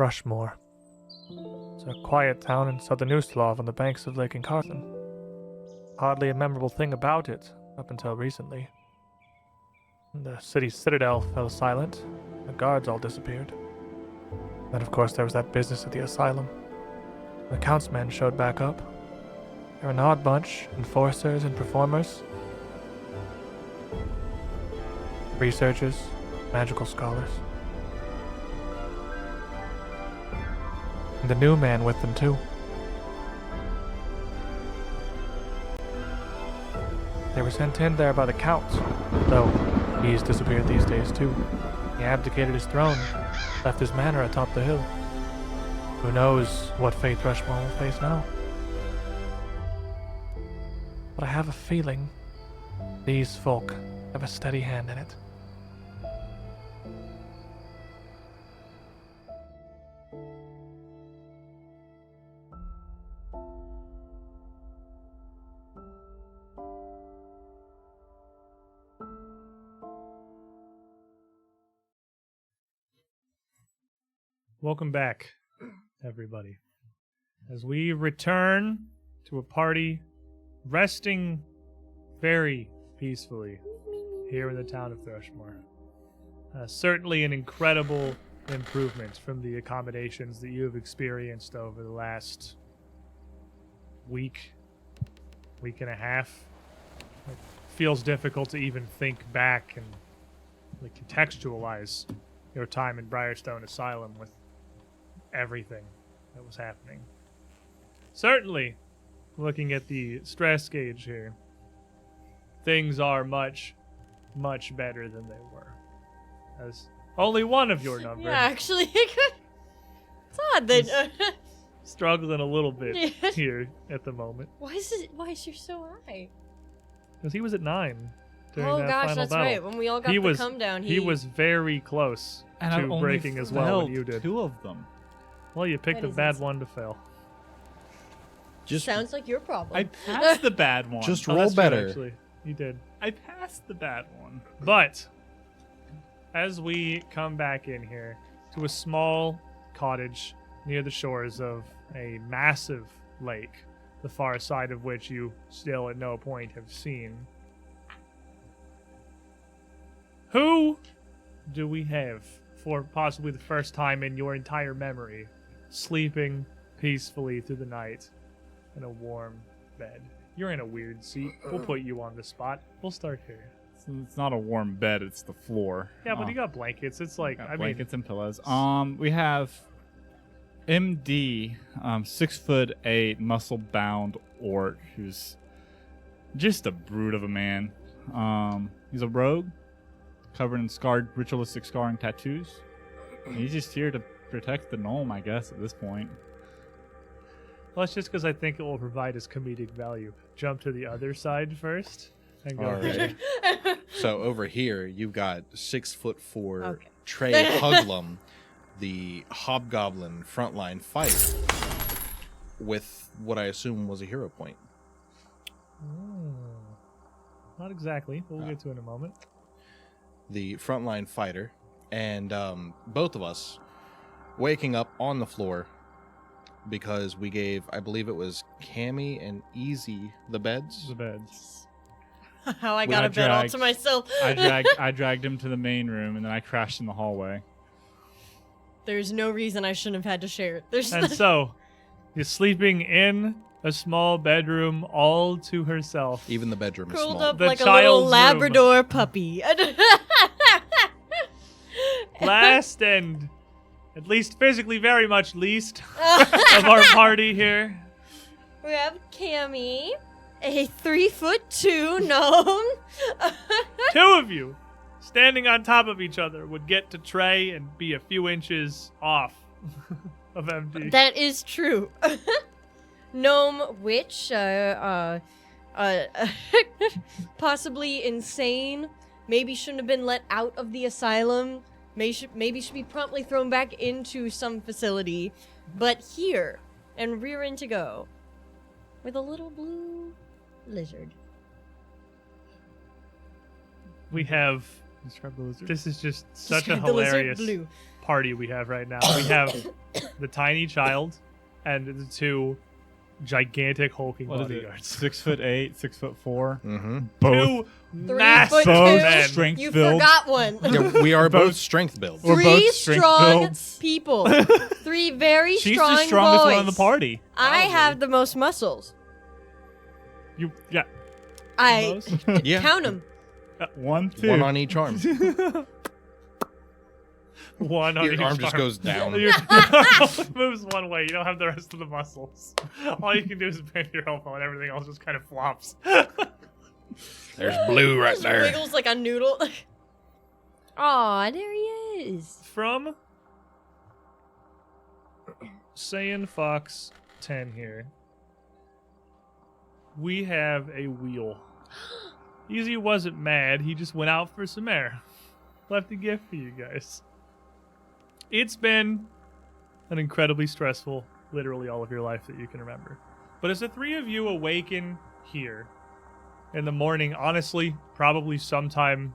Thrushmoor. It's a quiet town in southern Ustalav on the banks of Lake Incarthen. Hardly a memorable thing about it, up until recently. The city's citadel fell silent, the guards all disappeared. Then of course there was that business at the Asylum. The Count's men showed back up. They're an odd bunch, enforcers and performers. Researchers, magical scholars. And the new man with them too. They were sent in there by the Count, though he's disappeared these days too. He abdicated his throne, left his manor atop the hill. Who knows what fate Thrushmoor will face now? But I have a feeling these folk have a steady hand in it. Welcome back, everybody, as we return to a party resting very peacefully here in the town of Thrushmoor. Certainly an incredible improvement from the accommodations that you have experienced over the last week and a half. It feels difficult to even think back and contextualize your time in Briarstone Asylum with everything that was happening. Certainly, looking at the stress gauge here, things are much, much better than they were. As only one of your number. Yeah, actually, it's odd that struggling a little bit here at the moment. Why is yours so high? Because he was at 9 during Oh that gosh, final that's battle. right. When we all got the come down, he was very close to breaking as well when you did. 2 of them. Well, you picked That a is bad insane. one to fail. Just sounds like your problem. I passed the bad one. just Oh, roll that's true, better. actually. You did. I passed the bad one. But as we come back in here to a small cottage near the shores of a massive lake, the far side of which you still at no point have seen, who do we have for possibly the first time in your entire memory sleeping peacefully through the night in a warm bed? You're in a weird seat. We'll put you on the spot. We'll start here. It's not a warm bed, it's the floor. Yeah, but you got blankets. It's like, Got blankets and pillows. We have MD, 6'8", muscle-bound orc who's just a brute of a man. He's a rogue, covered in scarred, ritualistic scarring tattoos. And he's just here to protect the gnome, I guess, at this point. Well, it's just because I think it will provide us comedic value. Jump to the other side first and go. All right. So over here, you've got 6'4" Okay. Trey Huglum, the hobgoblin frontline fighter, with what I assume was a hero point. Not exactly. But we'll get to it in a moment. The frontline fighter, and both of us waking up on the floor because we gave, I believe it was Cammy and Easy the beds. The beds. How I got a bed all to myself. I dragged him to the main room, and then I crashed in the hallway. There's no reason I shouldn't have had to share it. There's And so, you're sleeping in a small bedroom all to herself. Even the bedroom is curled small. up The like a little child's room. Labrador puppy. Last and at least physically very much least of our party here. We have Cammy, a 3'2" gnome. 2 of you standing on top of each other would get to Trey and be a few inches off of MD. That is true. Gnome witch, possibly insane. Maybe shouldn't have been let out of the asylum. Maybe should be promptly thrown back into some facility. But here, and rearing to go, with a little blue lizard. We have. Describe the lizard. This is just such a Describe the lizard hilarious blue. party we have right now. We have the tiny child and the two gigantic hulking What is it? bodyguards. 6'8", 6'4". Mm-hmm. Both. Two 3 massive foot both 2. men. strength You builds. forgot one. Yeah, we are both Both- strength builds. We're 3 both strength strong builds. people. 3 very She's strong the strongest boys. one in the party. I have the most muscles. You yeah. I Most? Yeah, count them. 1, 2. one on each arm. One on Your each arm just goes down. Your arm moves one way. You don't have the rest of the muscles. All you can do is bend your elbow, and everything else just kind of flops. There's blue right Just there. wiggles like a noodle. Aw, there he is. From Saiyan Fox 10 here, we have a wheel. Easy wasn't mad. He just went out for some air. Left a gift for you guys. It's been an incredibly stressful, literally all of your life that you can remember. But as the three of you awaken here in the morning, honestly, probably sometime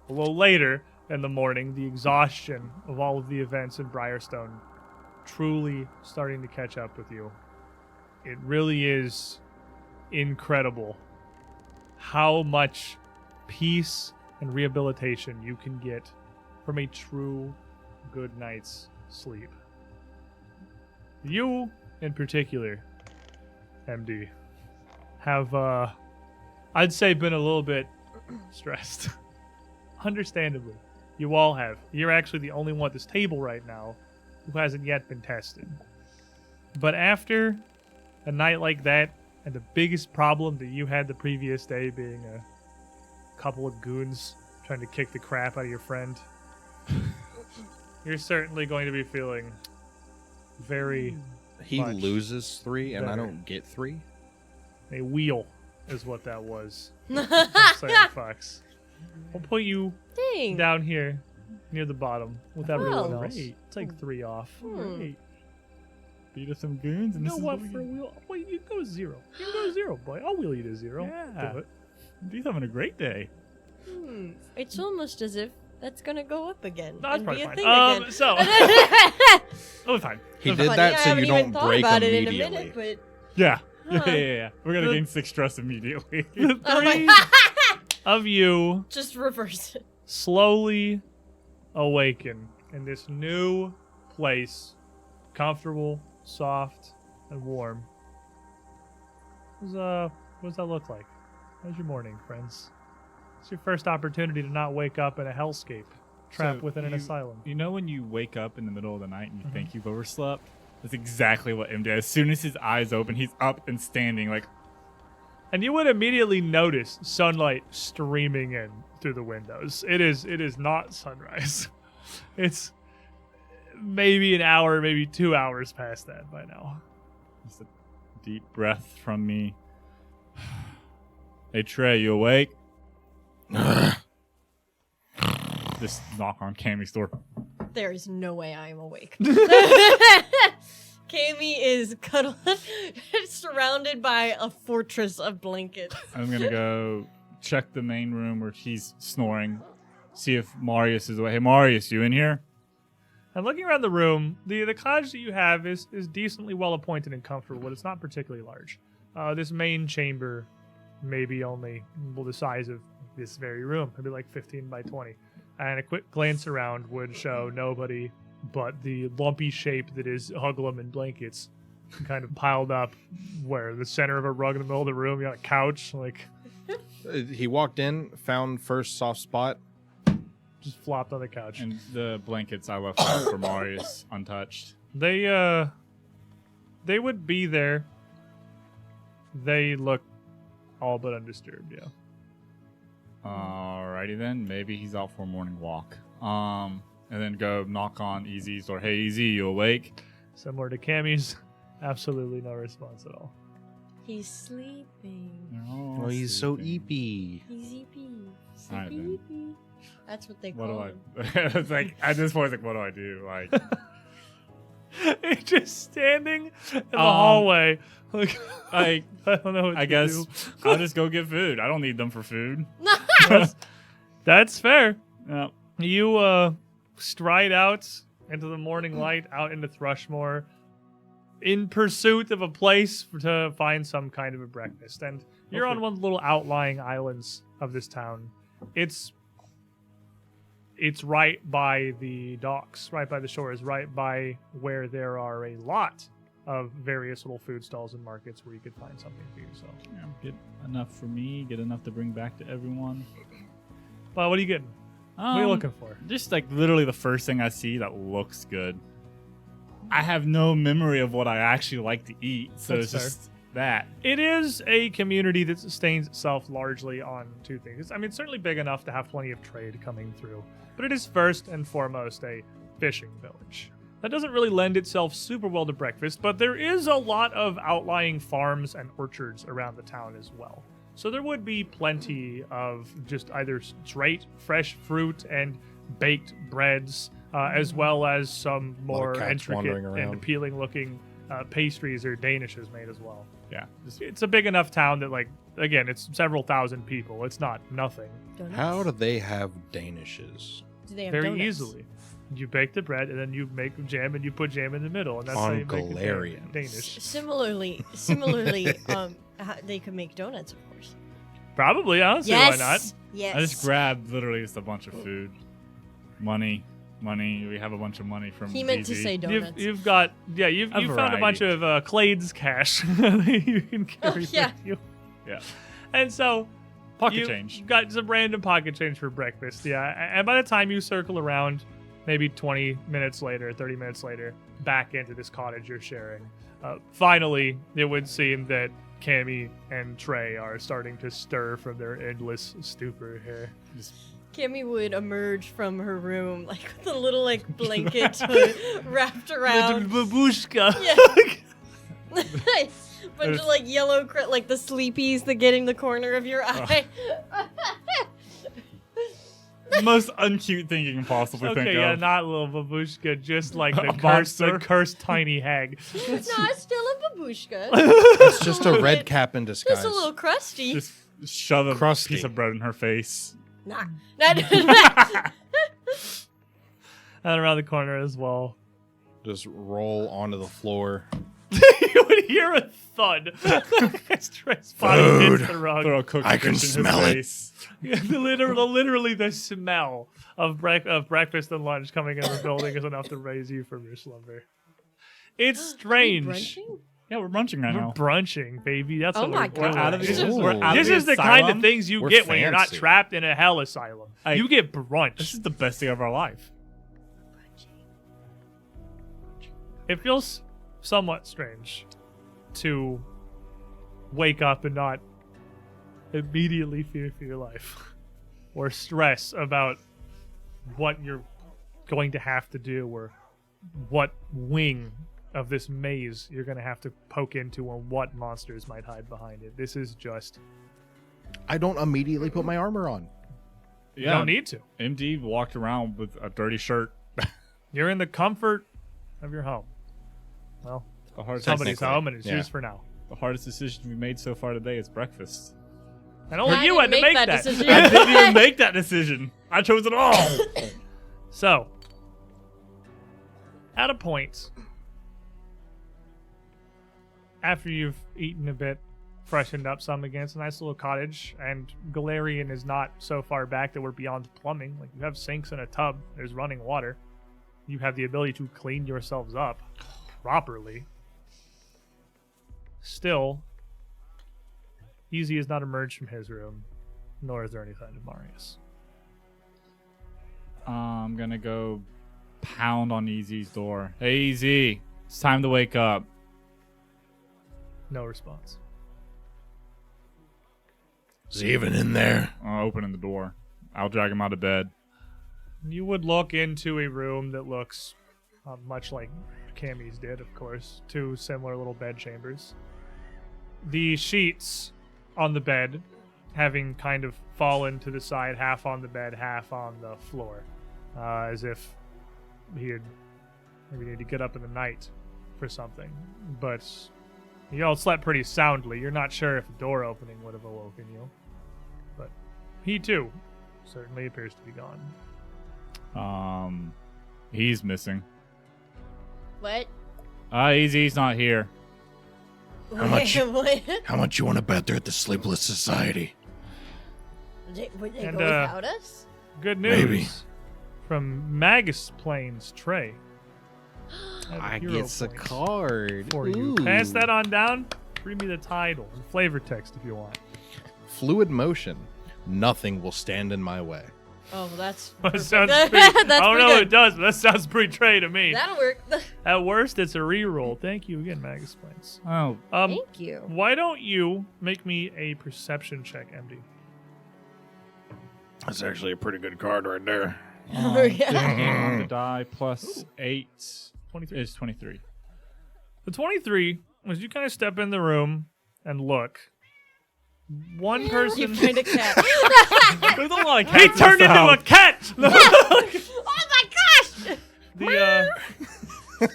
a little later in the morning, the exhaustion of all of the events in Briarstone truly starting to catch up with you. It really is incredible how much peace and rehabilitation you can get from a true good night's sleep. You, in particular, MD, have, I'd say, been a little bit stressed. Understandably. You all have. You're actually the only one at this table right now who hasn't yet been tested. But after a night like that, and the biggest problem that you had the previous day being a couple of goons trying to kick the crap out of your friend, you're certainly going to be feeling very He much loses 3, and I better. don't get 3. a wheel is what that was. Sorry, Fox. I'll put you Dang. down here near the bottom with everyone Oh. else. Great. Take 3 off. Hmm. Beat us some goons. And You know this is what? we For a get. wheel, well, you can go 0. You can go 0, boy. I'll wheel you to 0. Yeah. Do it. He's having a great day. It's almost as if that's gonna go up again. No, that's and probably be a fine. thing again. So, it'll be fine. He It'll be did fine. that Funny, so I haven't you even don't thought break about it in a immediately. minute, but Yeah. Huh. Yeah. We're gonna The- gain 6 stress immediately. The Oh my- three of you just reverse it. slowly awaken in this new place, comfortable, soft, and warm. What does that look like? How's your morning, friends? It's your first opportunity to not wake up in a hellscape, trapped So within an you- asylum. You know when you wake up in the middle of the night and you Mm-hmm. think you've overslept? That's exactly what M did. As soon as his eyes open, he's up and standing like, And you would immediately notice sunlight streaming in through the windows. It is not sunrise. It's maybe an hour, maybe 2 hours past that by now. just a deep breath from me. Hey Trey, you awake? Just knock on Cammy's door. There is no way I am awake. Cammy is cuddled, surrounded by a fortress of blankets. I'm gonna go check the main room where he's snoring. See if Marius is awake. Hey Marius, you in here? And looking around the room, the cottage that you have is decently well appointed and comfortable, but it's not particularly large. This main chamber may be only the size of this very room, maybe like 15 by 20. And a quick glance around would show nobody but the lumpy shape that is Huglum and blankets kind of piled up where the center of a rug in the middle of the room, you got a couch, like He walked in, found first soft spot. just flopped on the couch. And the blankets I left out for Marius untouched. They would be there. They look all but undisturbed, yeah. Alrighty then. Maybe he's out for a morning walk. And then go knock on Easy's door. Hey Easy, you awake? Similar to Cammy's, absolutely no response at all. He's sleeping. Oh, Oh, he's so sleeping. eepy. He's eepy. Alright, then. Sleepy. That's what they What call do him. I? It's like at this point, it's like, what do I do? Like, He's just standing in the hallway. Like, I I don't know what I to guess do. I'll just go get food. I don't need them for food. That's fair. Yeah. You stride out into the morning light, out into Thrushmoor, in pursuit of a place to find some kind of a breakfast. And you're on one of the little outlying islands of this town. It's right by the docks, right by the shores, right by where there are a lot of various little food stalls and markets where you could find something for yourself. Yeah, get enough for me, get enough to bring back to everyone. Well, what are you getting? What are you looking for? Just like literally the first thing I see that looks good. I have no memory of what I actually like to eat, so That's it's just that. It is a community that sustains itself largely on two things. I mean, it's certainly big enough to have plenty of trade coming through, but it is first and foremost a fishing village. That doesn't really lend itself super well to breakfast, but there is a lot of outlying farms and orchards around the town as well. So there would be plenty of just either straight fresh fruit and baked breads, as well as some more cats wandering intricate around. and appealing looking pastries or danishes made as well. Yeah. It's a big enough town that, like, again, it's several thousand people. It's not nothing. Donuts? How do they have danishes? Do they have Very donuts? easily. You bake the bread and then you make jam and you put jam in the middle, and that's how On you make the Galarian. Danish. Similarly, they could make donuts, of course. Probably, honestly, Yes. why not? Yes. I just grabbed literally just a bunch of food. Money. We have a bunch of money from He meant to ZZ. say donuts. You've got, yeah, you A found a bunch variety. of Clade's cash that you can carry yeah. with you. Yeah. And so Pocket you change. got some random pocket change for breakfast, yeah. And by the time you circle around, maybe 20 minutes later, 30 minutes later, back into this cottage you're sharing, finally, it would seem that Cammy and Trey are starting to stir from their endless stupor here. Kimmy would emerge from her room like with a little like blanket hood wrapped around. Babushka. Yeah. Bunch of like yellow, like the sleepies that get in the corner of your eye. The most uncute thing you can possibly think Okay, yeah, of. not little babushka, just like A the monster? cursed tiny hag. No, it's still a babushka. It's just a red cap in disguise. Just a little crusty. Just shove a Crusty. piece of bread in her face. Nah. And around the corner as well. Just roll onto the floor. You would hear a thud as Trey's body hits the rug. Throw a cookie I can dish in his smell it. face. Literally, the smell of breakfast and lunch coming into the building is enough to raise you from your slumber. It's strange. Brunching? Yeah, we're munching right We're now. brunching, baby. That's Oh what my we're God. doing. Out of the, This is- we're out This of is the kind of asylum. things you We're get when you're not fancy. trapped in a hell asylum. Like- You get brunch. This is the best day of our life. It feels somewhat strange to wake up and not immediately fear for your life or stress about what you're going to have to do or what wing of this maze you're going to have to poke into or what monsters might hide behind it. This is just, I don't immediately put my armor on. you don't need to. MD walked around with a dirty shirt. You're in the comfort of your home. Well, The hardest, somebody's Technically, home and it's yeah. yours for now. the hardest decision we made so far today is breakfast. And only I you had didn't to make make that. that decision. I didn't even make that decision. I chose it all. So, at a point, after you've eaten a bit, freshened up some against a nice little cottage, and Galarian is not so far back that we're beyond plumbing. Like, you have sinks and a tub, there's running water. You have the ability to clean yourselves up properly. Still, Easy has not emerged from his room, nor is there any sign of Marius. I'm gonna go pound on Easy's door. Hey, Easy, it's time to wake up. No response. Is he even in there? I'm opening the door. I'll drag him out of bed. You would look into a room that looks much like Cammy's did, of course. Two similar little bed chambers. The sheets on the bed having kind of fallen to the side, half on the bed, half on the floor. As if he had maybe needed to get up in the night for something. But you all slept pretty soundly. You're not sure if a door opening would have awoken you. But he too certainly appears to be gone. He's missing. What? Easy's not here. How much? What? How much you want to bet they're at the Sleepless Society? Would they And, go without us? Good news Maybe. from Magus Plains Trey. I Hero get a point card. for you. Ooh. Pass that on down. Read me the title and flavor text if you want. Fluid motion. Nothing will stand in my way. Oh, that's. That perfect. sounds That's pretty, I don't pretty know what good. it does, but that sounds pretty Trey to me. That'll work. At worst, it's a reroll. Thank you again, Magus Plains. Oh, Thank you. Why don't you make me a perception check, MD? That's actually a pretty good card right there. Oh, yeah. on the die plus 8 23. is 23. The 23, as you kind of step in the room and look, one You person. find a cat. There's a lot of He cats turned in this into a house. cat! Oh my gosh!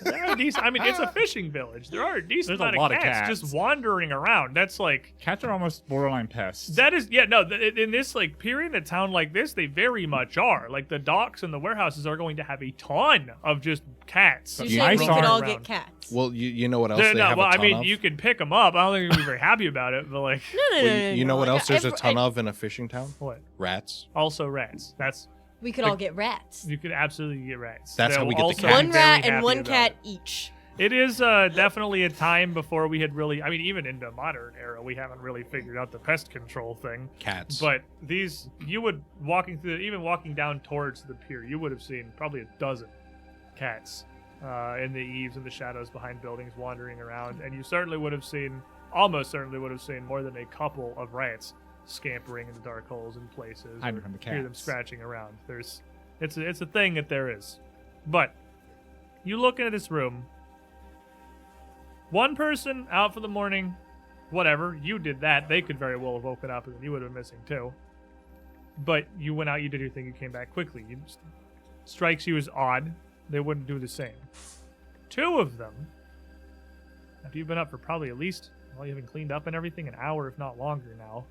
There are decent, I mean, it's a fishing village. There are a decent There's a amount lot of cats. just wandering around. That's like. Cats are almost borderline pests. That is, yeah, no, in this, like, period, a town like this, they very much are. Like, the docks and the warehouses are going to have a ton of just cats. You Yeah, said I we saw could it all around. get cats. Well, you know what else No, they no, have well, a I ton mean, of? you can pick them up. I don't think you'll be very happy about it, but, like, No, Well, you know what else there's a ton of? of in a fishing town? what? Rats. Also rats. We could all get rats. You could absolutely get rats. That's how They'll we get the also cat. be One very rat and happy one about cat it. each. It is definitely a time before we had really, I mean, even in the modern era, we haven't really figured out the pest control thing. Cats. But these, you would, even walking down towards the pier, you would have seen probably a dozen cats in the eaves and the shadows behind buildings wandering around. And you certainly would have seen, almost certainly would have seen more than a couple of rats scampering in the dark holes in places. Hiding or from the hear them cats. scratching around. It's a thing that there is. But you look into this room. One person out for the morning, whatever, you did that. They could very well have woken up and then you would have been missing too. But you went out, you did your thing, you came back quickly. Strikes you as odd. They wouldn't do the same. Two of them, after you've been up for probably at least, well, you haven't cleaned up and everything, an hour if not longer now.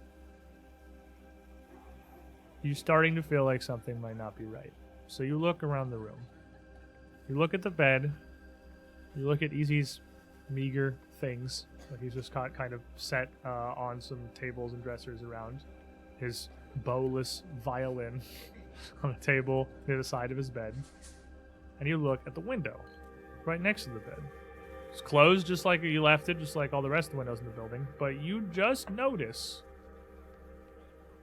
You're starting to feel like something might not be right. So you look around the room. You look at the bed. You look at Easy's meager things that he's just got kind of set on some tables and dressers around. His bowless violin on a table near the side of his bed. And you look at the window right next to the bed. It's closed just like you left it, just like all the rest of the windows in the building. But you just notice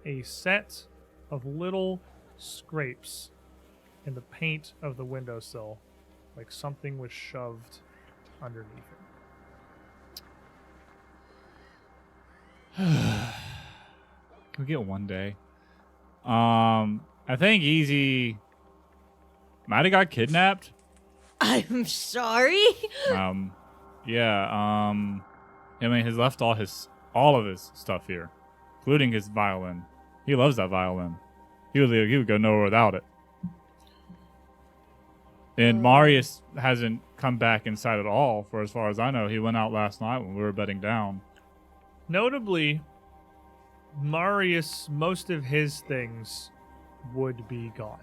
a set of little scrapes in the paint of the windowsill, like something was shoved underneath it. Can we get one day? I think Easy might have got kidnapped. I'm sorry. Yeah. I mean, he's left all of his stuff here, including his violin. He loves that violin. He would go nowhere without it. And Marius hasn't come back inside at all, for as far as I know. He went out last night when we were bedding down. Notably, Marius, most of his things would be gone.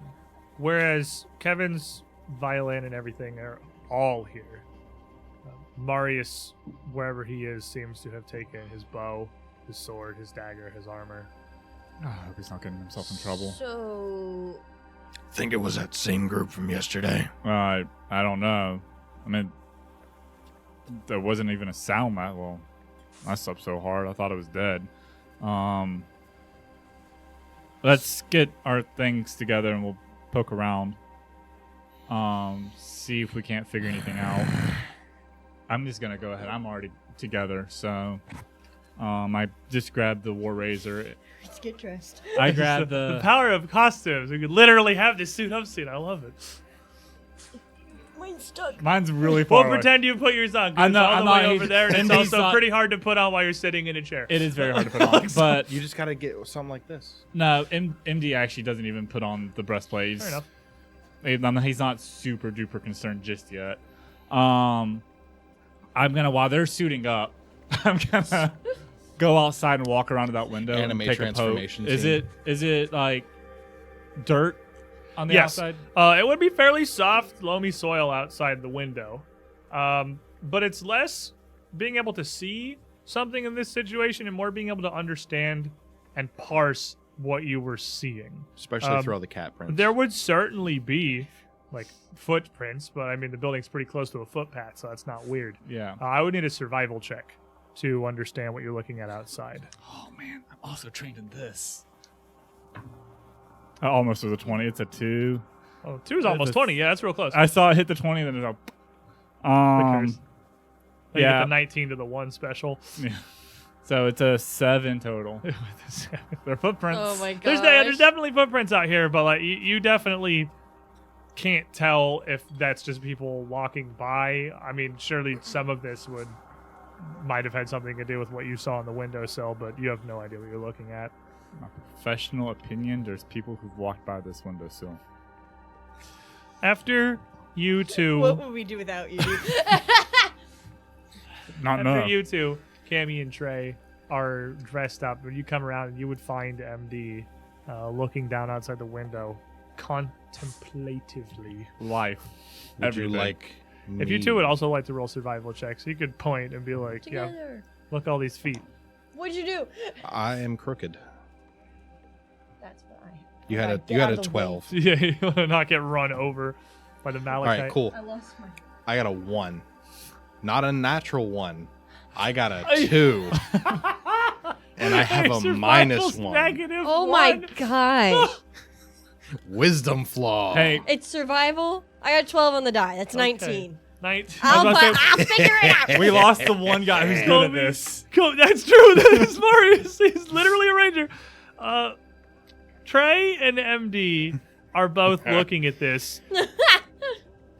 Whereas Kevin's violin and everything are all here. Marius, wherever he is, seems to have taken his bow, his sword, his dagger, his armor. I hope he's not getting himself in trouble. So, Think it was that same group from yesterday. I don't know. I mean, there wasn't even a sound that well. I slept so hard, I thought it was dead. Let's get our things together and we'll poke around. See if we can't figure anything out. I'm just gonna go ahead. I'm already together, so I just grabbed the war razor. let's get dressed. I grabbed the the power of costumes. We could literally have this suit up scene. I love it. Mine's stuck. mine's really far We'll away. pretend you put yours on. 'Cause I'm not- it's all I'm the way not- over there, and it's and he's also not- pretty hard to put on while you're sitting in a chair. It is very hard to put on, but You just gotta get something like this. no, MD actually doesn't even put on the breastplate. Fair enough. He's not super duper concerned just yet. I'm gonna, while they're suiting up, I'm gonna go outside and walk around to that window Anime and take a poke. transformation Is scene. it like dirt on the Yes. outside? It would be fairly soft, loamy soil outside the window. But it's less being able to see something in this situation and more being able to understand and parse what you were seeing. Especially through all the cat prints. There would certainly be like footprints, but I mean the building's pretty close to a footpath, so that's not weird. Yeah. I would need a survival check to understand what you're looking at outside. Oh man, I'm also trained in this. Almost was a 20. It's a 2. Oh, 2 is almost 20. Yeah, that's real close. I saw it hit the 20, then it's a. Then you yeah. get the 19 to the 1 special. Yeah. So it's a 7 total. They're footprints. Oh my god. There's definitely footprints out here, but like you definitely can't tell if that's just people walking by. I mean, surely some of this might have had something to do with what you saw on the windowsill, but you have no idea what you're looking at. My professional opinion, there's people who've walked by this windowsill. After you two, What would we do without you? Not after enough. you two, Cammy and Trey are dressed up, and you come around and you would find MD looking down outside the window contemplatively. Life. Would you Everything. like me? If you two would also like to roll survival checks, you could point and be like, yeah, Together. look all these feet. What'd you do? I am crooked. That's what I. You had Get out a of the way. 12. Yeah, you want to not get run over by the All malachite. right, cool. I lost my. I got a 1. Not a natural 1. I got a 2. And I have a Survival's -1. negative Oh my one. gosh. Wisdom flaw. Hey, It's survival. I got 12 on the die. That's 19. 19. I'll about to I'll figure it out. we lost the one guy who's good at this. Cool, that's true. That is Marius. He's literally a ranger. Trey and MD are both looking at this,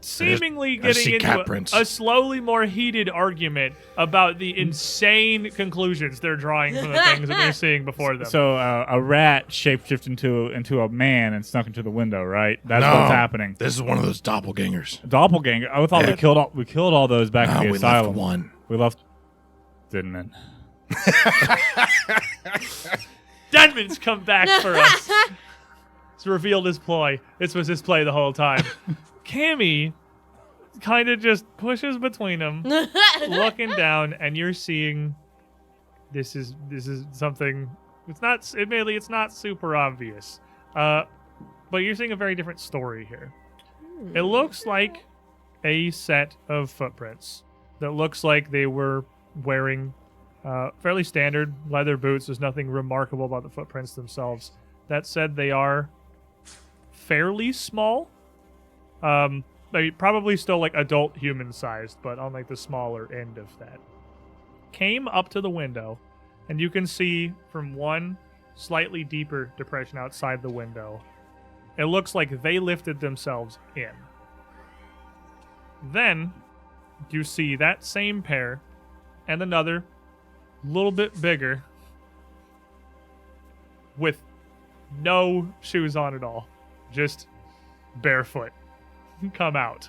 seemingly I see getting cat into prints. a slowly more heated argument about the insane conclusions they're drawing from the things that they're seeing before them. So a rat shapeshifted into a man and snuck into the window, right? That's No. what's happening. This is one of those doppelgangers. Doppelganger. I thought Yeah. we killed all those back No, in the we asylum. left one. We left. Didn't it? Denman's come back for us. He's revealed his ploy. This was his play the whole time. Cammy kind of just pushes between them, looking down, and you're seeing this is something. It's not. Admittedly, it's not super obvious, but you're seeing a very different story here. It looks like a set of footprints that looks like they were wearing fairly standard leather boots. There's nothing remarkable about the footprints themselves. That said, they are fairly small. Probably still like adult human sized, but on like the smaller end of that. Came up to the window, and you can see from one slightly deeper depression outside the window, it looks like they lifted themselves in. Then you see that same pair and another little bit bigger with no shoes on at all, just barefoot, come out.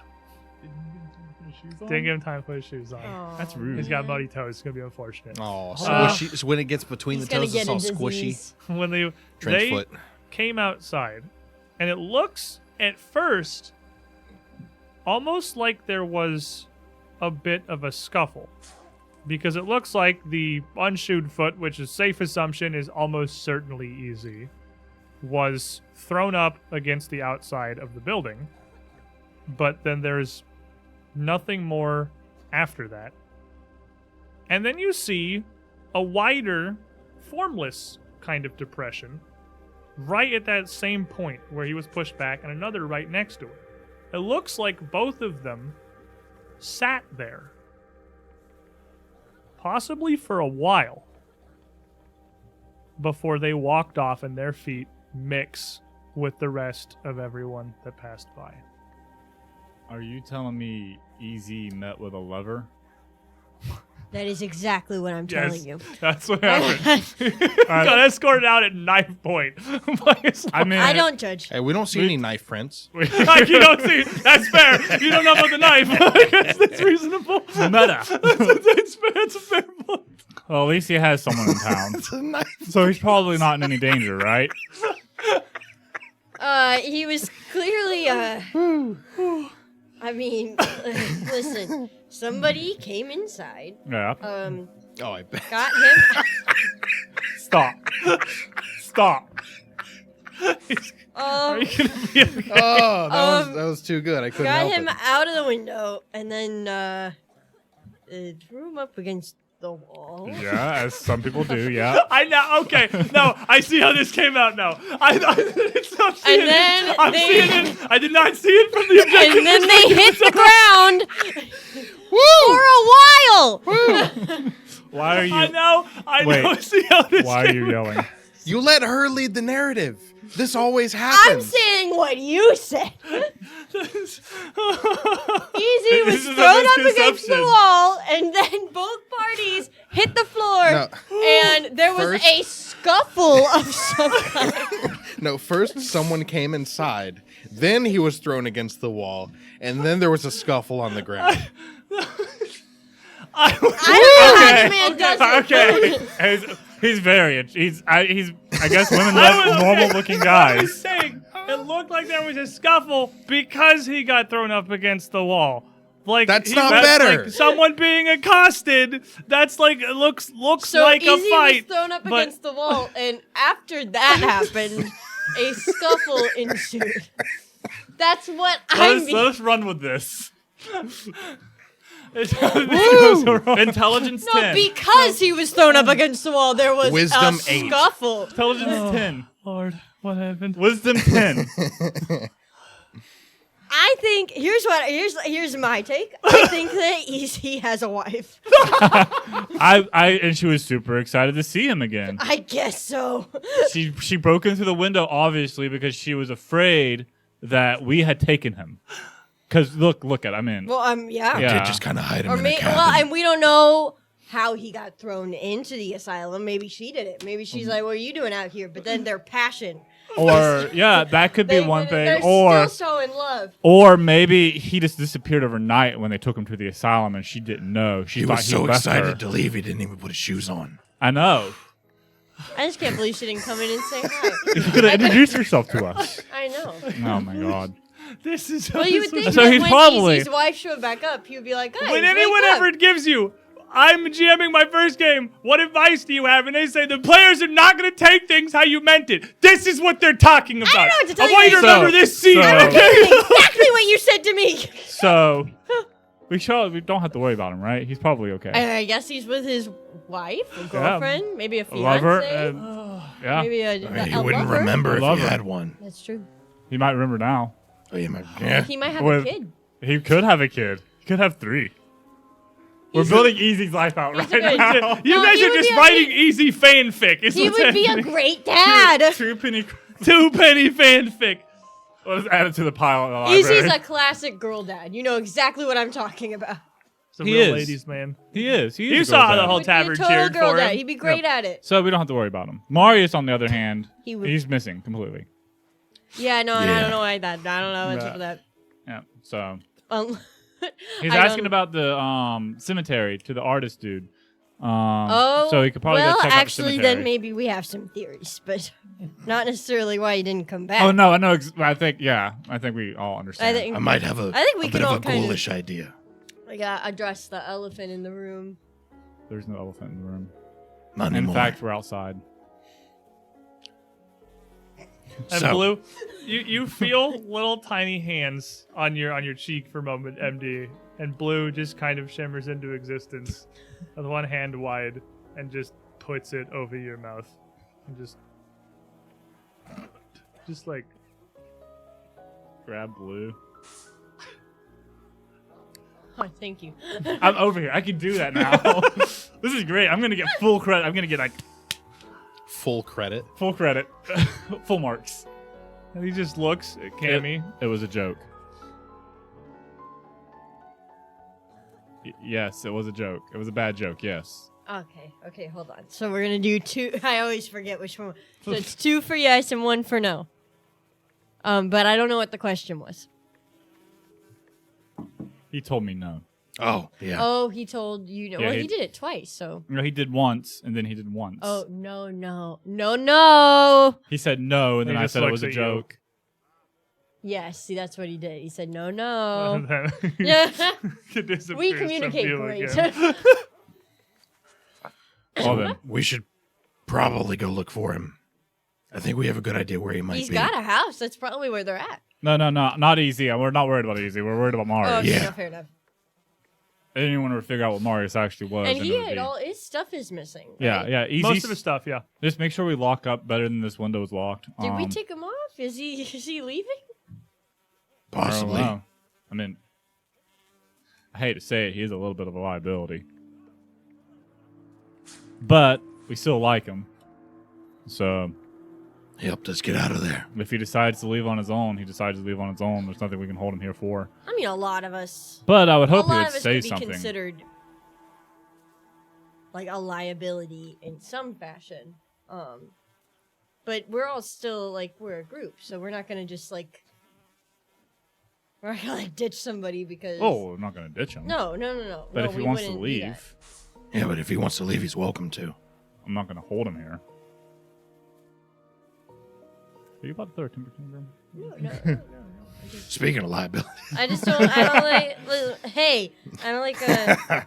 Didn't give him time to put his shoes on. Aw, That's rude. He's got man. muddy toes. It's gonna be unfortunate. Oh, squishy. So when it gets between He's the gonna toes, get it's a all squishy. disease. When they Trench foot. came outside, and it looks at first almost like there was a bit of a scuffle, because it looks like the unshoed foot, which is safe assumption is almost certainly easy, was thrown up against the outside of the building, but then there's nothing more after that. And then you see a wider, formless kind of depression right at that same point where he was pushed back, and another right next to it. It looks like both of them sat there, possibly for a while, before they walked off and their feet mix with the rest of everyone that passed by. Are you telling me Easy met with a lover? That is exactly what I'm telling you. That's what happened. Got escorted out at knife point. I mean, I don't judge. Hey, we don't see any knife prints. Like, you don't see. That's fair. You don't know about the knife. That's reasonable. Meta. That's a fair point. Well, at least he has someone in town, It's a knife. so he's probably not in any danger, right? He was clearly, I mean, listen, somebody came inside. Yeah. Oh, I bet. Got him. Stop. Stop. Are Um, you gonna be okay? Oh, that was too good. I couldn't got help him it. out of the window and then threw him up against the wall. Yeah, as some people do. Yeah. I know. Okay. No, I see how this came out now. I'm seeing And then it. I'm they- seeing it. I did not see it from the objective. And then they hit the ground for a while. Why are you? I know. Wait. See how this Why are came you yelling? You let her lead the narrative. This always I'm happens. saying what you said. This- Easy was This is a thrown up against the misconception. wall, and then both parties hit the floor, No. and there was First- a scuffle of some kind. No, first someone came inside, then he was thrown against the wall, and then there was a scuffle on the ground. I don't know how the man does it. Okay. He's very. I guess women love normal-looking I was guys. saying, it looked like there was a scuffle because he got thrown up against the wall. Like That's not better. Like someone being accosted. That's like it looks So like Easy a fight. was thrown up but- against the wall, and after that happened, a scuffle ensued. That's what I mean. Let's run with this. Intelligence No, 10. because he was thrown up against the wall, there was Wisdom a 8. scuffle. Intelligence 10. Lord, what happened? Wisdom 10. I think here's my take. I think that he has a wife. And she was super excited to see him again. I guess so. She broke into the window obviously because she was afraid that we had taken him. Because look at I'm in. Well, yeah. Yeah. Did just kind of hide him Or in a cabin. well, and we don't know how he got thrown into the asylum. Maybe she did it. Maybe she's like, "What are you doing out here?" But then their passion. Or yeah, that could be one They're thing. Or still so in love. or maybe he just disappeared overnight when they took him to the asylum and she didn't know. She he thought was he so left her. excited to leave, he didn't even put his shoes on. I know. I just can't believe she didn't come in and say hi. You could have introduced yourself to us. I know. Oh my god. This is Well, you would think So that he's when probably- Easy's wife showed back up, he would be like, "Guys, when wake anyone up." ever gives you, I'm GMing my first game. What advice do you have? And they say the players are not going to take things how you meant it. This is what they're talking about. know what to tell I want you. you to remember So- this scene. so- Okay? exactly what you said to me. So we don't have to worry about him, right? He's probably okay. I guess he's with his wife, a girlfriend, maybe a A fiance. lover. Yeah. Maybe a I mean, he a wouldn't lover. remember if Lover. he had one. That's true. He might remember now. Oh, yeah. He might have With- a kid. He could have a kid. He could have 3. We're building Easy's life out He's right a good- now. You No, guys he are would just be a- writing easy fanfic. Is He what's would be a happening. great dad. 2 penny. 2 penny fanfic. Let's add it to the pile in the library. Easy's a classic girl dad. You know exactly what I'm talking about. It's a He real is. ladies' man. He is. He is. You a saw girl the dad. whole Would be a tavern total cheered girl for dad. him. He'd be great at it. So we don't have to worry about him. Marius, on the other hand, He would- he's missing completely. Yeah, no, and I Yeah. don't know why that. I don't know what's Yeah. up with that. Yeah. So I he's asking don't- about the cemetery to the artist dude. Oh, so he could probably well, go check out the actually, cemetery. then maybe we have some theories, but not necessarily why he didn't come back. Oh no, I know. I think we all understand. I think I might have I think we a can bit all of a kind of- ghoulish idea. we gotta address the elephant in the room. There's no elephant in the room. Not In anymore. fact, we're outside. And So- Blue, you feel little tiny hands on your cheek for a moment, MD, and Blue just kind of shimmers into existence, with one hand wide, and just puts it over your mouth, and just like Grab Blue. Oh, thank you. I'm over here. I can do that now. This is great. I'm gonna get full credit. I'm gonna get like Full credit. full credit, full marks. and he just looks at Cammy. It was a joke. Yes, it was a joke. It was a bad joke. Yes. Okay, hold on. So we're gonna do 2. I always forget which one. So it's 2 for yes and 1 for no. But I don't know what the question was. He told me no. Oh, yeah. Oh, he told you no. Yeah, Well, he- he did it twice. So. No, he did once, and then he did once. Oh no. He said no, and then He I just said it looks was a at you. joke. Yes, see, that's what he did. He said, no. Yeah. We communicate great. Well then, We should probably go look for him. I think we have a good idea where he might He's be. got a house. That's probably where they're at. no, not easy. We're not worried about easy. We're worried about Oh, Marius. okay, Yeah. no, fair enough. Anyone would figure out what Marius actually was. And it he would had be- all his stuff is missing. Yeah, right? yeah. Easy. Most of his stuff, yeah. Just make sure we lock up better than this window is locked. Did we take him off? Is he leaving? I don't Possibly. know. I mean, I hate to say it, he's a little bit of a liability. But we still like him. So He helped us get out of there. if he decides to leave on his own, he decides to leave on his own. There's nothing we can hold him here for. I mean, a lot of us. But I would hope a he lot would of us say could be something. considered like a liability in some fashion. But we're all still like we're a group, so we're not gonna just like we're not gonna like ditch somebody because. Oh, we're not going to ditch him. No. But No, if he we wants to wouldn't do that. leave, Yeah, but if he wants to leave, he's welcome to. I'm not going to hold him here. Are you about to throw a timber kingdom? No. Speaking of liability, I just don't. I don't like. Hey, I don't like. I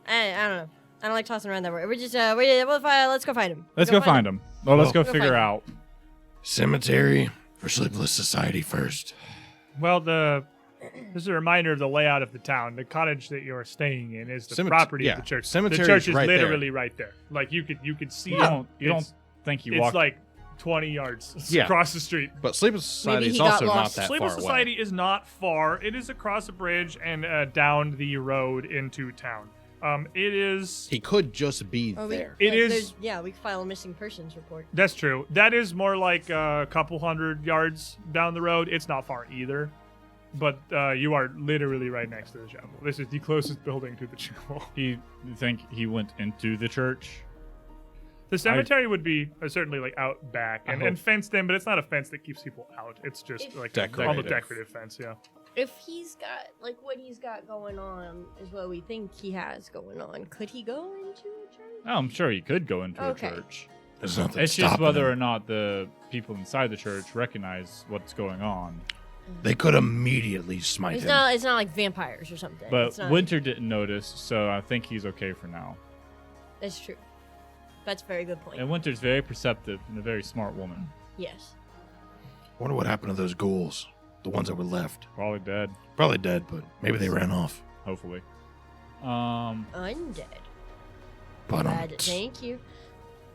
don't know. I don't like tossing around that word. We're just. Let's go find him. Let's go find him. Well, let's go Go figure find him. out. cemetery or Sleepless Society first. Well, this is a reminder of the layout of the town. The cottage that you're staying in is the property of the church. Cemetery the church is is right there. literally right there. Like you could see You it. don't think you It's walk. like 20 yards Yeah. across the street. But Sleepless Society Maybe is he got also not lost. that Sleepless far Society away. is not far. It is across a bridge and down the road into town. It is. He could just be Oh, there. It is- there's- Yeah, we can file a missing persons report. That's true. That is more like a couple hundred yards down the road. It's not far either. But you are literally right next to the chapel. This is the closest building to the chapel. You think he went into the church? The cemetery would be certainly like out back I and hope- fenced in, but it's not a fence that keeps people out. It's just If- like Decorative. almost decorative fence, yeah. If he's got like what he's got going on is what we think he has going on, could he go into a church? Oh, I'm sure he could go into Okay. a church. There's nothing It's just stopping whether or him. not the people inside the church recognize what's going on. They could immediately smite It's him. not. It's not like vampires or something. But it's not, Winter didn't notice, so I think he's okay for now. That's true. That's a very good point. And Winter's very perceptive and a very smart woman. Yes. Wonder what happened to those ghouls, the ones that were left. Probably dead, Probably dead, but maybe they ran off. hopefully. Undead. But Glad- Thank you.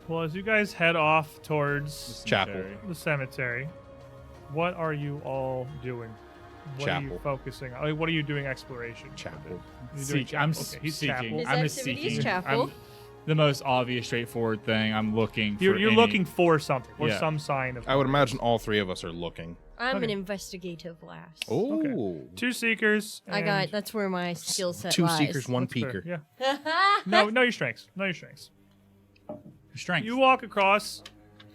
Well, as you guys head off towards Chapel. Cemetery. the cemetery, what are you all doing? What are you Chapel. focusing on? What are you doing exploration? Chapel. You're doing Seek. I'm chapel. Okay, he's seeking. chapel. His I'm activity is seeking. chapel. I'm the most obvious, straightforward thing. I'm looking. You're for any- looking for something or Yeah. some sign of. I would imagine all three of us are looking. I'm an Okay. investigative lass. Oh. Two seekers. I got. and- That's where my skill set Two lies. seekers, one That's fair, peeker. Yeah. No, know your strengths. Know your strengths. strength. You walk across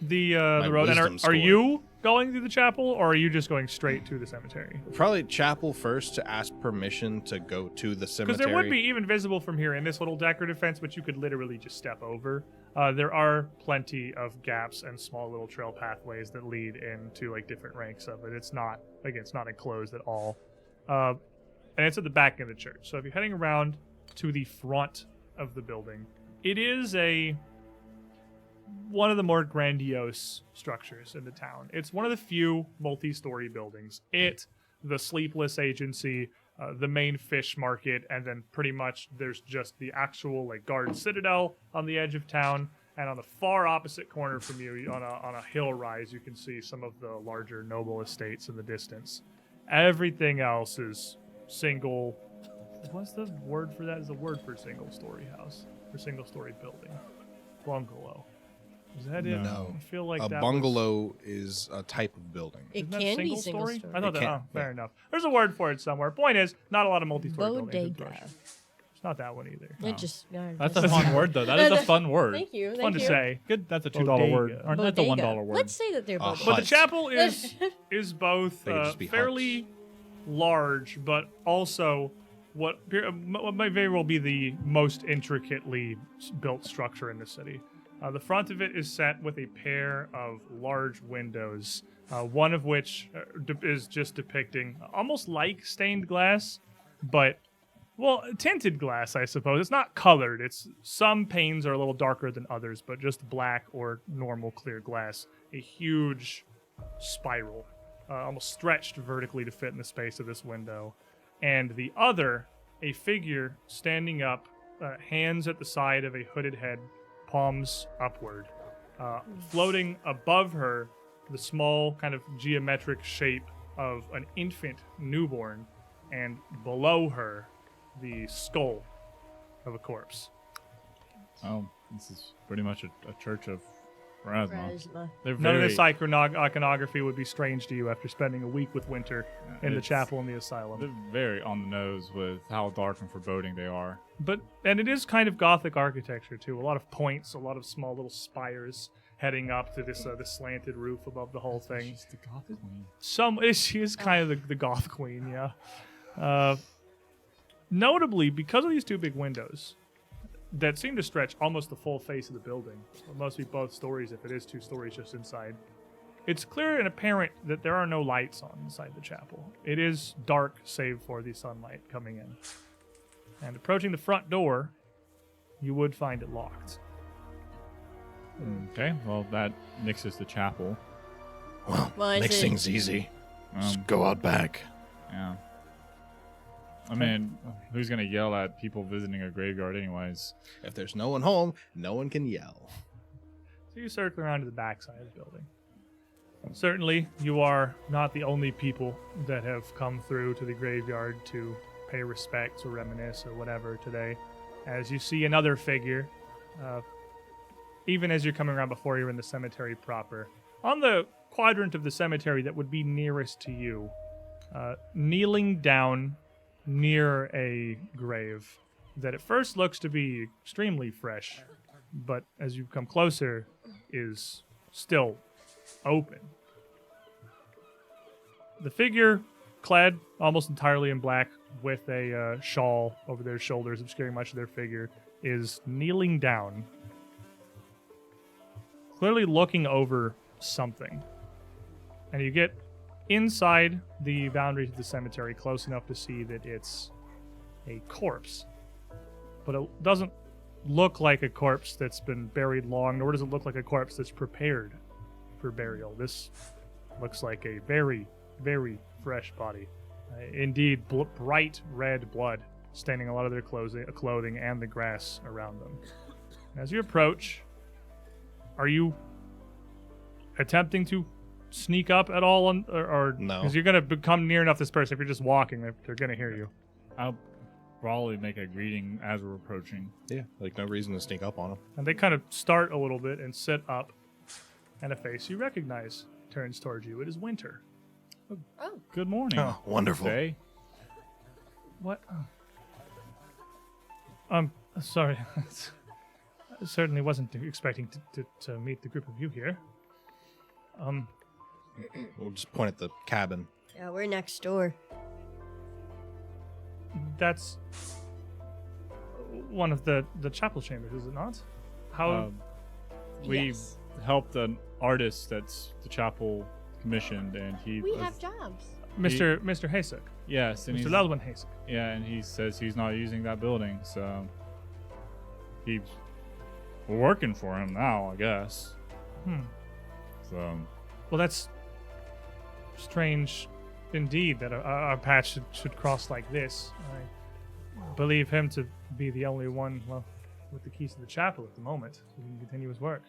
the road, and wisdom are score. you going through the chapel, or are you just going straight to the cemetery? Probably chapel first to ask permission to go to the cemetery. Because there would be even visible from here in this little decorative fence, which you could literally just step over. There are plenty of gaps and small little trail pathways that lead into like different ranks of it. It's not it's not enclosed at all, and it's at the back of the church. So if you're heading around to the front of the building, it is one of the more grandiose structures in the town. It's one of the few multi-story buildings. The Sleepless Agency, the main fish market, and then pretty much there's just the actual like guard citadel on the edge of town. And on the far opposite corner from you, on a hill rise, you can see some of the larger noble estates in the distance. Everything else is single. What's the word for that? Is a word for single-story house or single-story building? Bungalow. Is that it? No. I feel like a that bungalow is a type of building. It Isn't that can be single single story? story. I thought It that. can, Oh, fair yeah. enough. There's a word for it somewhere. Point is, not a lot of multi-story buildings. in Bodega. Thrush. It's not that one either. It just. That's a fun word, though. That is a fun word. Thank you. It's Thank fun to you. say. Good. That's a $2 word. Bodega. Or that's a Bodega. $1 word. Let's say that they're Uh, bodega. But the Huts. chapel is both They could just be fairly large, but also what might very well be the most intricately built structure in the city. The front of it is set with a pair of large windows one of which is just depicting almost like stained glass, but, well, tinted glass, I suppose. It's not colored. It's some panes are a little darker than others, but just black or normal clear glass. A huge spiral, almost stretched vertically to fit in the space of this window. And the other, a figure standing up, hands at the side of a hooded head, palms upward. Floating above her, the small kind of geometric shape of an infant newborn, and below her, the skull of a corpse. Oh, this is pretty much a church of Pharasma. Pharasma. They're None of very, this iconography would be strange to you after spending a week with Winter in the it's- chapel in the asylum. They're very on the nose with how dark and foreboding they are. And it is kind of Gothic architecture too. A lot of points, a lot of small little spires heading up to this slanted roof above the whole thing. She's the Gothic queen. She is kind of the goth queen, yeah. Notably, because of these two big windows that seem to stretch almost the full face of the building, it must be both stories if it is two stories just inside, it's clear and apparent that there are no lights on inside the chapel. It is dark save for the sunlight coming in. And approaching the front door, you would find it locked. Okay, well, that nixes the chapel. Well, is next it- thing's easy. Just Um, go out back. Yeah. I mean, who's going to yell at people visiting a graveyard anyways? If there's no one home, no one can yell. So you circle around to the back side of the building. Certainly, you are not the only people that have come through to the graveyard to pay respects or reminisce or whatever today. As you see another figure, even as you're coming around before you're in the cemetery proper, on the quadrant of the cemetery that would be nearest to you, kneeling down near a grave that at first looks to be extremely fresh, but as you come closer is still open. The figure, clad almost entirely in black with a shawl over their shoulders obscuring much of their figure, is kneeling down, clearly looking over something. And you get inside the boundaries of the cemetery close enough to see that it's a corpse. But it doesn't look like a corpse that's been buried long, nor does it look like a corpse that's prepared for burial. This looks like a very, very fresh body. Indeed, bright red blood staining a lot of their clothing and the grass around them. As you approach, are you attempting to sneak up at all, or No. Because you're gonna become near enough this person. If you're just walking, they're gonna hear you. I'll probably make a greeting as we're approaching. Yeah, like no reason to sneak up on them. And they kind of start a little bit and sit up, and a face you recognize turns towards you. It is Winter. Oh, Good morning. Oh, wonderful. Day. What? Sorry. I certainly wasn't expecting to meet the group of you here. We'll just point at the cabin. yeah, we're next door. That's one of the chapel chambers, is it not? How? We Yes. helped an artist that's the chapel commissioned, and he We was- have jobs. Mr. Hasek. yes, and Mr. he's, Lelwyn Hasek. yeah, and he says he's not using that building, so we're working for him now, I guess. So Well, that's strange indeed that our path should cross like this. I believe him to be the only one, well, with the keys to the chapel at the moment, so he can continue his work.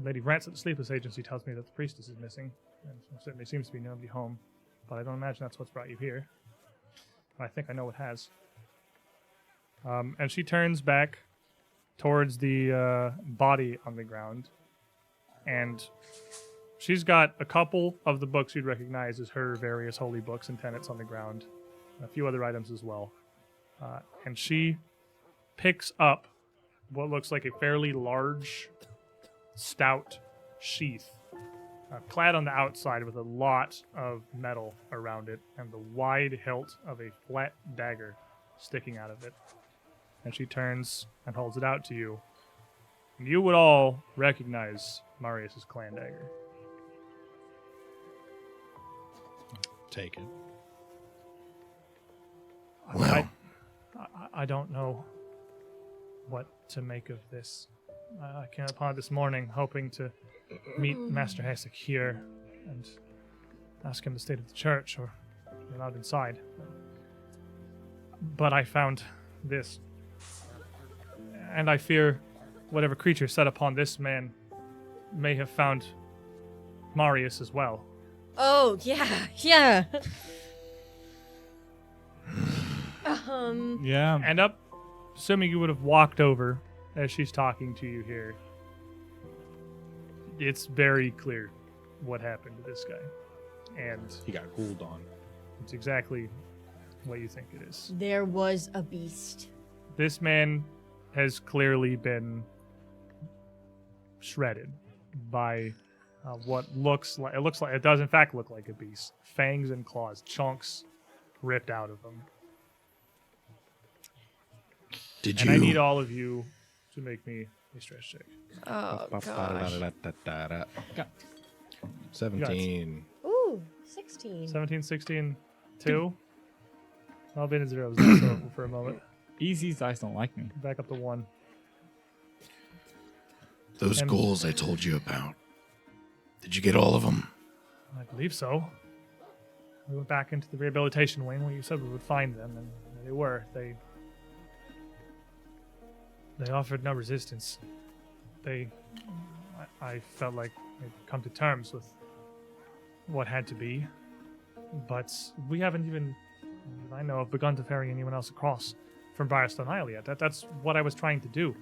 Lady Rance at the Sleepless Agency tells me that the priestess is missing, and there certainly seems to be nobody home, but I don't imagine that's what's brought you here. I think I know what has. And she turns back towards the body on the ground, and she's got a couple of the books you'd recognize as her various holy books and tenets on the ground, a few other items as well. And she picks up what looks like a fairly large, stout sheath, clad on the outside with a lot of metal around it and the wide hilt of a flat dagger sticking out of it. And she turns and holds it out to you. And you would all recognize Marius's clan dagger. take it. Well, I don't know what to make of this. I came upon it this morning hoping to meet Master Hasek here and ask him the state of the church or be allowed inside. But I found this. And I fear whatever creature set upon this man may have found Marius as well. Oh, yeah, yeah. Yeah. And assuming you would have walked over as she's talking to you here, it's very clear what happened to this guy. And He got ghouled on. it's exactly what you think it is. There was a beast. This man has clearly been shredded by what looks like it does in fact look like a beast. Fangs and claws, chunks ripped out of him. did And you? I need all of you to make me a stress check. Oh, gosh. 17. Ooh, 16. 17, 16, 2. I'll be in zeros now, so for a moment. Easy dice don't like me. Back up to 1. Those And- ghouls I told you about. Did you get all of them? I believe so. We went back into the rehabilitation wing where you said we would find them, and there they were. They offered no resistance. I felt like they'd come to terms with what had to be, but we haven't even, I know, of begun to ferry anyone else across from Briarstone Isle yet. That's what I was trying to do.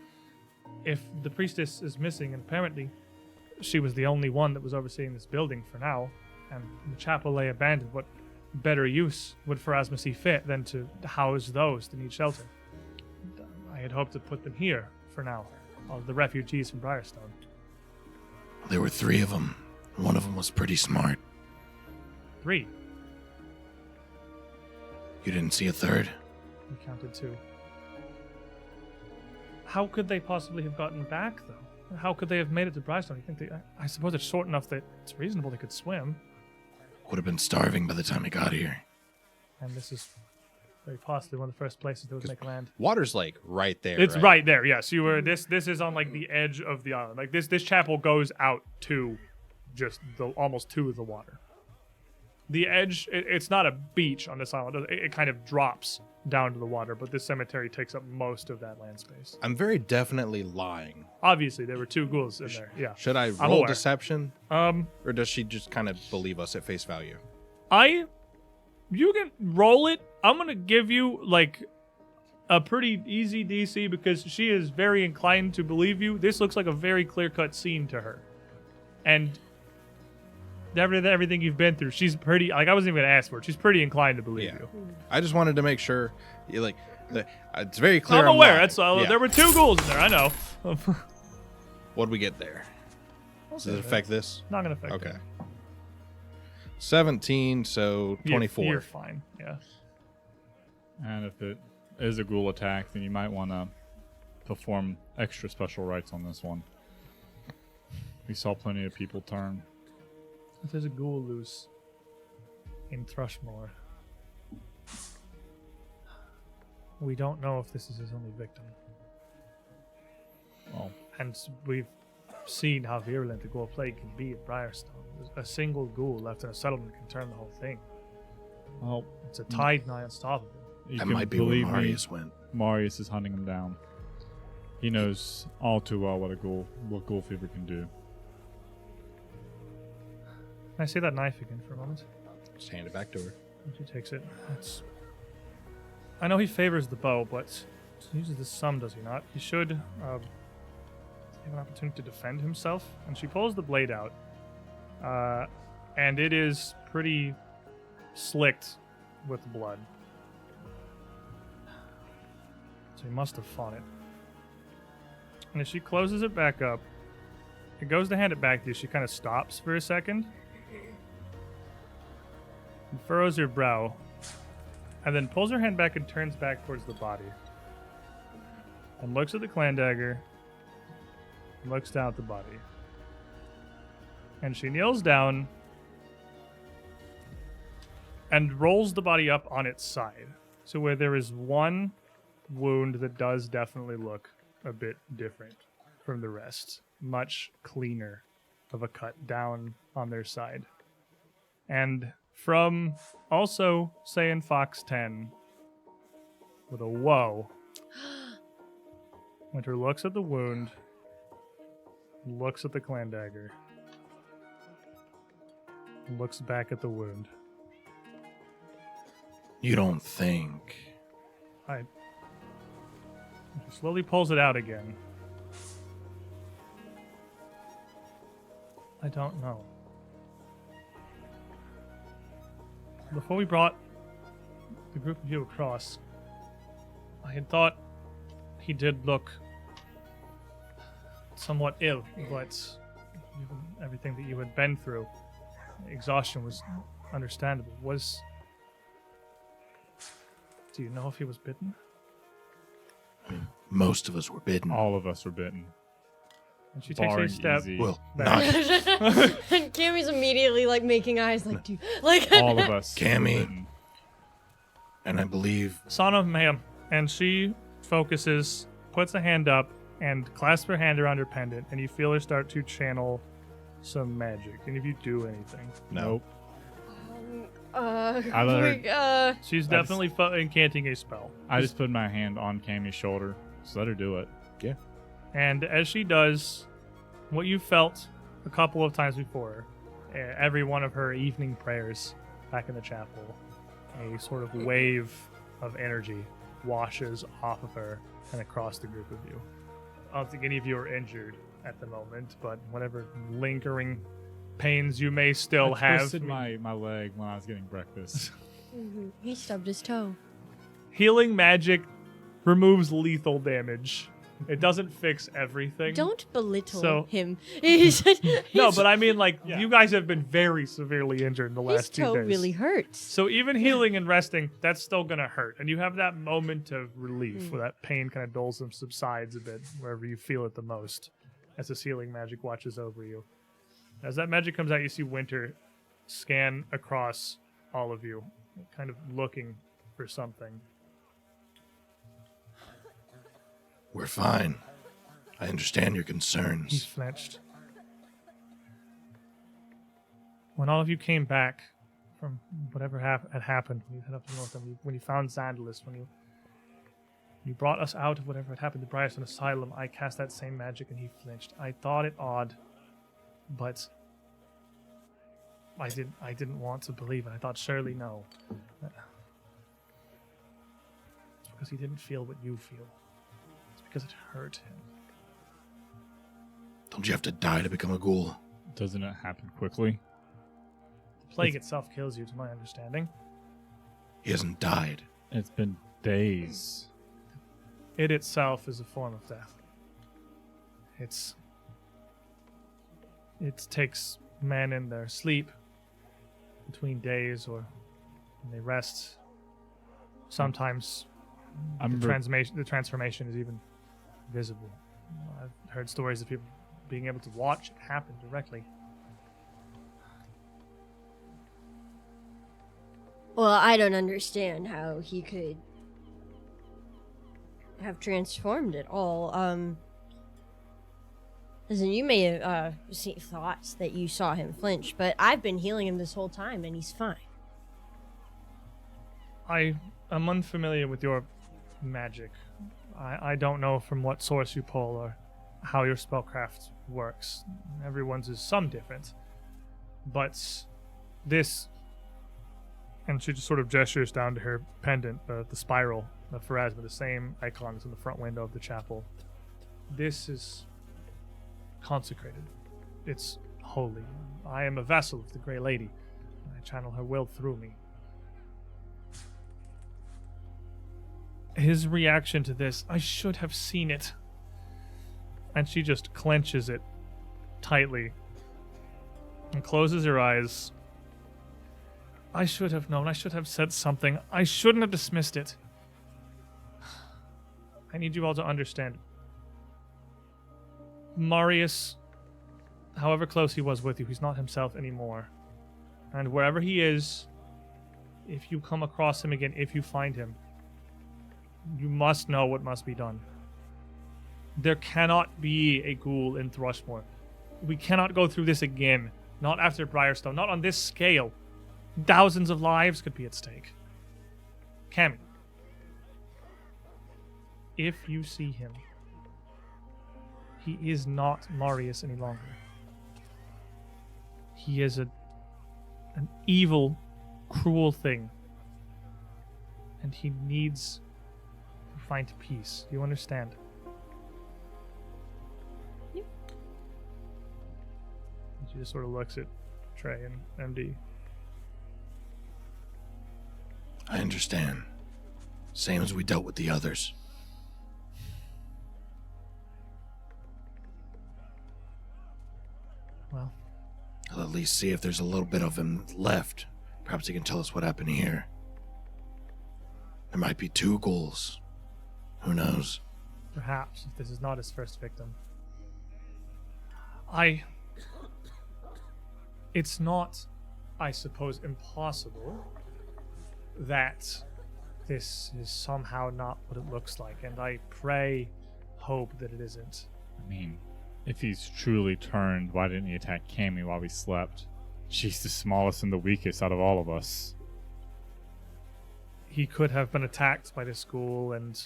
If the priestess is missing, and apparently she was the only one that was overseeing this building for now, and the chapel lay abandoned, what better use would Pharasma see fit than to house those that need shelter? I had hoped to put them here for now, all the refugees from Briarstone. There were 3 of them. One of them was pretty smart. 3. You didn't see a third? We counted 2. How could they possibly have gotten back, though? How could they have made it to Briarstone? You think I suppose it's short enough that it's reasonable they could swim. Would have been starving by the time he got here. And this is very possibly one of the first places they would make land. Water's like right there. It's right there. Yes, you were. This is on like the edge of the island. Like this chapel goes out to just almost to the water. The edge. It's not a beach on this island. It kind of drops down to the water, but this cemetery takes up most of that land space. I'm very definitely lying. Obviously, there were 2 ghouls in there. Yeah. Should I I'm roll aware. deception? Or does she just kind of believe us at face value? You can roll it. I'm gonna give you like a pretty easy DC because she is very inclined to believe you. This looks like a very clear-cut scene to her, and everything you've been through, she's pretty. Like I wasn't even gonna ask for it. She's pretty inclined to believe you. I just wanted to make sure, it's very clear. I'm aware. lying. That's all. Yeah. There were 2 ghouls in there. I know. What'd we get there? Does it affect this? Not gonna affect. Okay. it. 17, so 24. You're fine. Yeah. And if it is a ghoul attack, then you might want to perform extra special rites on this one. We saw plenty of people turn. If there's a ghoul loose in Thrushmoor, we don't know if this is his only victim. Well, And we've seen how virulent the ghoul plague can be at Briarstone. A single ghoul left in a settlement can turn the whole thing. well, It's a tide nigh unstoppable. you That can might be where believe me, Marius went. Marius is hunting him down. He knows all too well what ghoul fever can do. Can I see that knife again for a moment? Just hand it back to her. And she takes it. I know he favors the bow, but he uses this some, does he not? He should have an opportunity to defend himself. And she pulls the blade out. And it is pretty slicked with blood. So he must have fought it. And as she closes it back up, it goes to hand it back to you. She kind of stops for a second. And furrows her brow. And then pulls her hand back and turns back towards the body. And looks at the clan dagger. And looks down at the body. And she kneels down. and rolls the body up on its side. So where there is one wound that does definitely look a bit different from the rest. Much cleaner of a cut down on their side. And from also saying Fox 10 with a whoa, Winter looks at the wound, looks at the clan dagger, looks back at the wound. You don't think. Winter slowly pulls it out again. I don't know. Before we brought the group of you across, I had thought he did look somewhat ill, but given everything that you had been through, exhaustion was understandable. Do you know if he was bitten? Most of us were bitten. All of us were bitten. And she takes Barring a step. Easy. Well, back. not And Cammy's immediately like making eyes like, dude, like All of us. Cammy. were bitten. and I believe Sana, ma'am. And she focuses, puts a hand up, and clasps her hand around her pendant, and you feel her start to channel some magic. And if you do anything, Nope. I let she's definitely incanting a spell. I just put my hand on Cammy's shoulder. Just let her do it. And as she does, what you felt a couple of times before, every one of her evening prayers back in the chapel, a sort of wave of energy washes off of her and across the group of you. I don't think any of you are injured at the moment, but whatever lingering pains you may still I have. twisted my leg when I was getting breakfast. He stubbed his toe. Healing magic removes lethal damage. It doesn't fix everything. Don't belittle So- him. No, but I mean, like, Yeah. you guys have been very severely injured in the his last 2 toe days. really hurts. So even healing and resting, that's still gonna hurt, and you have that moment of relief where that pain kind of dulls and subsides a bit wherever you feel it the most, as this healing magic watches over you. As that magic comes out, you see Winter scan across all of you, kind of looking for something. we're fine. I understand your He concerns. flinched. When all of you came back from whatever had happened, when you head up to Northam, when you found Xandalus, when you brought us out of whatever had happened to Bryson Asylum, I cast that same magic and he flinched. I thought it odd, but I didn't want to believe it. I thought surely no. It's because he didn't feel what you feel. It's because it hurt him. Don't you have to die to become a ghoul? Doesn't it happen quickly? The plague itself kills you, to my understanding. He hasn't died. It's been days. It itself is a form of death. It takes men in their sleep between days or when they rest. Sometimes I remember the transformation is even visible. I've heard stories of people being able to watch it happen directly. Well, I don't understand how he could have transformed at all. Listen, you may have seen thoughts that you saw him flinch, but I've been healing him this whole time, and he's fine. I am unfamiliar with your magic. I don't know from what source you pull or how your spellcraft works. Everyone's is some different. But this, and she just sort of gestures down to her pendant, the spiral of Pharasma, the same icons in the front window of the chapel. This is consecrated. It's holy. I am a vessel of the Grey Lady. I channel her will through me. His reaction to this, I should have seen it. And she just clenches it tightly and closes her eyes. I should have known. I should have said something. I shouldn't have dismissed it. I need you all to understand. Marius, however close he was with you, he's not himself anymore. And wherever he is, if you come across him again, if you find him, you must know what must be done. There cannot be a ghoul in Thrushmoor. We cannot go through this again. Not after Briarstone. Not on this scale. Thousands of lives could be at stake. Cammy, if you see him, he is not Marius any longer. He is an evil, cruel thing. And he needs to find peace. Do you understand? Yep. She just sort of looks at Trey and MD. I understand. Same as we dealt with the others. Well, I'll at least see if there's a little bit of him left. Perhaps he can tell us what happened here. There might be 2 ghouls. Who knows? perhaps, if this is not his first victim. It's not, I suppose, impossible that this is somehow not what it looks like, and I hope that it isn't. I mean, if he's truly turned, why didn't he attack Cammy while we slept? She's the smallest and the weakest out of all of us. He could have been attacked by this ghoul and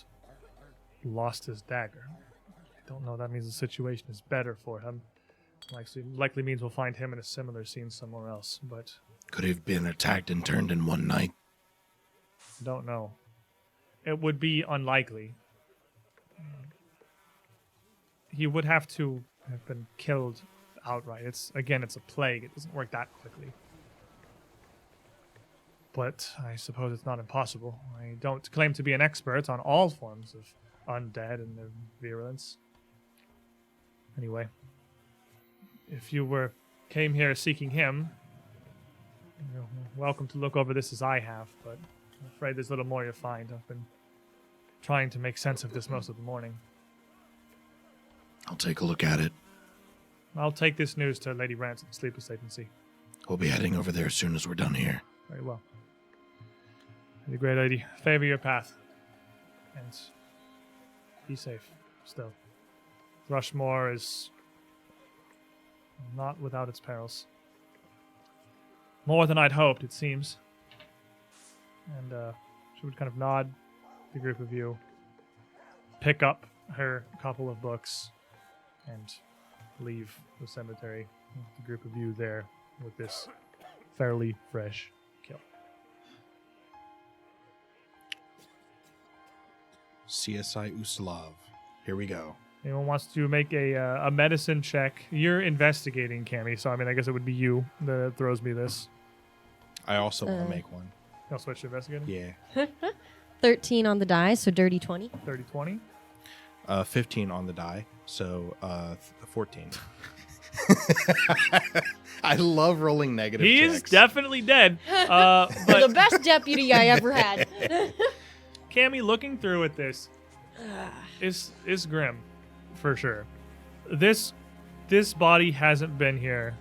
lost his dagger. I don't know, that means the situation is better for him. Likely means we'll find him in a similar scene somewhere else, but Could he have been attacked and turned in one night? I don't know. It would be unlikely. He would have to have been killed outright. It's a plague. It doesn't work that quickly. But I suppose it's not impossible. I don't claim to be an expert on all forms of undead and their virulence. Anyway, if you came here seeking him, you're welcome to look over this as I have, but I'm afraid there's little more you'll find. I've been trying to make sense of this most of the morning. I'll take a look at it. I'll take this news to Lady Rance at the Sleepless Agency. We'll be heading over there as soon as we're done here. Very well. The great lady, favor your path. And be safe, still. Thrushmoor is not without its perils. More than I'd hoped, it seems. And she would kind of nod to the group of you, pick up her couple of books, and leave the cemetery with the group of you there with this fairly fresh kill. CSI Uslav. Here we go. Anyone wants to make a medicine check? You're investigating, Cammy, so I guess it would be you that throws me this. I also want to make one. I'll switch to investigating. Yeah. 13 on the die, so dirty 20. 30-20. 15 on the die, so 14. I love rolling negative He checks. is definitely dead. The But best deputy I ever had. Cammy, looking through at this, is grim, for sure. This body hasn't been here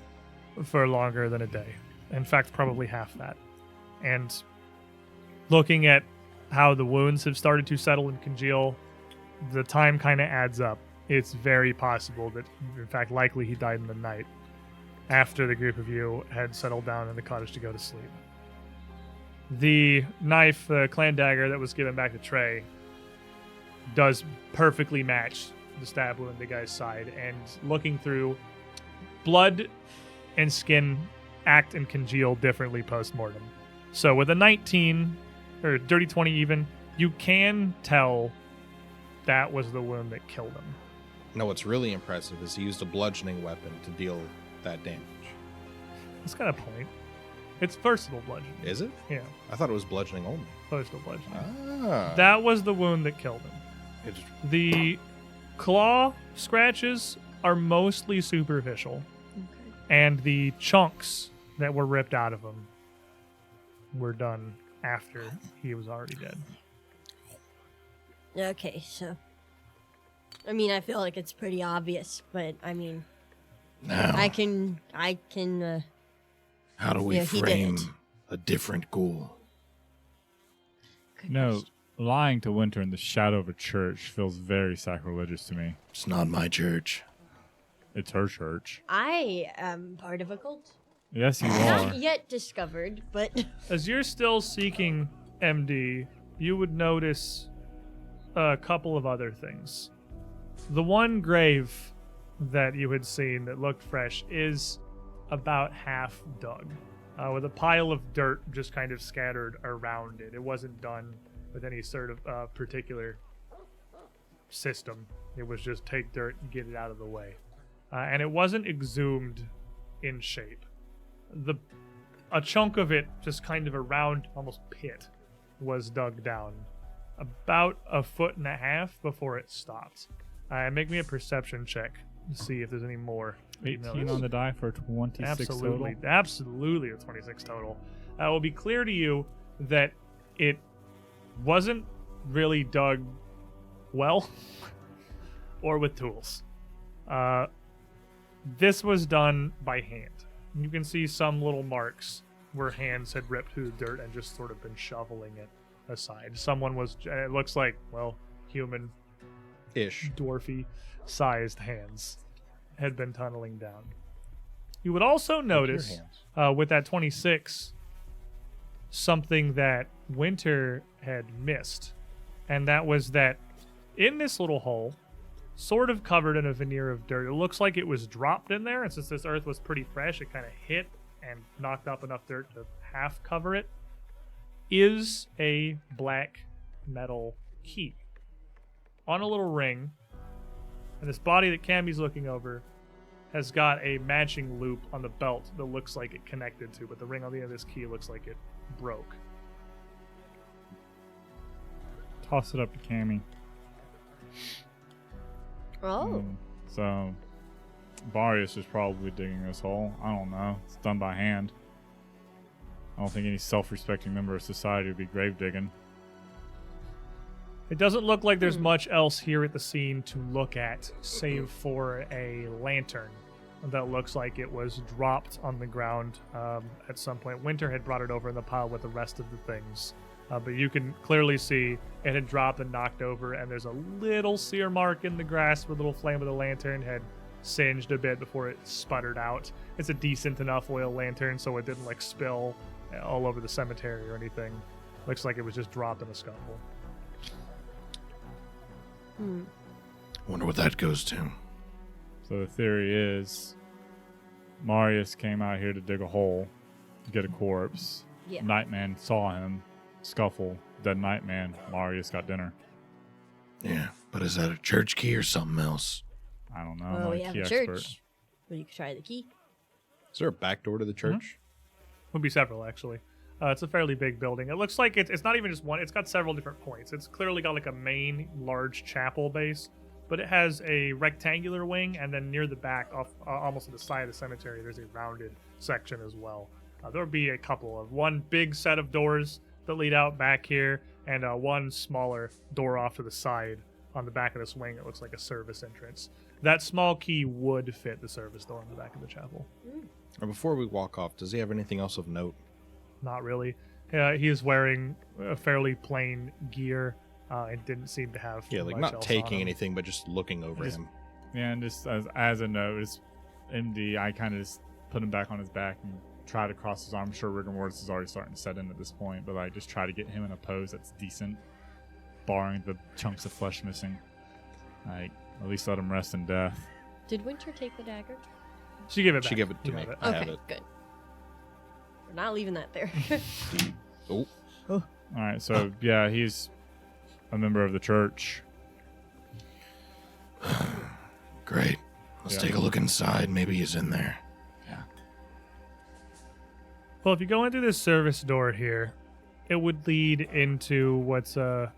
for longer than a day. In fact, probably half that. And looking at how the wounds have started to settle and congeal, the time kind of adds up. It's very possible that, in fact, likely he died in the night after the group of you had settled down in the cottage to go to sleep. The knife, the clan dagger that was given back to Trey, does perfectly match the stab wound in the guy's side. And looking through, blood and skin act and congeal differently post-mortem. So with a 19, or dirty 20 even, you can tell that was the wound that killed him. No, what's really impressive is he used a bludgeoning weapon to deal that damage. That's got a point. It's versatile bludgeoning. Is it? Yeah, I thought it was bludgeoning only. versatile bludgeoning. Ah. That was the wound that killed him. It's, The claw scratches are mostly superficial, and the chunks that were ripped out of him were done after he was already dead. Okay, so. I feel like it's pretty obvious, but Now, I can. how do we yeah, he did frame it. a different ghoul? No, lying to Winter in the shadow of a church feels very sacrilegious to me. It's not my church. It's her church. I am part of a cult. Yes, you are. Not yet discovered, but As you're still seeking MD, you would notice a couple of other things. The one grave that you had seen that looked fresh is about half dug, with a pile of dirt just kind of scattered around it. It wasn't done with any sort of particular system. It was just take dirt and get it out of the way. And it wasn't exhumed in shape. A chunk of it, just kind of a round, almost pit, was dug down about 1.5 feet before it stopped. Make me a perception check to see if there's any more. 18 on the die for 26 total. Absolutely a 26 total. It will be clear to you that it wasn't really dug well or with tools. This was done by hand. You can see some little marks where hands had ripped through the dirt and just sort of been shoveling it aside. Someone was, it looks like, well, human-ish, dwarfy-sized hands had been tunneling down. You would also notice, with that 26, something that Winter had missed, and that was that in this little hole, sort of covered in a veneer of dirt, it looks like it was dropped in there, and since this earth was pretty fresh, it kind of hit and knocked up enough dirt to half cover it, is a black metal key on a little ring. And this body that Cammy's looking over has got a matching loop on the belt that looks like it connected to, but the ring on the end of this key looks like it broke. Toss it up to Cammy. oh, So, Barius is probably digging this hole. I don't know. It's done by hand. I don't think any self-respecting member of society would be grave digging. It doesn't look like there's much else here at the scene to look at, save for a lantern that looks like it was dropped on the ground at some point. Winter had brought it over in the pile with the rest of the things. But you can clearly see it had dropped and knocked over, and there's a little sear mark in the grass where the little flame of the lantern had singed a bit before it sputtered out. It's a decent enough oil lantern, so it didn't like spill all over the cemetery or anything. Looks like it was just dropped in a scuffle. Wonder what that goes to. So the theory is Marius came out here to dig a hole, to get a corpse. yeah. Nightman saw him, scuffle, dead Nightman, Marius got dinner. Yeah, but is that a church key or something else? I don't know. I'm Well, not we a have key a expert. church. Well, you could try the key. Is there a back door to the church? Would be several, actually. It's a fairly big building. It looks like it's not even just one. It's got several different points. It's clearly got like a main large chapel base, but it has a rectangular wing, and then near the back, off almost to the side of the cemetery, there's a rounded section as well. There'll be a couple of one big set of doors that lead out back here, and one smaller door off to the side on the back of this wing. It looks like a service entrance. That small key would fit the service door in the back of the chapel. Or before we walk off, does he have anything else of note? Not really. He is wearing a fairly plain gear and didn't seem to have Yeah, like much not else taking on him. anything, but just looking over Just- him. Yeah, and just as a note, it's MD, I kind of just put him back on his back and try to cross his arm. I'm sure rigor mortis is already starting to set in at this point, but I just try to get him in a pose that's decent, barring the chunks of flesh missing. Like, at least let him rest in death. Did Winter take the dagger? She gave it back. She gave it to You me. have it. I have Okay, it. good. We're not leaving that there. Oh, All right, so yeah, he's a member of the church. Great. Let's Yeah. take a look inside. Maybe he's in there. Well, if you go into this service door here, it would lead into what's a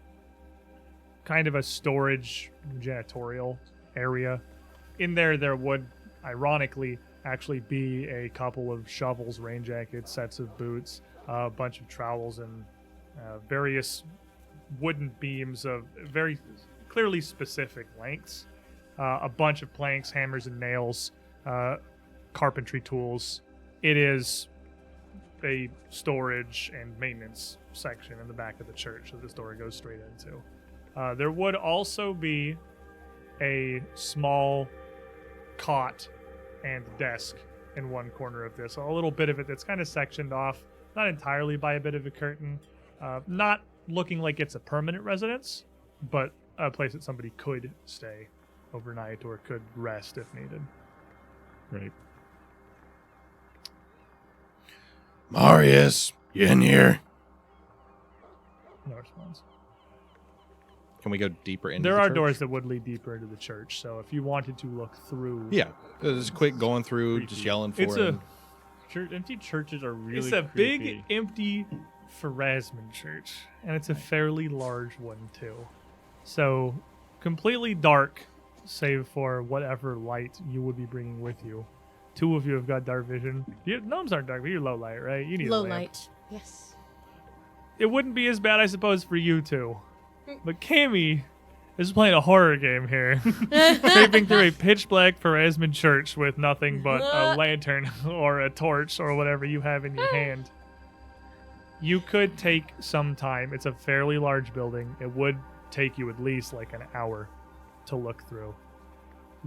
kind of a storage janitorial area. In there would, ironically, actually be a couple of shovels, rain jackets, sets of boots, a bunch of trowels, and various wooden beams of very clearly specific lengths. A bunch of planks, hammers, and nails, carpentry tools. It is a storage and maintenance section in the back of the church that this door goes straight into. There would also be a small cot and desk in one corner of this. A little bit of it that's kind of sectioned off, not entirely by a bit of a curtain, not looking like it's a permanent residence, but a place that somebody could stay overnight or could rest if needed. Great. Marius, you in here? No response. Can we go deeper into There the are church? doors that would lead deeper into the church, so if you wanted to look through... Yeah. Just quick going through, just Creepy. yelling for It's him. Empty churches are really It's a creepy. big, empty Pharasman church, and it's a fairly large one, too. So, completely dark, save for whatever light you would be bringing with you. 2 of you have got dark vision. Gnomes aren't dark, but you're low light, right? You need Low a lamp. light. Yes. It wouldn't be as bad, I suppose, for you two. But Cammy is playing a horror game here. Creeping through a pitch black Pharasman church with nothing but a lantern or a torch or whatever you have in your hand. You could take some time. It's a fairly large building. It would take you at least like an hour to look through.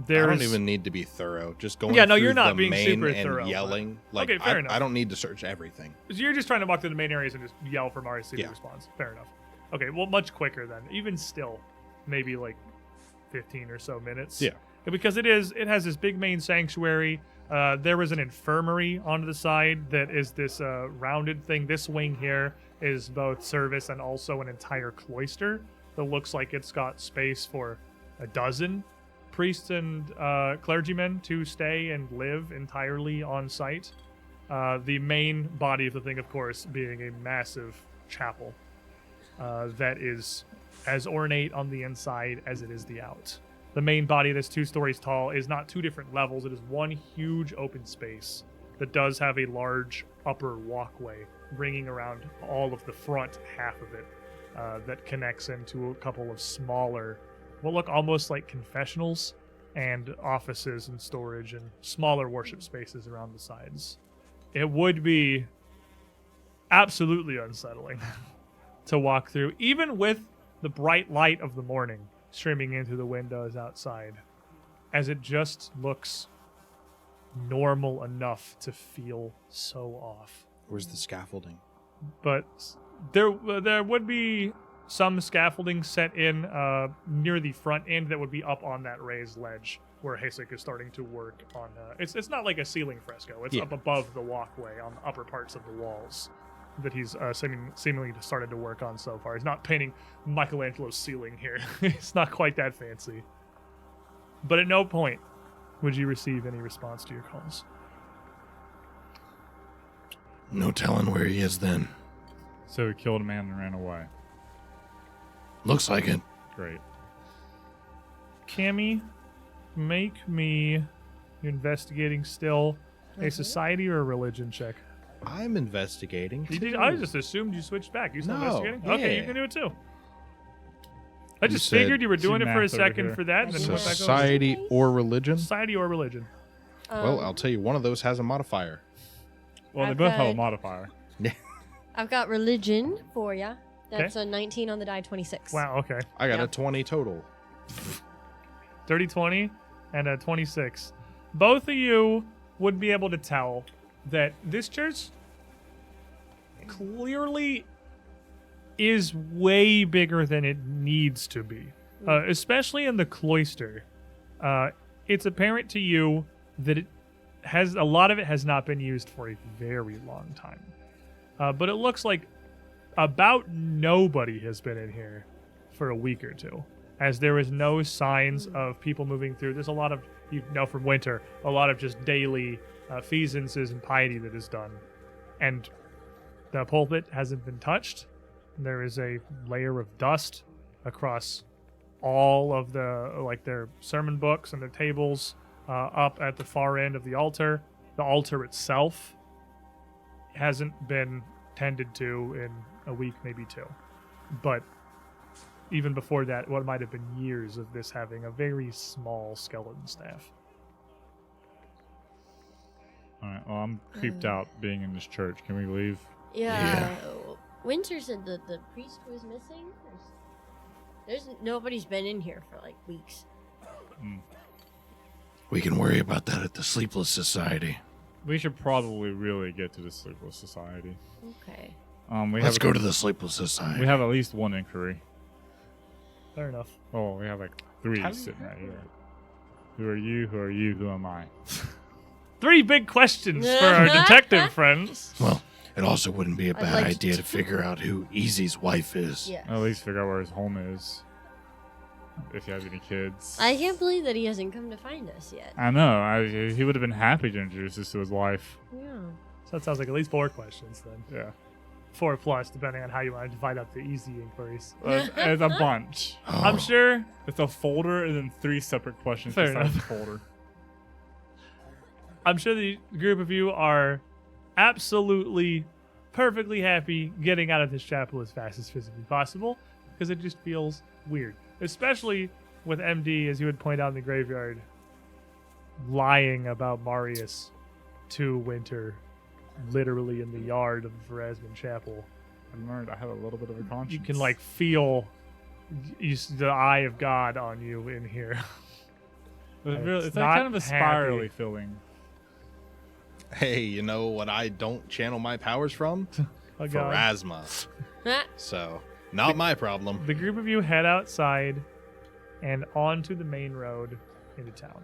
I don't even need to be thorough. Just going Yeah, no, through you're not the being main super and thorough, but- yelling. Like, Okay, fair I enough. don't need to search everything. So you're just trying to walk through the main areas and just yell for Marius to see if he Yeah. responds. Fair enough. Okay, well, much quicker then. Even still, maybe like 15 or so minutes. Yeah. Because it has this big main sanctuary. There is an infirmary on the side that is this rounded thing. This wing here is both service and also an entire cloister that looks like it's got space for a dozen priests and clergymen to stay and live entirely on site. The main body of the thing, of course, being a massive chapel that is as ornate on the inside as it is the out. The main body that's 2 stories tall is not 2 different levels. It is one huge open space that does have a large upper walkway ringing around all of the front half of it that connects into a couple of smaller, what look almost like confessionals and offices and storage and smaller worship spaces around the sides. It would be absolutely unsettling to walk through, even with the bright light of the morning streaming into the windows outside, as it just looks normal enough to feel so off. Where's the scaffolding? But there would be some scaffolding set in near the front end that would be up on that raised ledge where Hasek is starting to work on. It's not like a ceiling fresco. It's Yeah. up above the walkway on the upper parts of the walls that he's seemingly started to work on so far. He's not painting Michelangelo's ceiling here. It's not quite that fancy. But at no point would you receive any response to your calls. No telling where he is then. So he killed a man and ran away. Looks like it. Great. Cammy, make me, you're investigating still, a society or a religion check. I'm investigating. I just assumed you switched back. You still No, investigating? Okay, you yeah. can do it too. I You just said figured you were doing it some for a math over second here. for that, and then you went back over. Society or religion? Society or religion. Well, I'll tell you, one of those has a modifier. Well, they I've both have a got- modifier. I've got religion for ya. That's Okay. a 19 on the die, 26. Wow, okay. I got Yeah. a 20 total. Dirty 20 and a 26. Both of you would be able to tell that this church clearly is way bigger than it needs to be, especially in the cloister. It's apparent to you that a lot of it has not been used for a very long time. But it looks like about nobody has been in here for a week or two, as there is no signs of people moving through. There's a lot of, you know, from winter, a lot of just daily feasances and piety that is done. And the pulpit hasn't been touched. There is a layer of dust across all of their sermon books and the tables up at the far end of the altar. The altar itself hasn't been tended to in a week, maybe 2. But even before that, what might have been years of this having a very small skeleton staff. All right. Well, I'm creeped out being in this church. Can we leave? Yeah. Winter said that the priest was missing. Nobody's been in here for like weeks. We can worry about that at the Sleepless Society. We should probably really get to the Sleepless Society. Okay. Let's go to the Sleepless Society. We have at least one inquiry. Fair enough. Oh, we have like 3 sitting right here. Who are you? Who are you? Who am I? 3 big questions for our detective friends. Well, it also wouldn't be a I'd bad like to idea to figure out who Easy's wife is. Yeah. At least figure out where his home is. If he has any kids. I can't believe that he hasn't come to find us yet. I know. He would have been happy to introduce us to his wife. Yeah. So that sounds like at least 4 questions then. Yeah. 4 plus, depending on how you want to divide up the easy inquiries. It's a bunch. Oh, I'm sure. It's a folder and then 3 separate questions Fair inside the enough. folder. I'm sure the group of you are absolutely perfectly happy getting out of this chapel as fast as physically possible because it just feels weird, especially with MD, as you would point out in the graveyard, lying about Marius to Winter, literally in the yard of the Pharasman Chapel. I learned I have a little bit of a conscience. You can like feel the eye of God on you in here. It's not like kind of a happy. spirally feeling. Hey, you know what I don't channel my powers from? Oh, God. Pharasma. So, not my problem. The group of you head outside and onto the main road into town.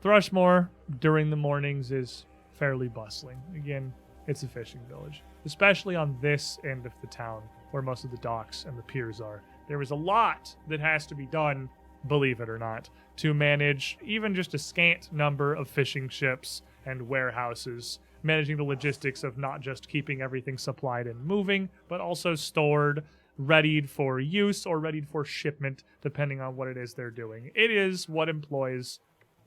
Thrushmoor, during the mornings, is fairly bustling. Again, it's a fishing village, especially on this end of the town where most of the docks and the piers are. There is a lot that has to be done, believe it or not, to manage even just a scant number of fishing ships and warehouses, managing the logistics of not just keeping everything supplied and moving, but also stored, readied for use or readied for shipment, depending on what it is they're doing. It is what employs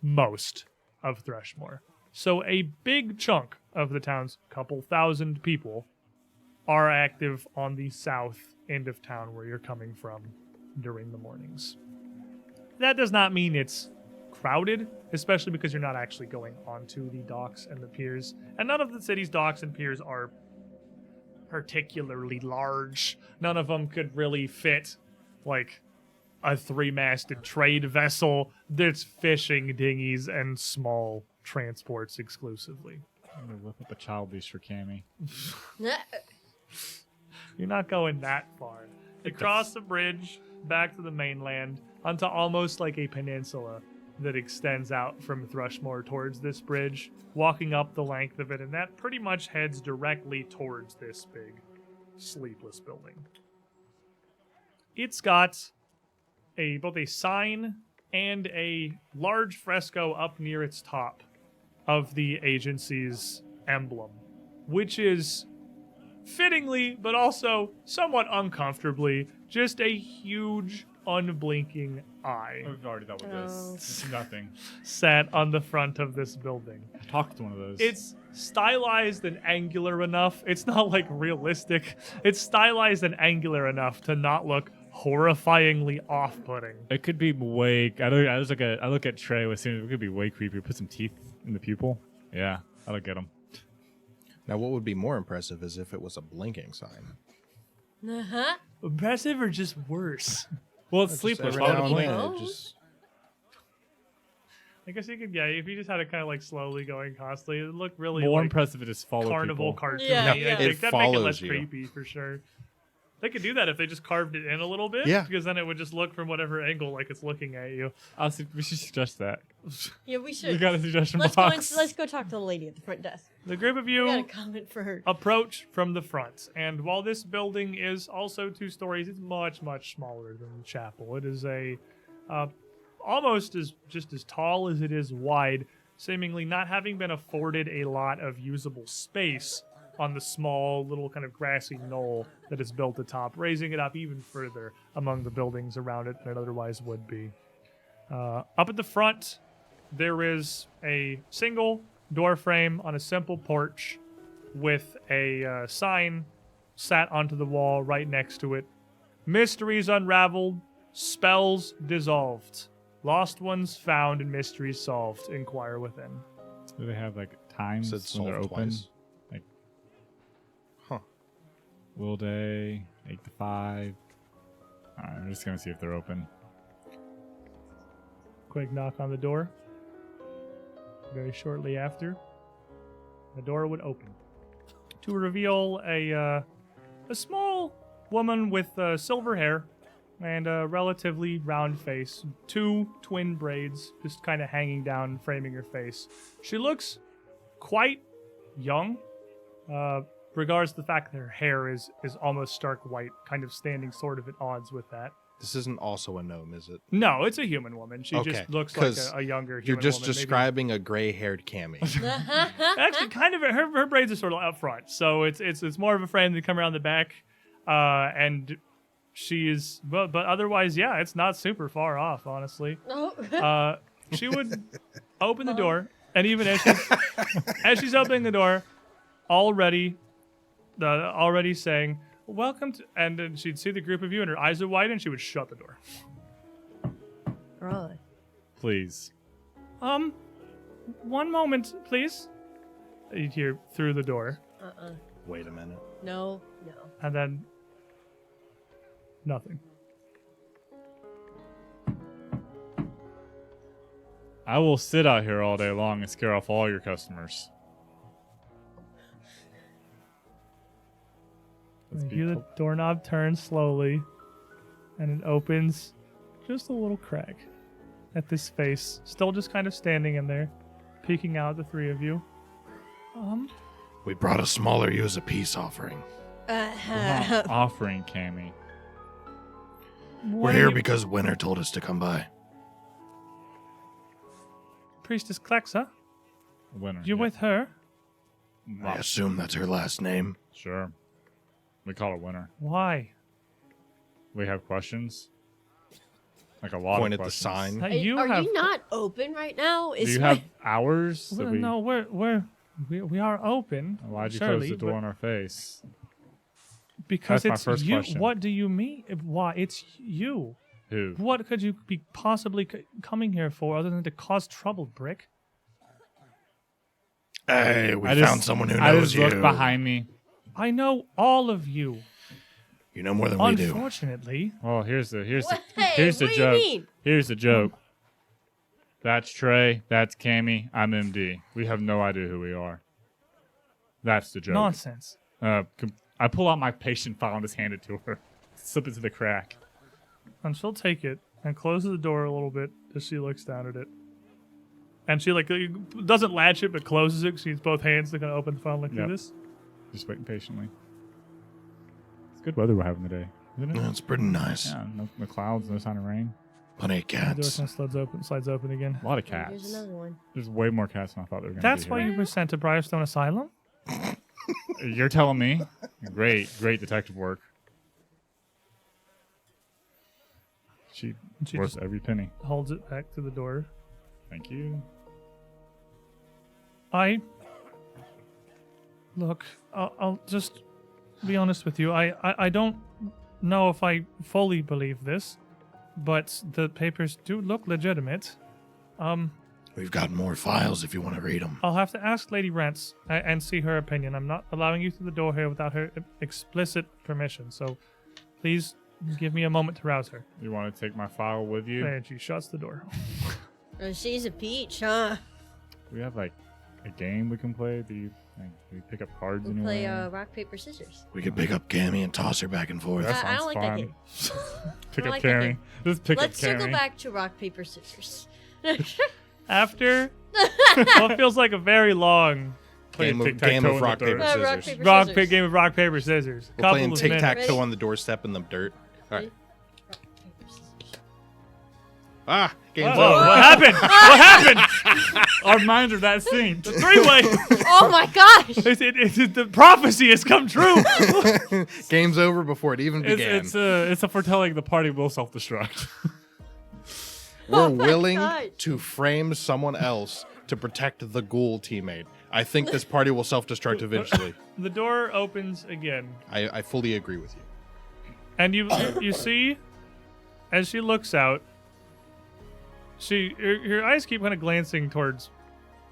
most of Thrushmoor. So a big chunk of the town's couple thousand people are active on the south end of town where you're coming from during the mornings. That does not mean it's crowded, especially because you're not actually going onto the docks and the piers. And none of the city's docks and piers are particularly large. None of them could really fit, like, a 3-masted trade vessel that's fishing dinghies and small transports exclusively. I'm gonna whip up a child leash for Cammy. You're not going that far. You cross the bridge back to the mainland onto almost like a peninsula that extends out from Thrushmoor towards this bridge, walking up the length of it, and that pretty much heads directly towards this big Sleepless building. It's got both a sign and a large fresco up near its top of the agency's emblem, which is fittingly, but also somewhat uncomfortably, just a huge, unblinking eye We've already dealt with this. This is nothing. sat on the front of this building. Talk to one of those. It's stylized and angular enough. It's not like realistic. It's stylized and angular enough to not look horrifyingly off-putting. It could be way. I look at Trey with it could be way creepier. Put some teeth in the pupil. Yeah, that'll get him. Now, what would be more impressive is if it was a blinking sign. Uh-huh. Impressive or just worse? Well, it's Just sleepless. every Why now would it and blink? then, Oh. it just I guess you could, yeah, if you just had it kind of like slowly going constantly, it would look really More like impressive if it just follow carnival people. cartoon. Yeah, I yeah. think It that'd make it follows less you. creepy for sure. They could do that if they just carved it in a little bit. Yeah. Because then it would just look from whatever angle like it's looking at you. We should suggest that. Yeah, we We should. got a suggestion Let's go, box. let's go talk to the lady at the front desk. The group of We got a you comment for her. approach from the front. And while this building is also 2 stories, it's much, much smaller than the chapel. It is almost just as tall as it is wide, seemingly not having been afforded a lot of usable space on the small little kind of grassy knoll that is built atop, raising it up even further among the buildings around it than it otherwise would be. Up at the front, there is a single door frame on a simple porch with a sign sat onto the wall right next to it. Mysteries unraveled, spells dissolved. Lost ones found and mysteries solved. Inquire within. Do they have like times said when they're solved open? twice. Will day, 8 to 5. Alright, I'm just gonna see if they're open. Quick knock on the door. Very shortly after, the door would open to reveal a small woman with silver hair and a relatively round face. 2 twin braids just kind of hanging down, framing her face. She looks quite young, regards the fact that her hair is almost stark white, kind of standing sort of at odds with that. This isn't also a gnome, is it? No, it's a human woman. She Okay, just looks like 'cause a younger human You're just woman, describing a gray-haired Cammy. Actually, kind of. Her braids are sort of up front, so it's more of a frame that come around the back, and she is. But otherwise, yeah, it's not super far off, honestly. Oh. She would open the door, and even as she's opening the door, already saying, "Welcome to," and then she'd see the group of you, and her eyes would widen, and she would shut the door. Right. Please. 1 moment, please. You'd hear through the door, Wait a minute. No. and then nothing. I will sit out here all day long and scare off all your customers. Let's You be hear the pol- doorknob turn slowly, and it opens just a little crack at this face, still just kind of standing in there, peeking out at the 3 of you. We brought a smaller you as a peace offering. We're not offering, Cammy. We're here because Winter told us to come by. Priestess Klexa, Winner. you with her? I assume that's her last name. Sure. We call it winner. Why? We have questions. Like a lot Point of at the questions. sign. Are You you have. not open right now? Do you have hours? that Well, we... no, we are open. Why'd you surely, close the door but- in our face? Because That's my it's first you. question. What do you mean? Why? It's you. Who? What could you be possibly coming here for other than to cause trouble, Brick? Hey, we I found just- someone who I knows just you. looked behind me. I know all of you. You know more than we do. Unfortunately, Oh, here's the Hey, joke. what do you mean? Here's the joke. That's Trey. That's Cammy. I'm MD. We have no idea who we are. That's the joke. nonsense. I pull out my patient file and just hand it to her. Slip it to the crack. And she'll take it and closes the door a little bit as she looks down at it. And she doesn't latch it, but closes it. She uses both hands to kind of open the file like Yep. this. Just waiting patiently. It's good weather we're having today, isn't it? That's pretty nice. Yeah, no clouds, no sign of rain. Plenty of The door cats. kind of slides open again. A lot of Here's cats. another one. There's way more cats than I thought there were going to be. That's why you were sent to Briarstone Asylum? You're telling me? Great detective work. She She worth just every penny. holds it back to the door. Thank you. Look, I'll just be honest with you. I don't know if I fully believe this, but the papers do look legitimate. We've got more files if you want to read them. I'll have to ask Lady Rance and see her opinion. I'm not allowing you through the door here without her explicit permission, so please give me a moment to rouse her. You want to take my file with you? And she shuts the door. She's a peach, huh? We have like a game we can play. Do we pick up cards We'll anywhere? play rock, paper, scissors. We could pick up Cammy and toss her back and forth. That I sounds don't like that fun. game. Pick I up like that Carrie. game. Just pick Let's up Carrie. circle back to rock, paper, scissors. After what feels like a very long Play Game a of tic-tac-toe in the rock, dirt. paper, Rock, scissors. paper, scissors. game of rock paper scissors. We're playing of tic tac minutes. toe on the doorstep in the dirt. All right. Rock, paper, scissors. Ah, game's Whoa, over. what happened? What happened? Our minds are that synced. Three-way. Oh my gosh! The prophecy has come true. Game's over before it even began. It's a foretelling the party will self-destruct. We're Oh my willing God. to frame someone else to protect the ghoul teammate. I think this party will self-destruct eventually. The door opens again, I fully agree with you. and you see, as she looks out, her eyes keep kind of glancing towards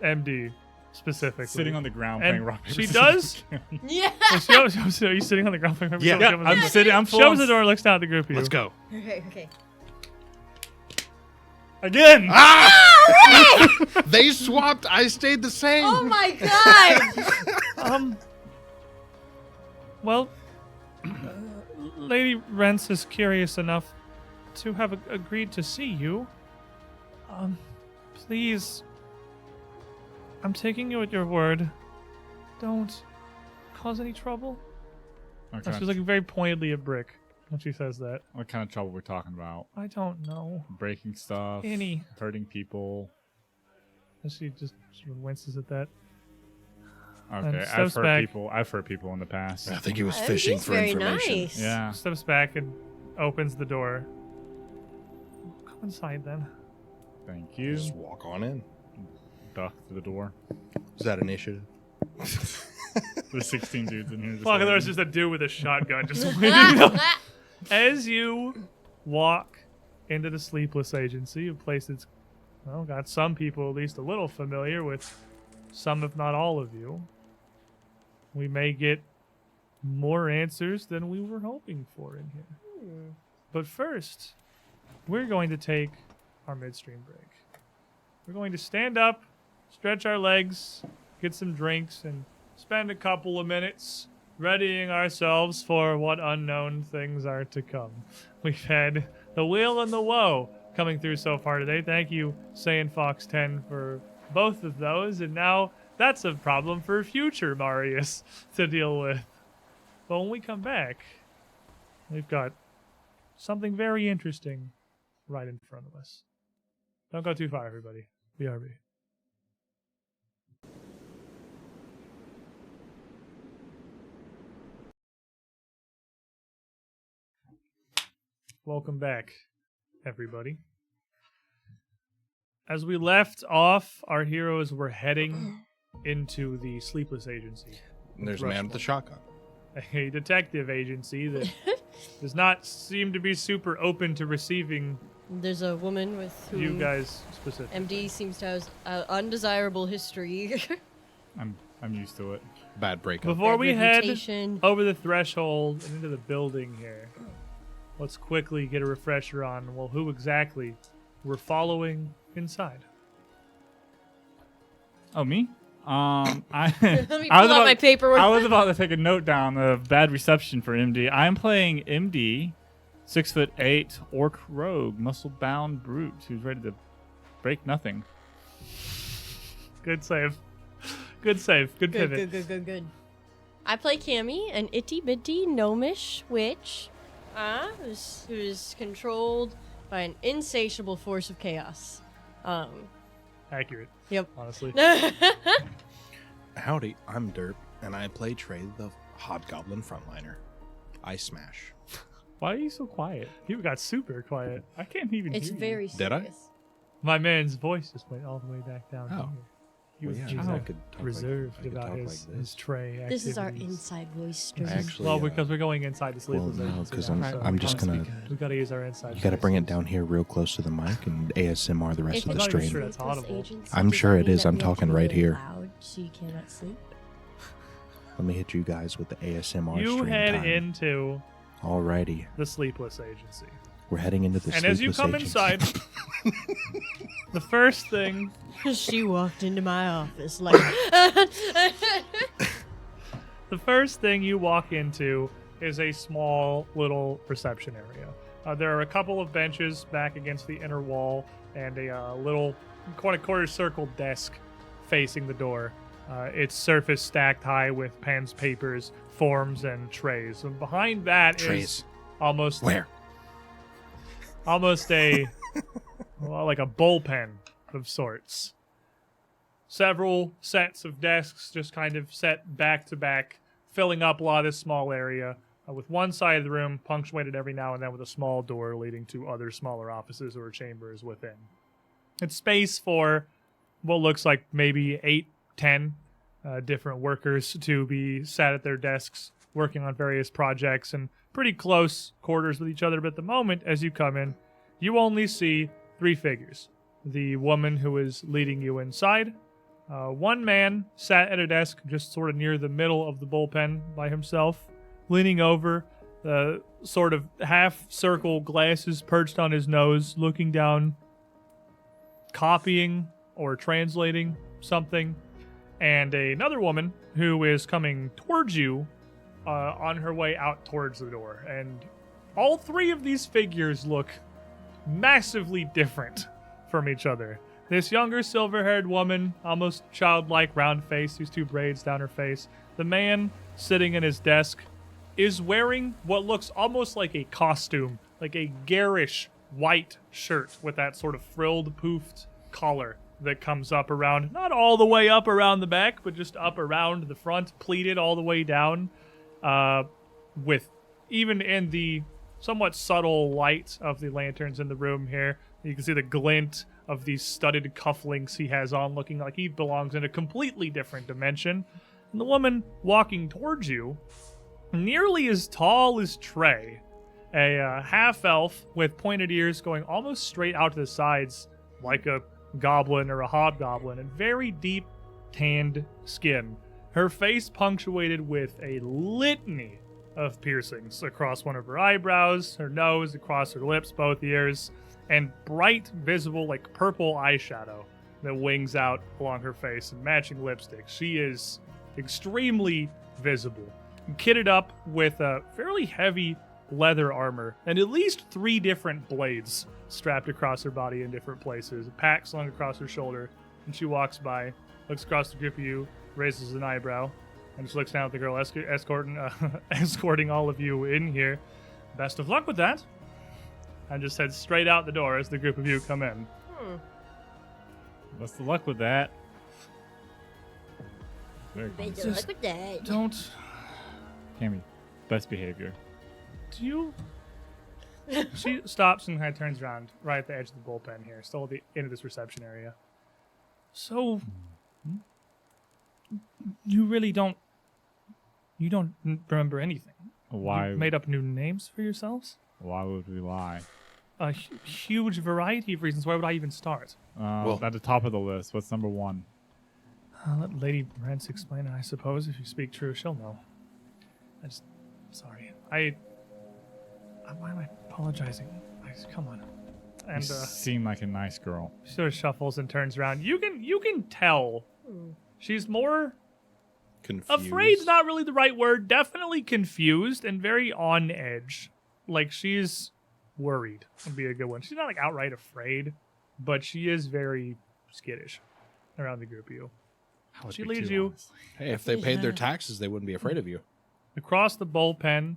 MD, specifically. Sitting on the ground And playing rock, paper, she scissors. Yeah. Are you sitting on the ground? Yeah, I'm sitting. I'm full. Shows the door, looks down at the group of you. Let's go. Okay. Again. They swapped. I stayed the same. Oh my god! Well, Lady Rance is curious enough to have agreed to see you. Please, I'm taking you at your word. Don't cause any trouble. She's looking very pointedly at Brick when she says that. What kind of trouble we're talking about? I don't know. Breaking stuff. Any. Hurting people. And she just sort of winces at that. Okay, steps back. I've hurt people in the past. I think he was Oh, fishing he's for very information. nice. Yeah. Steps back and opens the door. Come inside then. Thank you. Just walk on in. Duck to the door. Is that initiative? There's 16 dudes in here. just Fuck, there's waiting. just a dude with a shotgun just waiting. As you walk into the Sleepless Agency, a place that's, well, got some people at least a little familiar with some, if not all of you, we may get more answers than we were hoping for in here. But first, we're going to take our midstream break. We're going to stand up, stretch our legs, get some drinks, and spend a couple of minutes readying ourselves for what unknown things are to come. We've had the wheel and the woe coming through so far today. Thank you, Saiyan Fox 10, for both of those, and now that's a problem for future Marius to deal with. But when we come back, we've got something very interesting right in front of us. Don't go too far, everybody. BRB. Welcome back, everybody. As we left off, our heroes were heading into the Sleepless Agency. And there's a man with a shotgun. A detective agency that does not seem to be super open to receiving There's a woman with who you guys specifically. MD seems to have undesirable history. I'm used to it. Bad breakup. Before Bad we head reputation. over the threshold and into the building here, let's quickly get a refresher on, well, who exactly we're following inside. Oh, me? I Let me I was pull out about- my paperwork. I was about to take a note down of bad reception for MD. I'm playing MD, 6'8", orc rogue, muscle-bound brute who's ready to break nothing. Good save. Good save. Good pivot. Good. I play Cammy, an itty-bitty gnomish witch who's controlled by an insatiable force of chaos. Accurate, Yep. honestly. Howdy, I'm Derp, and I play Trey, the Hobgoblin frontliner. I smash. Why are you so quiet? You got super quiet. I can't even It's hear you. very Did I? serious. My man's voice just went all the way back down Oh. here. He was Well, he's I like could talk reserved I could about talk his, like his this. tray This is our activities. inside voice stream. Actually, Well, because we're going inside the Well, Sleepless no, Agency because now, so I'm just gonna. we got to use our inside. You got to bring it voices. down here real close to the mic and ASMR the rest If of the I'm not even stream. sure that's audible. I'm sure it is. I'm talking right here. Loud, so you cannot sleep. Let me hit you guys with the ASMR You stream head time. into Alrighty, the Sleepless Agency. we're heading into the And Sleepless as you come Agency. inside, the first thing She walked into my office like. you walk into is a small little reception area. There are a couple of benches back against the inner wall and a little quarter circle desk facing the door. Its surface stacked high with pens, papers, forms, and trays. And behind that is Trays. almost Where? almost a well, like a bullpen of sorts. Several sets of desks just kind of set back to back, filling up a lot of this small area, with one side of the room punctuated every now and then with a small door leading to other smaller offices or chambers within. It's space for what looks like maybe 8-10 different workers to be sat at their desks working on various projects and pretty close quarters with each other. But at the moment, as you come in, you only see 3 figures. The woman who is leading you inside, One man sat at a desk just sort of near the middle of the bullpen by himself, leaning over, sort of half-circle glasses perched on his nose, looking down, copying or translating something. And another woman who is coming towards you on her way out towards the door. And all three of these figures look massively different from each other. This younger silver-haired woman, almost childlike, round face, these two braids down her face. The man sitting in his desk is wearing what looks almost like a costume, like a garish white shirt with that sort of frilled, poofed collar that comes up around, not all the way up around the back, but just up around the front, pleated all the way down, with even in the somewhat subtle light of the lanterns in the room here, you can see the glint of these studded cufflinks he has on, looking like he belongs in a completely different dimension. And the woman walking towards you, nearly as tall as Trey, a half-elf with pointed ears going almost straight out to the sides like a goblin or a hobgoblin, and very deep tanned skin. Her face punctuated with a litany of piercings across one of her eyebrows, her nose, across her lips, both ears, and bright, visible, like purple eyeshadow that wings out along her face and matching lipstick. She is extremely visible, kitted up with a fairly heavy leather armor and at least 3 different blades strapped across her body in different places, a pack slung across her shoulder, and she walks by, looks across the group of you, raises an eyebrow, and just looks down at the girl escorting all of you in here. Best of luck with that. And just heads straight out the door as the group of you come in. Best of luck with that. Very cool. Best of luck with that. Don't... Cammy, best behavior. Do you... She stops and kind of turns around right at the edge of the bullpen here, still at the end of this reception area. So... You really don't... You don't remember anything? Why? You made up new names for yourselves? Why would we lie? A huge variety of reasons. Why would I even start? Well, at the top of the list, what's number 1? I'll let Lady Rance explain it, I suppose. If you speak true, she'll know. Sorry. Why am I apologizing? Come on. And You seem like a nice girl. she sort of shuffles and turns around. You can tell she's more Confused. afraid's not really the right word. Definitely confused and very on edge. Like she's worried would be a good one. She's not like outright afraid, but she is very skittish around the group of you. She leads you Hey, if they paid their taxes, they wouldn't be afraid of you. across the bullpen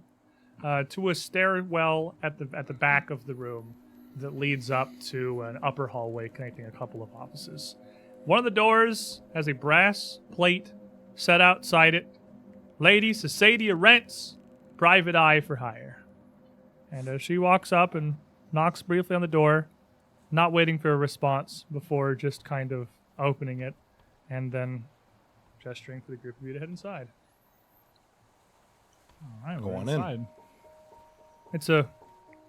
to a stairwell at the back of the room that leads up to an upper hallway connecting a couple of offices. One of the doors has a brass plate set outside it. Lady Lady Rance, private eye for hire. And she walks up and knocks briefly on the door, not waiting for a response before just kind of opening it and then gesturing for the group of you to head inside. All right, Go we're on in. inside. It's a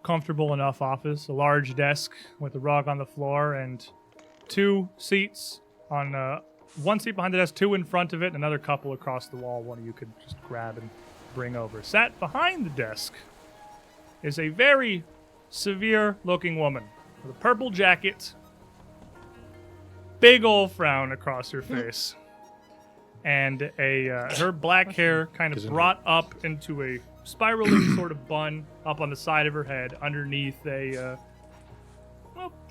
comfortable enough office, a large desk with a rug on the floor and 2 seats on 1 seat behind the desk, 2 in front of it, and another couple across the wall. One of you could just grab and bring over. Sat behind the desk is a very severe-looking woman with a purple jacket, big old frown across her face, and her black hair kind of Isn't brought up into a spiraling sort of bun up on the side of her head underneath a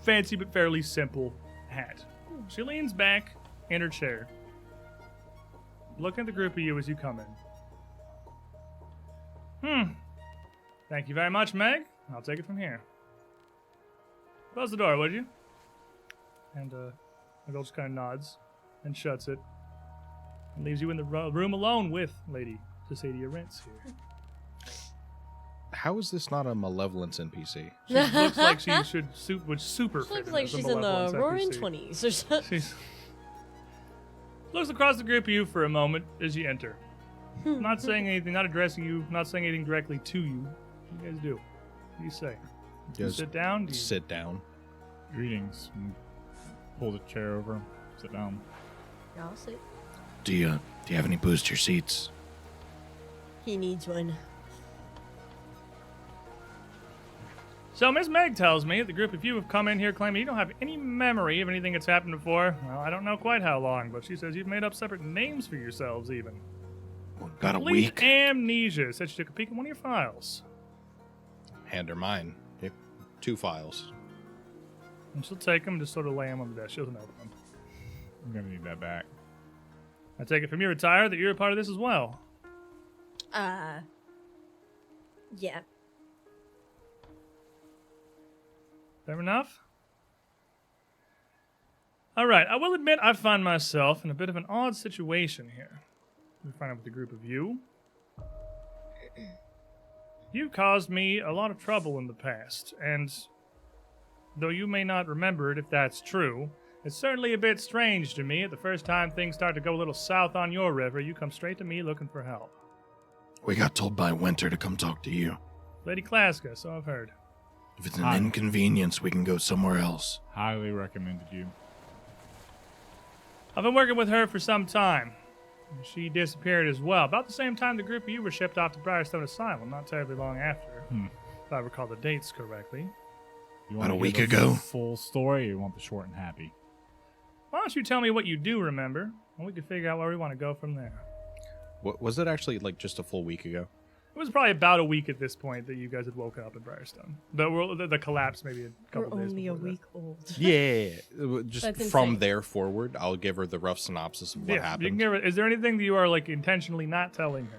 fancy but fairly simple hat. She leans back in her chair, looking at the group of you as you come in. Thank you very much, Meg. I'll take it from here. Close the door, would you? And the girl just kind of nods and shuts it and leaves you in the room alone with Lady Lady Rance here. How is this not a Malevolence NPC? She looks like she would super She fit looks like as a she's in the Malevolence roaring NPC. 20s or something. She's looks across the group of you for a moment as you enter. Not saying anything, not addressing you, not saying anything directly to you. What do you guys do? What do you say? Do you Just sit down? Do you... sit down. Greetings. Pull the chair over. Sit down. I'll sit. Do you have any booster seats? He needs one. So Miss Meg tells me the group of you have come in here claiming you don't have any memory of anything that's happened before. Well, I don't know quite how long, but she says you've made up separate names for yourselves even. Got a Complete week. amnesia. Said she took a peek at one of your files. Hand her mine. Yep. 2 files. And she'll take them, just sort of lay them on the desk. She doesn't open them. I'm gonna need that back. I take it from your attire that you're a part of this as well. Yeah. Fair enough? Alright, I will admit I find myself in a bit of an odd situation here. We find out with a group of you. You caused me a lot of trouble in the past, and though you may not remember it if that's true, it's certainly a bit strange to me at the first time things start to go a little south on your river, you come straight to me looking for help. We got told by Winter to come talk to you. Lady Klaska, so I've heard. If it's an inconvenience, we can go somewhere else. Highly recommended you. I've been working with her for some time. She disappeared as well. About the same time the group of you were shipped off to Briarstone Asylum, not terribly long after. If I recall the dates correctly. You About a hear week the ago. Full story, or you want the short and happy? Why don't you tell me what you do remember, and we can figure out where we want to go from there. What was it actually like just a full week ago? It was probably about a week at this point that you guys had woken up in Briarstone. The collapse maybe a We're couple days only a before that. week old. Yeah. Just That's from insane. there forward, I'll give her the rough synopsis of what Yeah, happened. you can give it. Is there anything that you are like intentionally not telling her?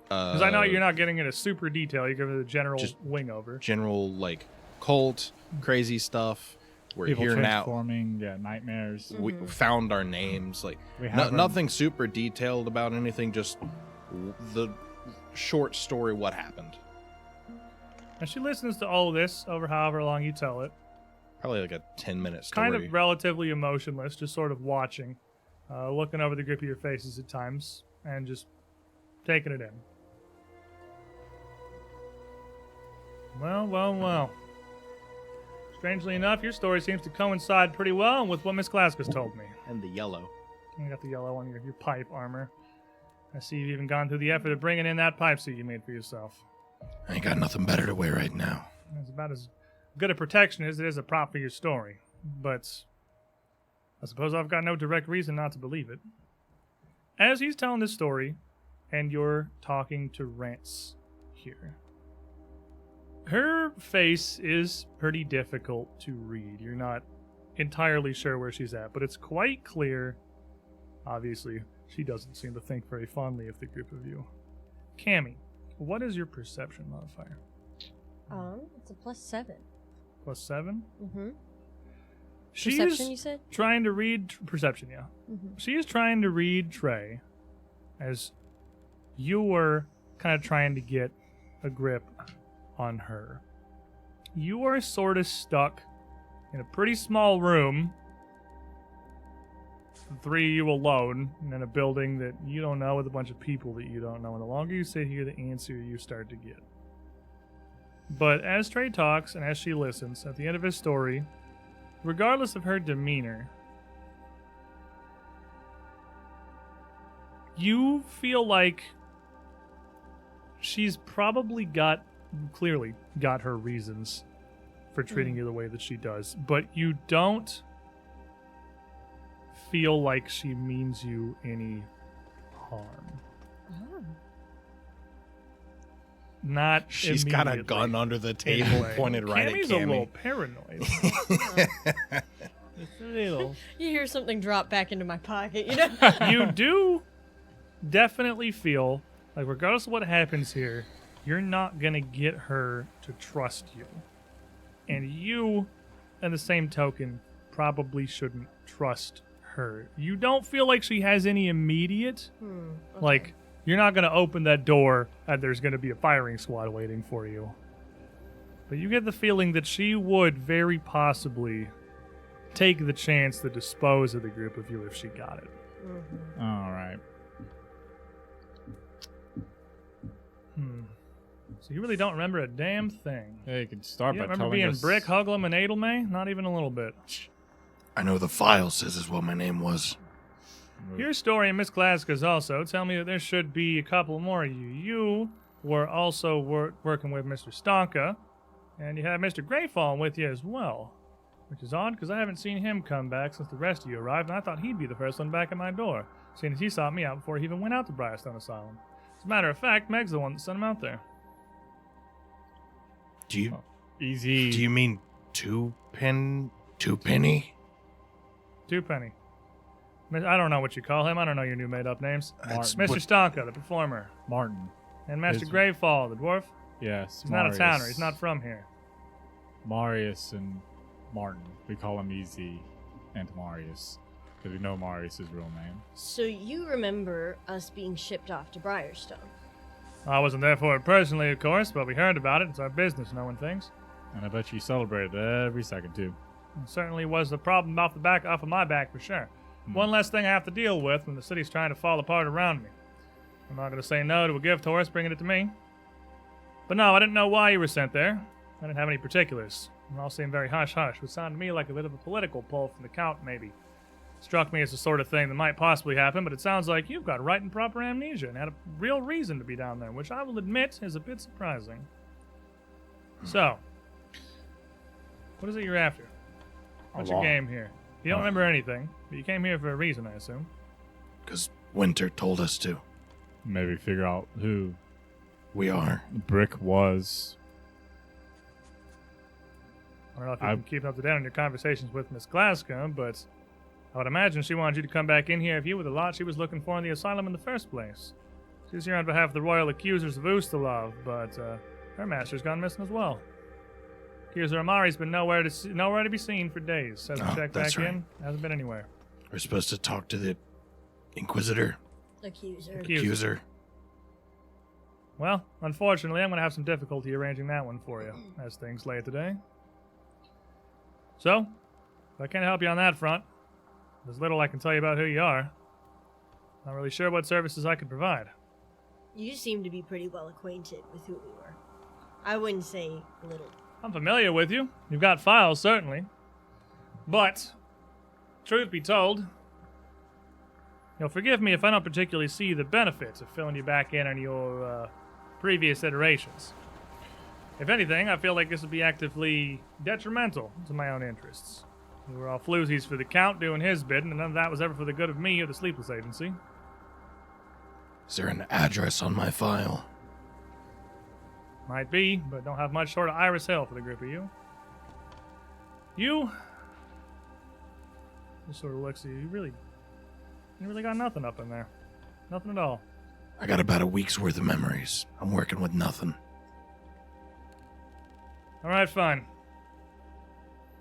Because I know you're not getting into super detail. You give her the general just wing over. General, like, cult, crazy stuff. We're People here now. transforming, yeah, nightmares. We found our names. Like, We have nothing super detailed about anything, just the short story what happened. And she listens to all of this over however long you tell it. Probably like a 10-minute story. Kind of relatively emotionless, just sort of watching, looking over the grip of your faces at times, and just taking it in. Well. Strangely enough, your story seems to coincide pretty well with what Miss Klaska's told me. And the yellow. You got the yellow on your pipe armor. I see you've even gone through the effort of bringing in that pipe suit you made for yourself. I ain't got nothing better to wear right now. It's about as good a protection as it is a prop for your story. But I suppose I've got no direct reason not to believe it. As he's telling this story, and you're talking to Rance here, her face is pretty difficult to read. You're not entirely sure where she's at, but it's quite clear. Obviously, she doesn't seem to think very fondly of the group of you. Cammy, what is your perception modifier? It's a +7. +7? Mm-hmm. She's Perception, you said? trying to read perception, yeah. Mm-hmm. She is trying to read Trey as you were kind of trying to get a grip on her. You are sort of stuck in a pretty small room, the three of you alone, in a building that you don't know with a bunch of people that you don't know. And the longer you sit here, the antsier you start to get. But as Trey talks and as she listens, at the end of his story, regardless of her demeanor, you feel like she's probably clearly got her reasons for treating you the way that she does, but you don't feel like she means you any harm. Oh. Not She's got a immediately. gun under the table Anyway, pointed right Cammy's at a little Cammy. paranoid. Just a little. You hear something drop back into my pocket, you know? You do definitely feel like regardless of what happens here, you're not going to get her to trust you. And you, in the same token, probably shouldn't trust her. You don't feel like she has any immediate, Okay. like, you're not going to open that door and there's going to be a firing squad waiting for you. But you get the feeling that she would very possibly take the chance to dispose of the group of you if she got it. Mhm. All right. So you really don't remember a damn thing. Yeah, you can start You by don't remember telling being us. Brick, Huglum, and Edelmay? Not even a little bit. I know the file says is what my name was. Your story and Miss Glasgow's also tell me that there should be a couple more of you. You were also working with Mr. Stonka, and you had Mr. Greyfall with you as well. Which is odd, because I haven't seen him come back since the rest of you arrived, and I thought he'd be the first one back at my door, seeing as he sought me out before he even went out to Briarstone Asylum. As a matter of fact, Meg's the one that sent him out there. Do you Easy. do you mean two penny? Two Penny. I don't know what you call him. I don't know your new made-up names. That's Mr. what- Stonka, the performer. Martin. And Master Is- Greyfall, the dwarf. Yes. He's not a towner. He's not from here. Marius and Martin. We call him Easy and Marius. Because we know Marius' real name. So you remember us being shipped off to Briarstone? I wasn't there for it personally, of course, but we heard about it. It's our business knowing things. And I bet you celebrated every second, too. It certainly was the problem off of my back for sure. One less thing I have to deal with when the city's trying to fall apart around me. I'm not going to say no to a gift horse bringing it to me. But no, I didn't know why you were sent there. I didn't have any particulars. It all seemed very hush-hush, which sounded to me like a bit of a political pull from the Count, maybe. Struck me as the sort of thing that might possibly happen, but it sounds like you've got right and proper amnesia and had a real reason to be down there, which I will admit is a bit surprising. So, what is it you're after? What's your game here? You don't remember anything, but you came here for a reason, I assume. Because Winter told us to. Maybe figure out who We are. Brick was. I don't know if you can keep up to date on your conversations with Miss Glasgow, but I would imagine she wanted you to come back in here if you were the lot she was looking for in the asylum in the first place. She's here on behalf of the royal accusers of Ustalov, but her master's gone missing as well. Accuser Amari's been nowhere to be seen for days. Hasn't checked that's back right. in. Hasn't been anywhere. We're supposed to talk to the Inquisitor. Accuser. Accuser. Well, unfortunately, I'm going to have some difficulty arranging that one for you, as things lay today. So, if I can't help you on that front, there's little I can tell you about who you are. Not really sure what services I could provide. You seem to be pretty well acquainted with who we were. I wouldn't say little. I'm familiar with you. You've got files, certainly. But, truth be told, you'll forgive me if I don't particularly see the benefits of filling you back in on your previous iterations. If anything, I feel like this would be actively detrimental to my own interests. We were all floozies for the Count doing his bidding, and none of that was ever for the good of me or the Sleepless Agency. Is there an address on my file? Might be, but don't have much short of Iris Hill for the group of you. You just sort of looks at you. You really got nothing up in there. Nothing at all. I got about a week's worth of memories. I'm working with nothing. All right, fine.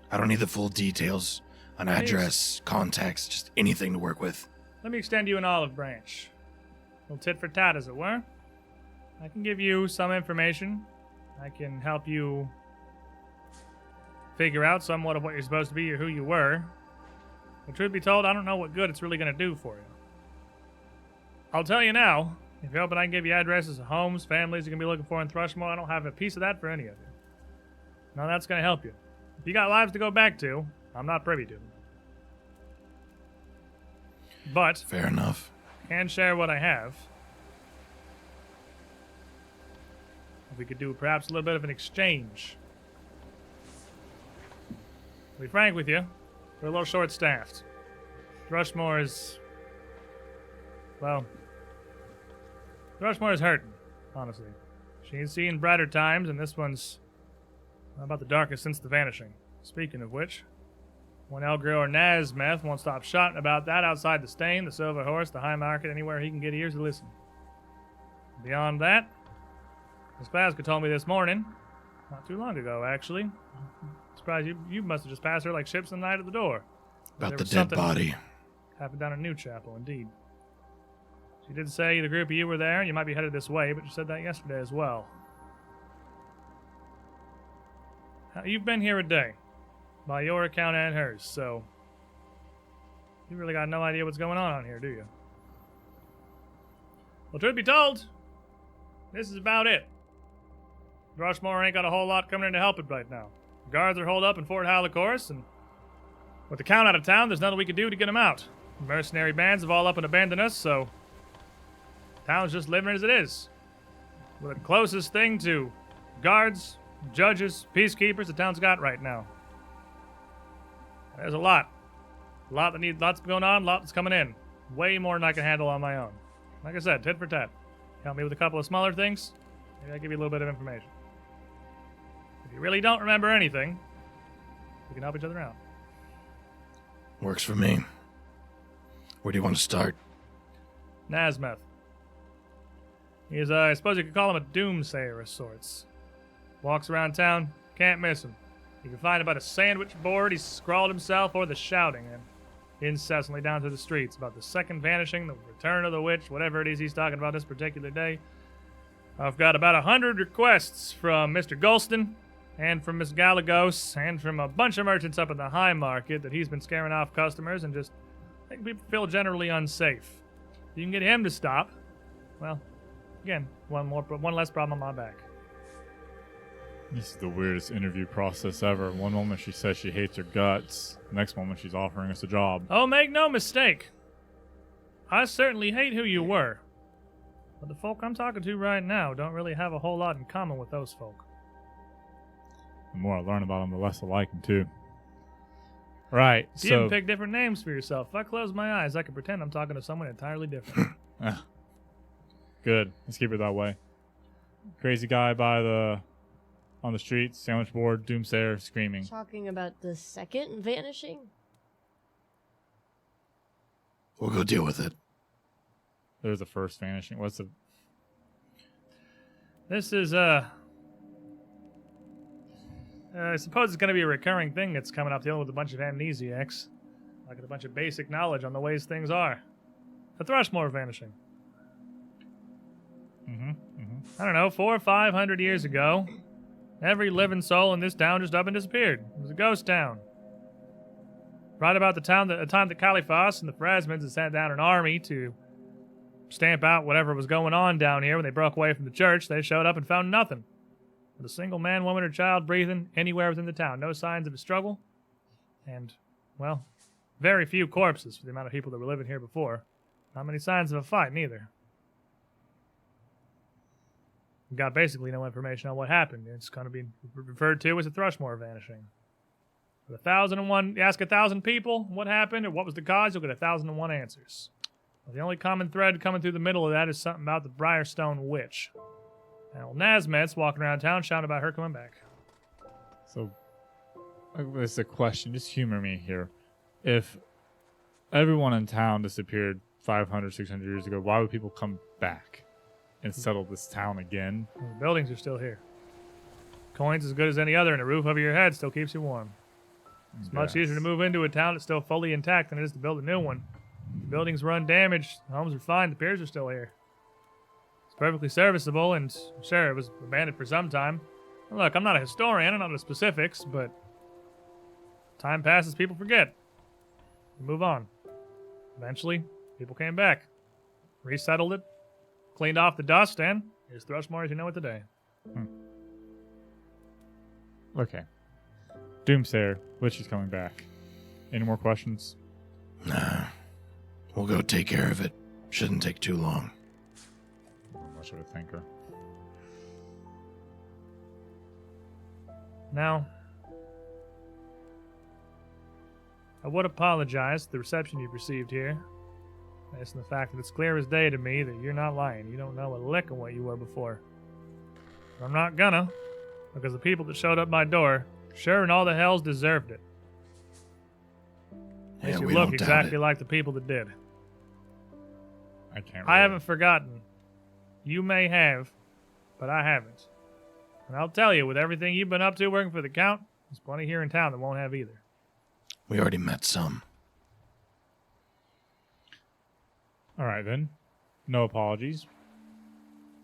I don't need the full details. An address, contacts, just anything to work with. Let me extend you an olive branch. A little tit for tat, as it were. I can give you some information. I can help you figure out somewhat of what you're supposed to be or who you were. But truth be told, I don't know what good it's really going to do for you. I'll tell you now, if you're hoping I can give you addresses of homes, families you're going to be looking for in Thrushmoor, I don't have a piece of that for any of you. None of that's going to help you. If you got lives to go back to, I'm not privy to them. But Fair enough. I can share what I have. If we could do perhaps a little bit of an exchange. To be frank with you, we're a little short-staffed. Thrushmoor is... well... Thrushmoor is hurting, honestly. She's seen brighter times, and this one's about the darkest since the vanishing. Speaking of which, one Elgro or Nazmeth won't stop shouting about that outside the Stain, the Silver Horse, the High Market, anywhere he can get ears to listen. Beyond that, Miss Glasgow told me this morning, not too long ago, actually. Surprised you must have just passed her like ships in the night at the door. About There the was dead something body. happened down in New Chapel, indeed. She did say the group of you were there, and you might be headed this way, but she said that yesterday as well. You've been here a day, by your account and hers, so you really got no idea what's going on here, do you? Well, truth be told, this is about it. Thrushmoor ain't got a whole lot coming in to help it right now. The guards are holed up in Fort Hal, of course, and with the Count out of town, there's nothing we can do to get him out. Mercenary bands have all up and abandoned us, so town's just living as it is. We're the closest thing to guards, judges, peacekeepers the town's got right now. There's a lot. Lots going on, lot that's coming in. Way more than I can handle on my own. Like I said, tit for tat. Help me with a couple of smaller things, maybe I'll give you a little bit of information. If you really don't remember anything, we can help each other out. Works for me. Where do you want to start? Nazmeth. He's, I suppose you could call him a doomsayer of sorts. Walks around town, can't miss him. You can find him about a sandwich board he's scrawled himself or the shouting incessantly down through the streets about the second vanishing, the return of the witch, whatever it is he's talking about this particular day. I've got about 100 requests from Mr. Golston and from Miss Galagos and from a bunch of merchants up in the high market that he's been scaring off customers and just making people feel generally unsafe. If you can get him to stop, well, again, one less problem on my back. This is the weirdest interview process ever. One moment she says she hates her guts. Next moment she's offering us a job. Oh, make no mistake. I certainly hate who you were. But the folk I'm talking to right now don't really have a whole lot in common with those folk. The more I learn about them, the less I like them, too. Right, You can pick different names for yourself. If I close my eyes, I can pretend I'm talking to someone entirely different. Good. Let's keep it that way. Crazy guy on the street, sandwich board, doomsayer, screaming. Talking about the second vanishing? We'll go deal with it. There's the first vanishing. What's the... This is, I suppose it's going to be a recurring thing that's coming up dealing with a bunch of amnesiacs. Like a bunch of basic knowledge on the ways things are. The Thrushmoor vanishing. I don't know, 400 or 500 years ago, every living soul in this town just up and disappeared. It was a ghost town. Right about the time that Caliphos and the Phrasmids had sent down an army to stamp out whatever was going on down here when they broke away from the church, they showed up and found nothing. Not a single man, woman, or child breathing anywhere within the town. No signs of a struggle. And, well, very few corpses for the amount of people that were living here before. Not many signs of a fight, neither. We got basically no information on what happened. It's going to be referred to as a Thrushmoor vanishing. With 1,001, you ask 1,000 people what happened or what was the cause, you'll get 1,001 answers. Well, the only common thread coming through the middle of that is something about the Briarstone Witch. Now, Nazmet's walking around town shouting about her coming back. So, there's a question. Just humor me here. If everyone in town disappeared 500, 600 years ago, why would people come back and settle this town again? The buildings are still here. Coin's as good as any other, and the roof over your head still keeps you warm. It's much easier to move into a town that's still fully intact than it is to build a new one. The buildings were undamaged, the homes are fine, the piers are still here. It's perfectly serviceable, and sure, it was abandoned for some time. Look, I'm not a historian, I don't know the specifics, but time passes, people forget. We move on. Eventually, people came back, resettled it, cleaned off the dust, and here's Thrushmoor as you know it today. Okay. Doomsayer, Witch is coming back. Any more questions? Nah. We'll go take care of it. Shouldn't take too long. Much of a thinker. Now, I would apologize for the reception you've received here. Based on the fact that it's clear as day to me that you're not lying. You don't know a lick of what you were before. But I'm not gonna, because the people that showed up my door sure and all the hells deserved it. At least you look exactly like the people that did. I can't I haven't forgotten. You may have, but I haven't. And I'll tell you, with everything you've been up to working for the Count, there's plenty here in town that won't have either. We already met some. All right, then. No apologies.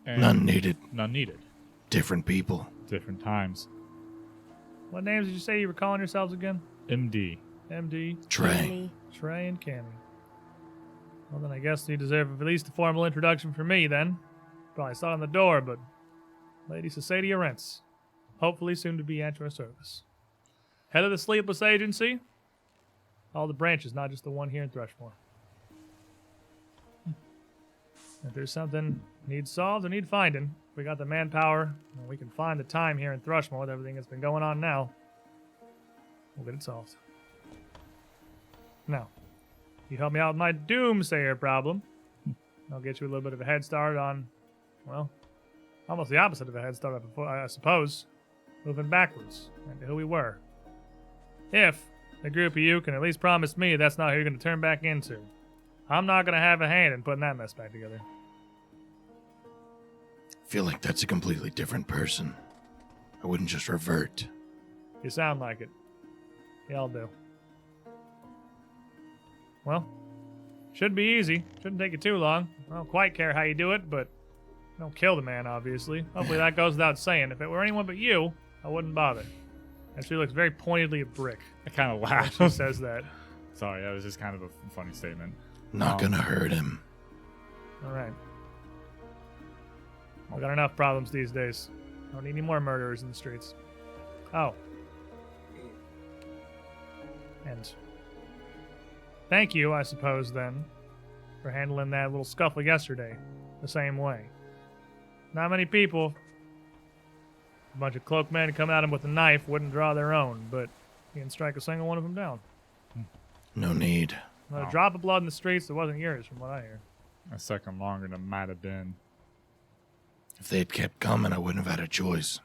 And None needed. None needed. Different people. Different times. What names did you say you were calling yourselves again? MD. MD, Trey. Trey, and Cammy. Well, then I guess you deserve at least a formal introduction from me, then. Probably saw it on the door, but Lady Rance. Hopefully soon to be at your service. Head of the Sleepless Agency. All the branches, not just the one here in Thrushmoor. If there's something needs solved or need finding, we got the manpower, and we can find the time here in Thrushmoor with everything that's been going on now. We'll get it solved. Now, you help me out with my doomsayer problem. I'll get you a little bit of a head start on, well, almost the opposite of a head start, I suppose. Moving backwards into who we were. If the group of you can at least promise me that's not who you're going to turn back into, I'm not going to have a hand in putting that mess back together. Feel like that's a completely different person. I wouldn't just revert. You sound like it. Y'all do. Well, should be easy. Shouldn't take you too long. I don't quite care how you do it, but don't kill the man, obviously. Hopefully that goes without saying. If it were anyone but you, I wouldn't bother. And she looks very pointedly at Brick I kind of when laughed. she says that. Sorry, that was just kind of a funny statement. Not gonna hurt him. All right. We got enough problems these days. Don't need any more murderers in the streets. Oh. And thank you, I suppose, then, for handling that little scuffle yesterday the same way. Not many people, a bunch of cloaked men come at him with a knife, wouldn't draw their own, but you can strike a single one of them down. No need. Not a Wow. drop of blood in the streets that wasn't yours, from what I hear. A second longer than it might have been. If they'd kept coming, I wouldn't have had a choice.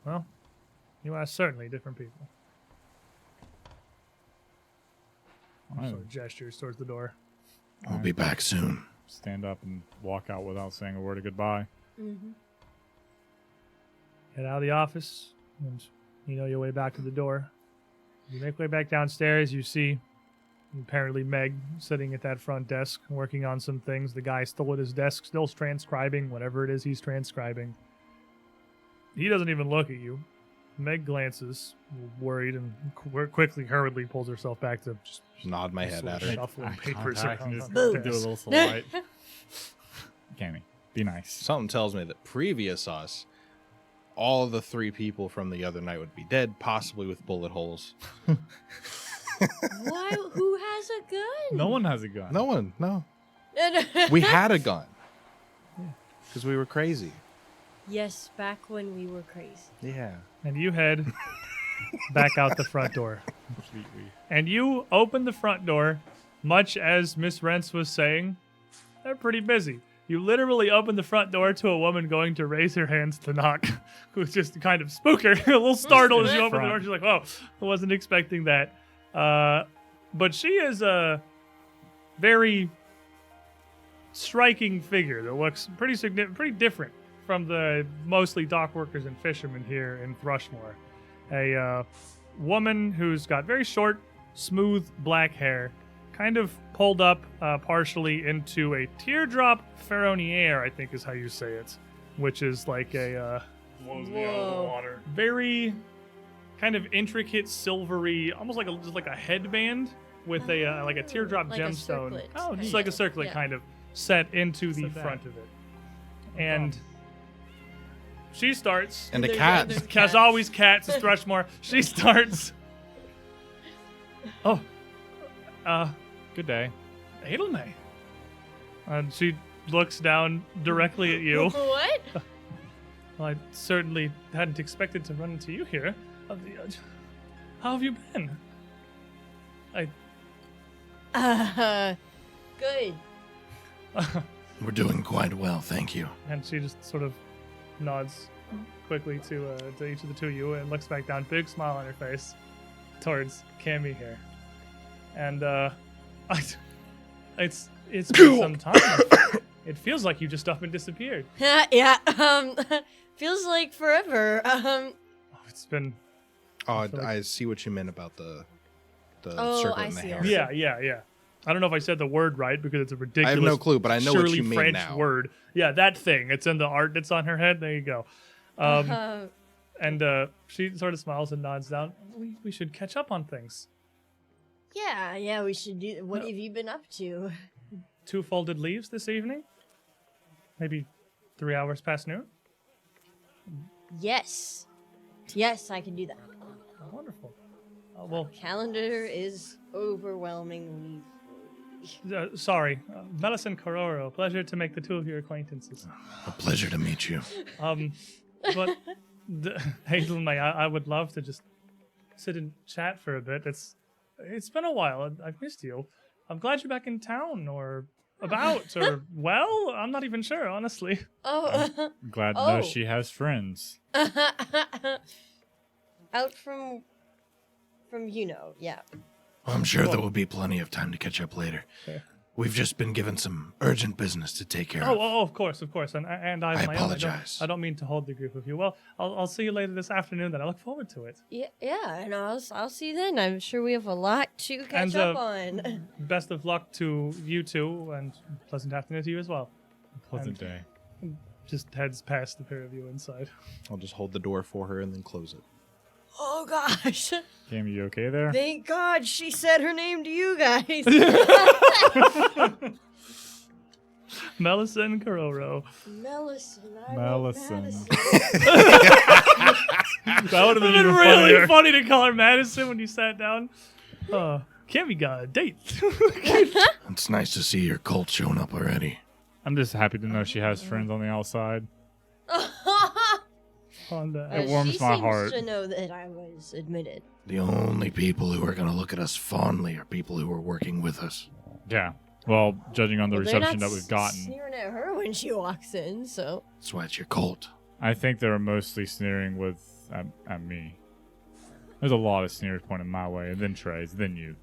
Well, you are certainly different people. I Sort of gestures towards the door. I'll be back soon. stand up and walk out without saying a word of goodbye. Mm-hmm. Head out of the office, and you know your way back to the door. You make way back downstairs, you see apparently Meg sitting at that front desk working on some things. The guy still at his desk, still transcribing whatever it is he's transcribing. He doesn't even look at you. Meg glances, worried, and quickly, hurriedly pulls herself back to just Nod my head sort at of her. shuffling Eye papers contact around and on just her do a desk. little salute. Cammy, be nice. Something tells me that previous us, all the three people from the other night would be dead, possibly with bullet holes. Why? Who has a gun? No one has a gun. No one, no. We had a gun. Because we were crazy. Yes, back when we were crazy. Yeah. And you head back out the front door. Completely. And you open the front door, much as Miss Rance was saying, they're pretty busy. You literally open the front door to a woman going to raise her hands to knock, who's just kind of spook her, a little startled as you open the door. She's like, "Whoa, I wasn't expecting that." But she is a very striking figure that looks pretty pretty different from the mostly dock workers and fishermen here in Thrushmoor. A woman who's got very short, smooth black hair, kind of pulled up partially into a teardrop ferronniere, I think is how you say it, which is like a Whoa. very kind of intricate, silvery, almost like just like a headband with a like a teardrop Like a gemstone. circlet. Oh, just Yeah. like a circlet Yeah. kind of set into the Set that. front of it. And she starts, And a There's cat. other as cats. always, cats is Thrushmoor. She starts. Oh, Good day. Edelme. And she looks down directly at you. What? Well, I certainly hadn't expected to run into you here. How have you been? Good. We're doing quite well, thank you. And she just sort of nods quickly to each of the two of you and looks back down, big smile on her face, towards Cammy here. And it's been some time. It feels like you just up and disappeared. Yeah. Feels like forever. Oh, it's been Oh, feel like- I see what you meant about the Oh, circle I in the see, I hair. see. yeah. I don't know if I said the word right because it's a I ridiculous. have no clue, but I know what surely you mean French now. word. Yeah, that thing. It's in the art that's on her head. There you go. And she sort of smiles and nods down. We should catch up on things. yeah, we should do. What No. have you been up to? 2 folded leaves this evening. Maybe 3 hours past noon. Yes, I can do that. Wonderful. Well, Calendar is overwhelmingly. Sorry, Melisande Cororo. Pleasure to make the two of your acquaintances. A pleasure to meet you. But Hazel and I would love to just sit and chat for a bit. It's been a while. I've missed you. I'm glad you're back in town, or about, or well. I'm not even sure, honestly. Oh, Glad to know she has friends. out from yeah. Well, I'm sure there will be plenty of time to catch up later. Okay. We've just been given some urgent business to take care of. Oh, of course, and I I apologize. I don't mean to hold the group of you. Well, I'll see you later this afternoon. Then I look forward to it. Yeah, and I'll see you then. I'm sure we have a lot to catch up on. Best of luck to you two, and pleasant afternoon to you as well. Pleasant day. Just heads past the pair of you inside. I'll just hold the door for her and then close it. Oh gosh! Cam, you okay there? Thank God she said her name to you guys. Melisande Cororo. Melisande. Melisande. That would have been really funny to call her Madison when you sat down. Cammy got a date. It's nice to see your cult showing up already. I'm just happy to know she has friends on the outside. It warms my heart. She seems to know that I was admitted. The only people who are going to look at us fondly are people who are working with us. Yeah. Well, judging on the reception that we've gotten, sneering at her when she walks in, so. That's why it's your cult. I think they were mostly sneering at me. There's a lot of sneers pointed my way, then Trey's, then you.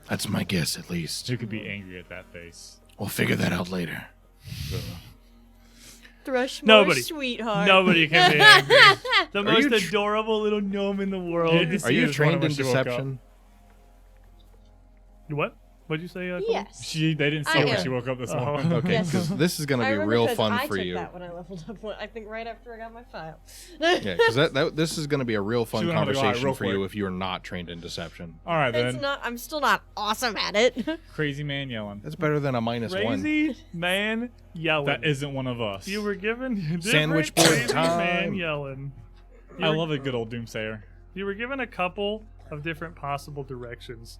That's my guess, at least. Who could be angry at that face? We'll figure that out later. So, Thrushmoor, sweetheart. Nobody can be angry. The most adorable little gnome in the world. Are you trained in deception? What? What'd you say? Yes. they didn't say when she woke up this morning. Okay, Yes. because this is going to I be remember real 'cause fun I for took you. that when I leveled up. I think right after I got my file. Yeah, because this is going to be a real fun She went on the conversation real for you quick. if you're not trained in deception. All right, It's then. not. I'm still not awesome at it. Crazy man yelling. That's better than a -1. Crazy man yelling. That isn't one of us. You were given different Sandwich board crazy time. man yelling. I love a good old doomsayer. You were given a couple of different possible directions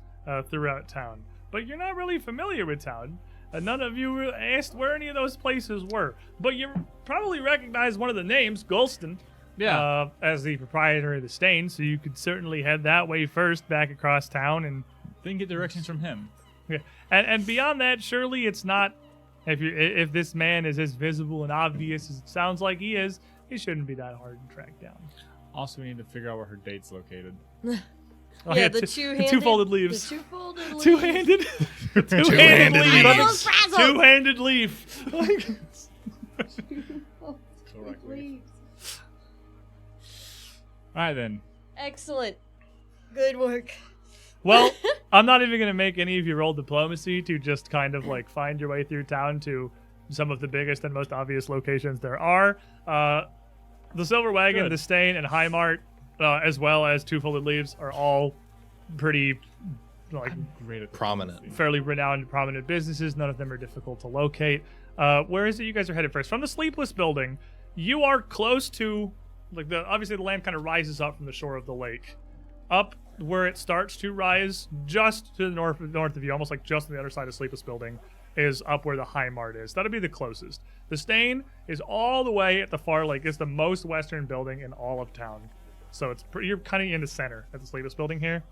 throughout town, but you're not really familiar with town. None of you asked where any of those places were, but you probably recognize one of the names, Golston, as the proprietor of the Stain, so you could certainly head that way first, back across town, and Then get directions from him. yeah. And beyond that, surely it's not. If this man is as visible and obvious as it sounds like he is, he shouldn't be that hard to track down. Also, we need to figure out where her date's located. Oh, yeah, the two-folded leaves. The two-folded leaves. Two-handed. Two-handed leaf. leaves. Two-handed leaf. Correctly. All right, then. Excellent. Good work. Well, I'm not even going to make any of you roll diplomacy to just kind of like find your way through town to some of the biggest and most obvious locations there are. The Silver Wagon, Good. the Stain, and High Mart, as well as Two-Folded Leaves, are all pretty like Great at Prominent. fairly renowned, prominent businesses. None of them are difficult to locate. Where is it you guys are headed first? From the Sleepless Building, you are close to, like, obviously the land kind of rises up from the shore of the lake. Up where it starts to rise, just to the north of you, almost like just on the other side of Sleepless Building, is up where the High Mart is. That'll be the closest. The Stain is all the way at the far lake. It's the most western building in all of town. So you're kind of in the center at the Sleepless Building here.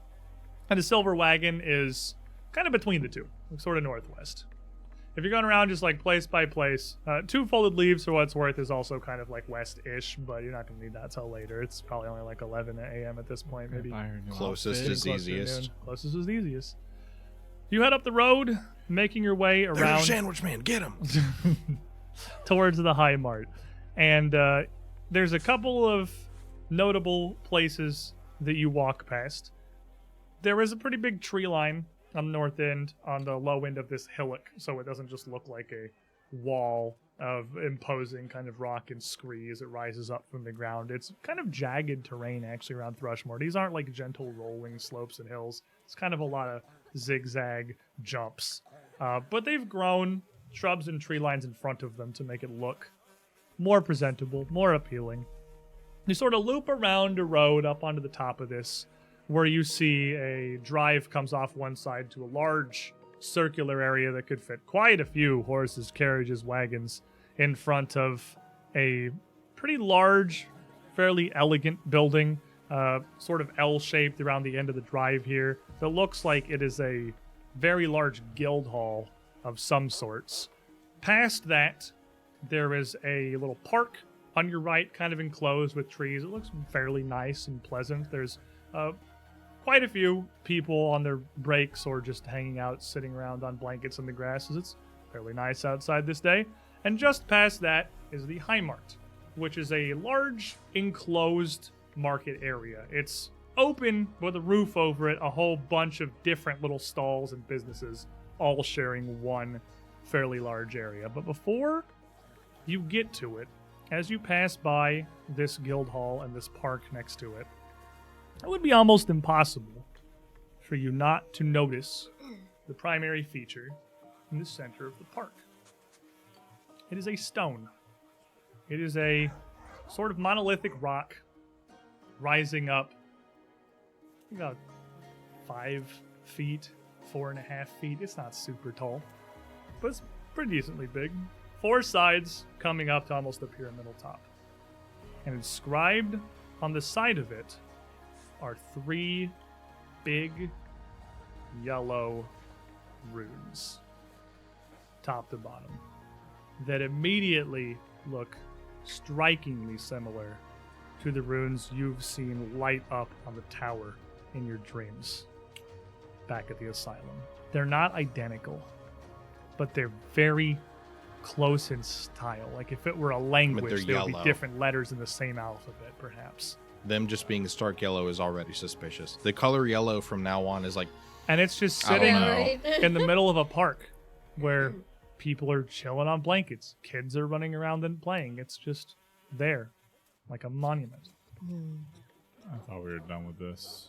And the Silver Wagon is kind of between the two, sort of northwest. If you're going around just like place by place, Two-Folded Leaves, for what it's worth, is also kind of like west-ish, but you're not going to need that till later. It's probably only like 11 a.m. at this point, maybe. Closest outfit. is Close to easiest. noon. Closest is the easiest. You head up the road, making your way There's around your sandwich man. Get him. towards the High Mart. And there's a couple of notable places that you walk past. There is a pretty big tree line on the north end, on the low end of this hillock, so it doesn't just look like a wall of imposing kind of rock and scree as it rises up from the ground. It's kind of jagged terrain actually around Thrushmoor. These aren't like gentle rolling slopes and hills. It's kind of a lot of zigzag jumps. But they've grown shrubs and tree lines in front of them to make it look more presentable, more appealing. You sort of loop around a road up onto the top of this, where you see a drive comes off one side to a large circular area that could fit quite a few horses, carriages, wagons in front of a pretty large, fairly elegant building, sort of L-shaped around the end of the drive here. That looks like it is a very large guild hall of some sorts. Past that, there is a little park on your right, kind of enclosed with trees. It looks fairly nice and pleasant. There's quite a few people on their breaks or just hanging out, sitting around on blankets in the grasses. It's fairly nice outside this day. And just past that is the High Mart, which is a large enclosed market area. It's open with a roof over it, a whole bunch of different little stalls and businesses, all sharing one fairly large area. But before you get to it, as you pass by this guild hall and this park next to it, it would be almost impossible for you not to notice the primary feature in the center of the park. It is a stone. It is a sort of monolithic rock rising up about 5 feet, 4.5 feet. It's not super tall, but it's pretty decently big. 4 sides coming up to almost the pyramidal top. And inscribed on the side of it are 3 big yellow runes, top to bottom, that immediately look strikingly similar to the runes you've seen light up on the tower in your dreams back at the asylum. They're not identical, but they're very close in style. Like if it were a language, there would be different letters in the same alphabet, perhaps. Them just being stark yellow is already suspicious. The color yellow from now on is like... And it's just sitting in the middle of a park where people are chilling on blankets. Kids are running around and playing. It's just there, like a monument. I thought we were done with this.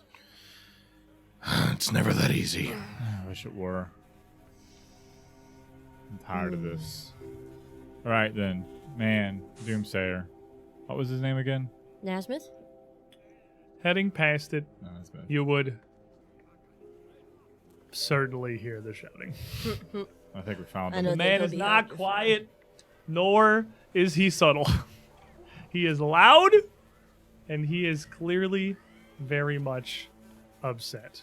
It's never that easy. I wish it were. I'm tired of this. All right, then. Man, Doomsayer. What was his name again? Nasmith? Heading past it, No, that's bad. you would certainly hear the shouting. I think we found I him. know. The they man go is the not other quiet, nor is he subtle. He is loud, and he is clearly very much upset.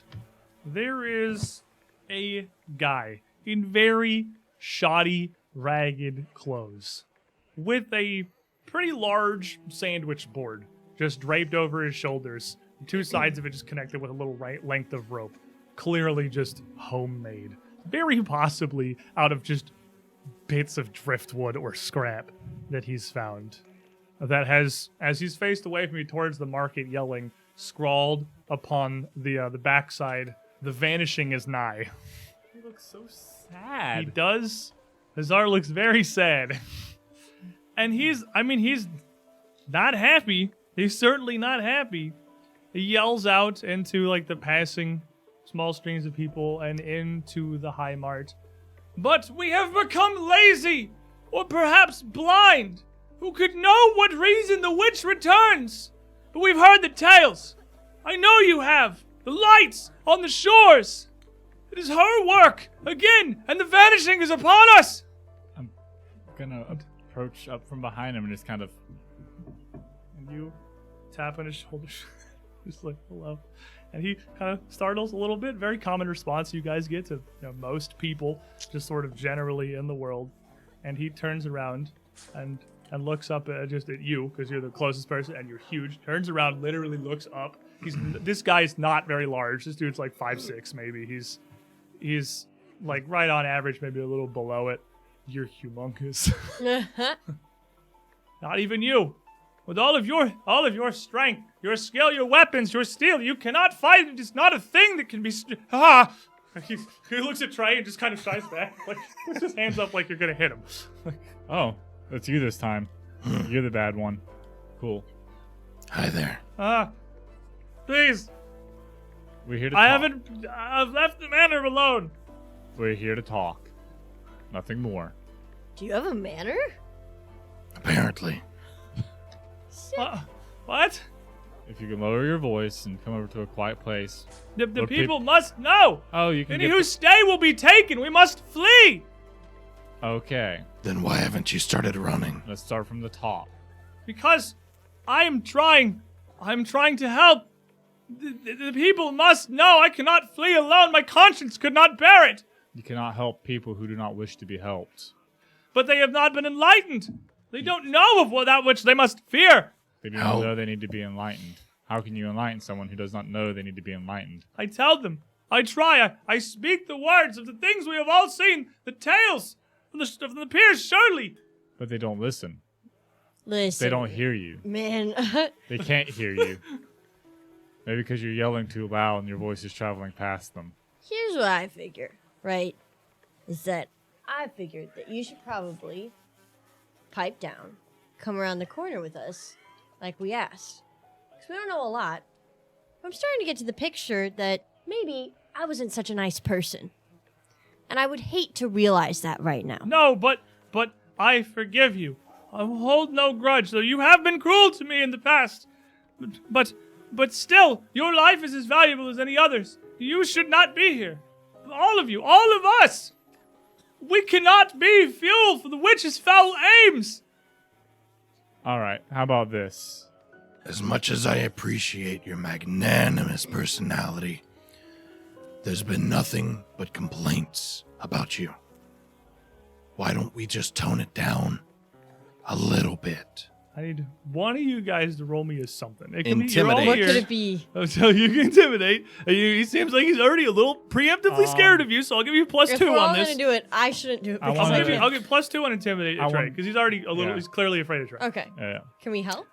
There is a guy in very shoddy, ragged clothes with a pretty large sandwich board just draped over his shoulders. 2 sides of it just connected with a little length of rope. Clearly just homemade. Very possibly out of just bits of driftwood or scrap that he's found. That has, as he's faced away from you towards the market yelling, scrawled upon the backside, "The vanishing is nigh." He looks so He sad. does. Hazar looks very sad. And he's not happy. He's certainly not happy. He yells out into like the passing small streams of people and into the High Mart. "But we have become lazy, or perhaps blind. Who could know what reason the witch returns? But we've heard the tales. I know you have. The lights on the shores. It is her work again, and the vanishing is upon us." I'm gonna approach up from behind him and just kind of... And you tap on his shoulder, just like, "Hello." And he kind of startles a little bit. Very common response you guys get to most people, just sort of generally in the world. And he turns around and looks up just at you, because you're the closest person and you're huge. Turns around, literally looks up. This guy's not very large. This dude's like 5'6", maybe. He's like right on average, maybe a little below it. You're humongous. Not even you. With all of your strength, your skill, your weapons, your steel, you cannot fight. It is not a thing that can be. He looks at Trey and just kind of shies back, like puts his hands up like you're gonna hit him. Oh, it's you this time. You're the bad one. Cool. Hi there. Please. We're here to talk. I've left the manor alone. We're here to talk. Nothing more. Do you have a manor? Apparently. What? if you can lower your voice and come over to a quiet place. The Look, people must know. Oh, you can Any get who stay will be taken. We must flee. Okay, Then why haven't you started running? let's start from the top. Because I'm trying to help. The people must know I cannot flee alone. My conscience could not bear it. You cannot help people who do not wish to be helped. But they have not been enlightened. They don't know of that which they must fear. They do How? not know they need to be enlightened. How can you enlighten someone who does not know they need to be enlightened? I tell them. I try. I speak the words of the things we have all seen. The tales from the peers, surely. But they don't listen. Listen. They don't hear you. Man. They can't hear you. Maybe because you're yelling too loud and your voice is traveling past them. Here's what I figure, right? Is that I figured that you should probably pipe down, come around the corner with us, like we asked. Because we don't know a lot. I'm starting to get to the picture that maybe I wasn't such a nice person. And I would hate to realize that right now. No, but I forgive you. I will hold no grudge, though you have been cruel to me in the past. But still, your life is as valuable as any other's. You should not be here. All of you, all of us. We cannot be fuel for the witch's foul aims. All right, how about this? As much as I appreciate your magnanimous personality, there's been nothing but complaints about you. Why don't we just tone it down a little bit? I need one of you guys to roll me a something. It can be you're all Intimidate. What here. could it be? So you can intimidate. He seems like he's already a little preemptively scared of you, so I'll give you plus If 2 we're all on this. going to do it, I shouldn't do it I because wanna I do it. I'll can. give plus 2 on intimidate I Trey, want- because he's already a little. Yeah. He's clearly afraid of Trey. Okay. Yeah. Can we help?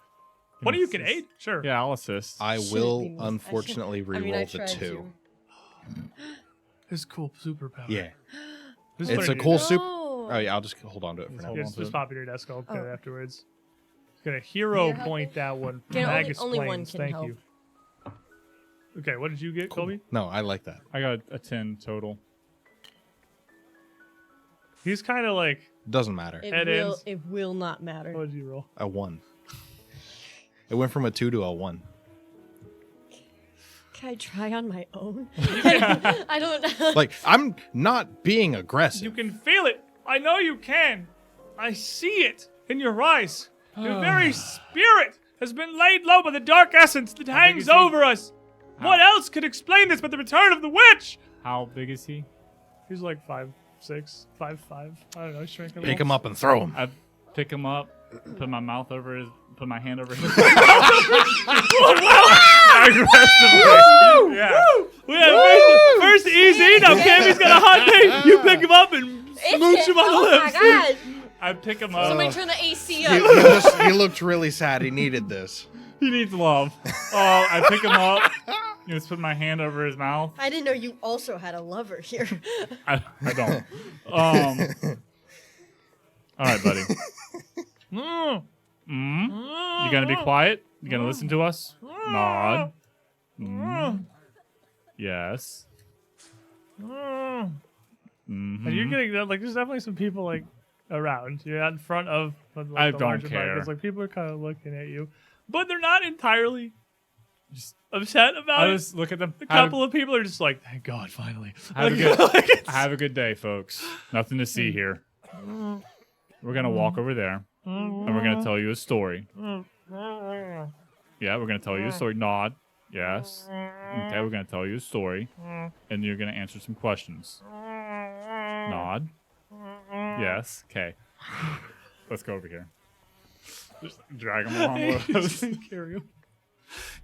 One of you can aid. Sure. Yeah, I'll assist. I Shouldn't will be me. unfortunately I reroll mean, I the tried 2. to. His cool superpower. Yeah. This is It's what a I do. cool super. No. Oh yeah, I'll just hold on to it for Just now. hold Just, on to just it. pop it in your desk. I'll get it Oh. afterwards. Gonna hero You're helping? point that one. Can Magus only one Plains, can Thank help. you. Okay, what did you get, Colby? No, I like that. I got a 10 total. He's kind of like. Doesn't matter. It Head will. ends. It will not matter. What did you roll? A 1. It went from a 2 to a 1. Can I try on my own? I don't. Like, I'm not being aggressive. You can feel it. I know you can. I see it in your eyes. Your very spirit has been laid low by the dark essence that big hangs is he? over us. What else could explain this but the return of the witch? How big is he? He's like 5'6", 5'5". I don't know. Shrink a Pick little. him up and throw him. I pick him up, put my hand over his aggressively. Yeah. We have first easy. Now Cammy's got a hot date. You pick him up and smooch him on the Oh lips. my god! I pick him up. Somebody turn the AC He, up. he looked really sad. He needed this. He needs love. Oh, I pick him up. Just put my hand over his mouth. I didn't know you also had a lover here. I don't. All right, buddy. Mm. You gonna be quiet? You gonna listen to us? Nod. Yes. And you're getting that. Like, there's definitely some people like around. You're out in front of. Like, I the don't larger care. It's like people are kind of looking at you, but they're not entirely just upset about I it. just look at them. A couple of people are just like, "Thank God, finally." Have a Like, good, like, it's- have a good day, folks. Nothing to see here. We're gonna walk over there, and we're gonna tell you a story. Yeah, we're gonna tell you a story. Nod. Yes. Okay, we're gonna tell you a story, and you're gonna answer some questions. Nod. Yes. Okay. Let's go over here. Just drag him along with us. Carry 'em.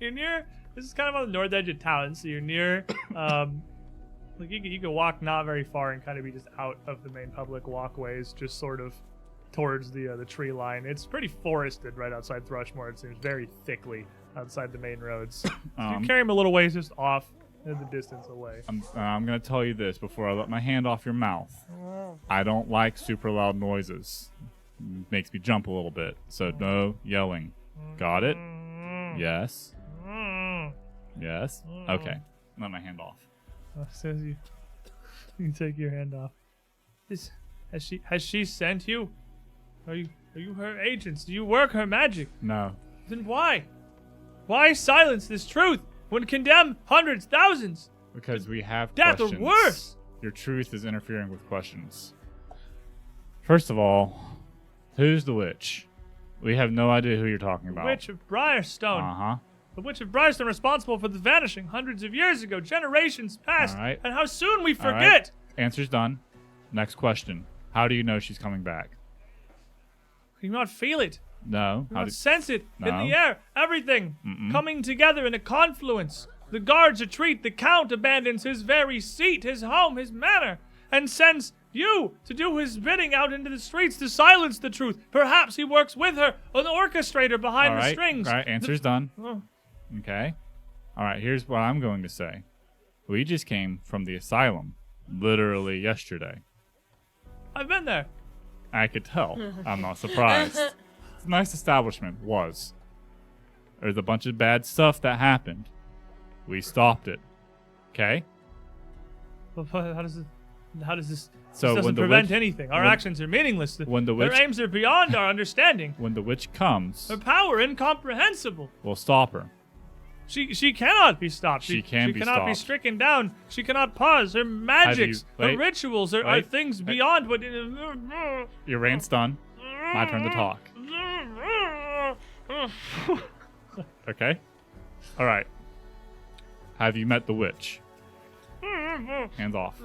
You're near. This is kind of on the north edge of town, so you're near. Like you can walk not very far and kind of be just out of the main public walkways, just sort of towards the tree line. It's pretty forested right outside Thrushmoor. It seems very thickly outside the main roads. So you carry him a little ways just off in the distance away. I'm gonna tell you this before I let my hand off your mouth. I don't like super loud noises. Makes me jump a little bit. So no yelling. Got it? Yes. Yes. Okay. Let my hand off. As soon as you take your hand off. Has she sent you? Are you her agents? Do you work her magic? No. Then why? Why silence this truth when condemn hundreds, thousands? Because we have Death questions. or worse. Your truth is interfering with questions. First of all, who's the witch? We have no idea who you're talking about. Witch of Briarstone. Uh-huh. The Witch of Briarstone responsible for the vanishing hundreds of years ago, generations past, All right. and how soon we All right. forget. Answer's done. Next question. How do you know she's coming back? Can you not feel it? No. You How not do sense it in No. the air? Everything coming together in a confluence. The guards retreat. The Count abandons his very seat, his home, his manor, and sends you to do his bidding out into the streets to silence the truth. Perhaps he works with her, an orchestrator behind All the right. strings. All right. Answer's done. Oh. Okay. All right. Here's what I'm going to say. We just came from the asylum, literally yesterday. I've been there. I could tell. I'm not surprised. It's a nice establishment. Was. There's a bunch of bad stuff that happened. We stopped it. Okay? But how does this? So This when doesn't the prevent witch, anything. Our when- actions are meaningless. when the Their witch- aims are beyond our understanding. when the witch comes, Her power incomprehensible. we'll stop her. She cannot be stopped. She can be cannot be stopped. stricken down. She cannot pause. Her magics, her wait, rituals are wait, things wait. beyond what. Your rant's done. My turn to talk. Okay? All right. Have you met the witch? Hands off.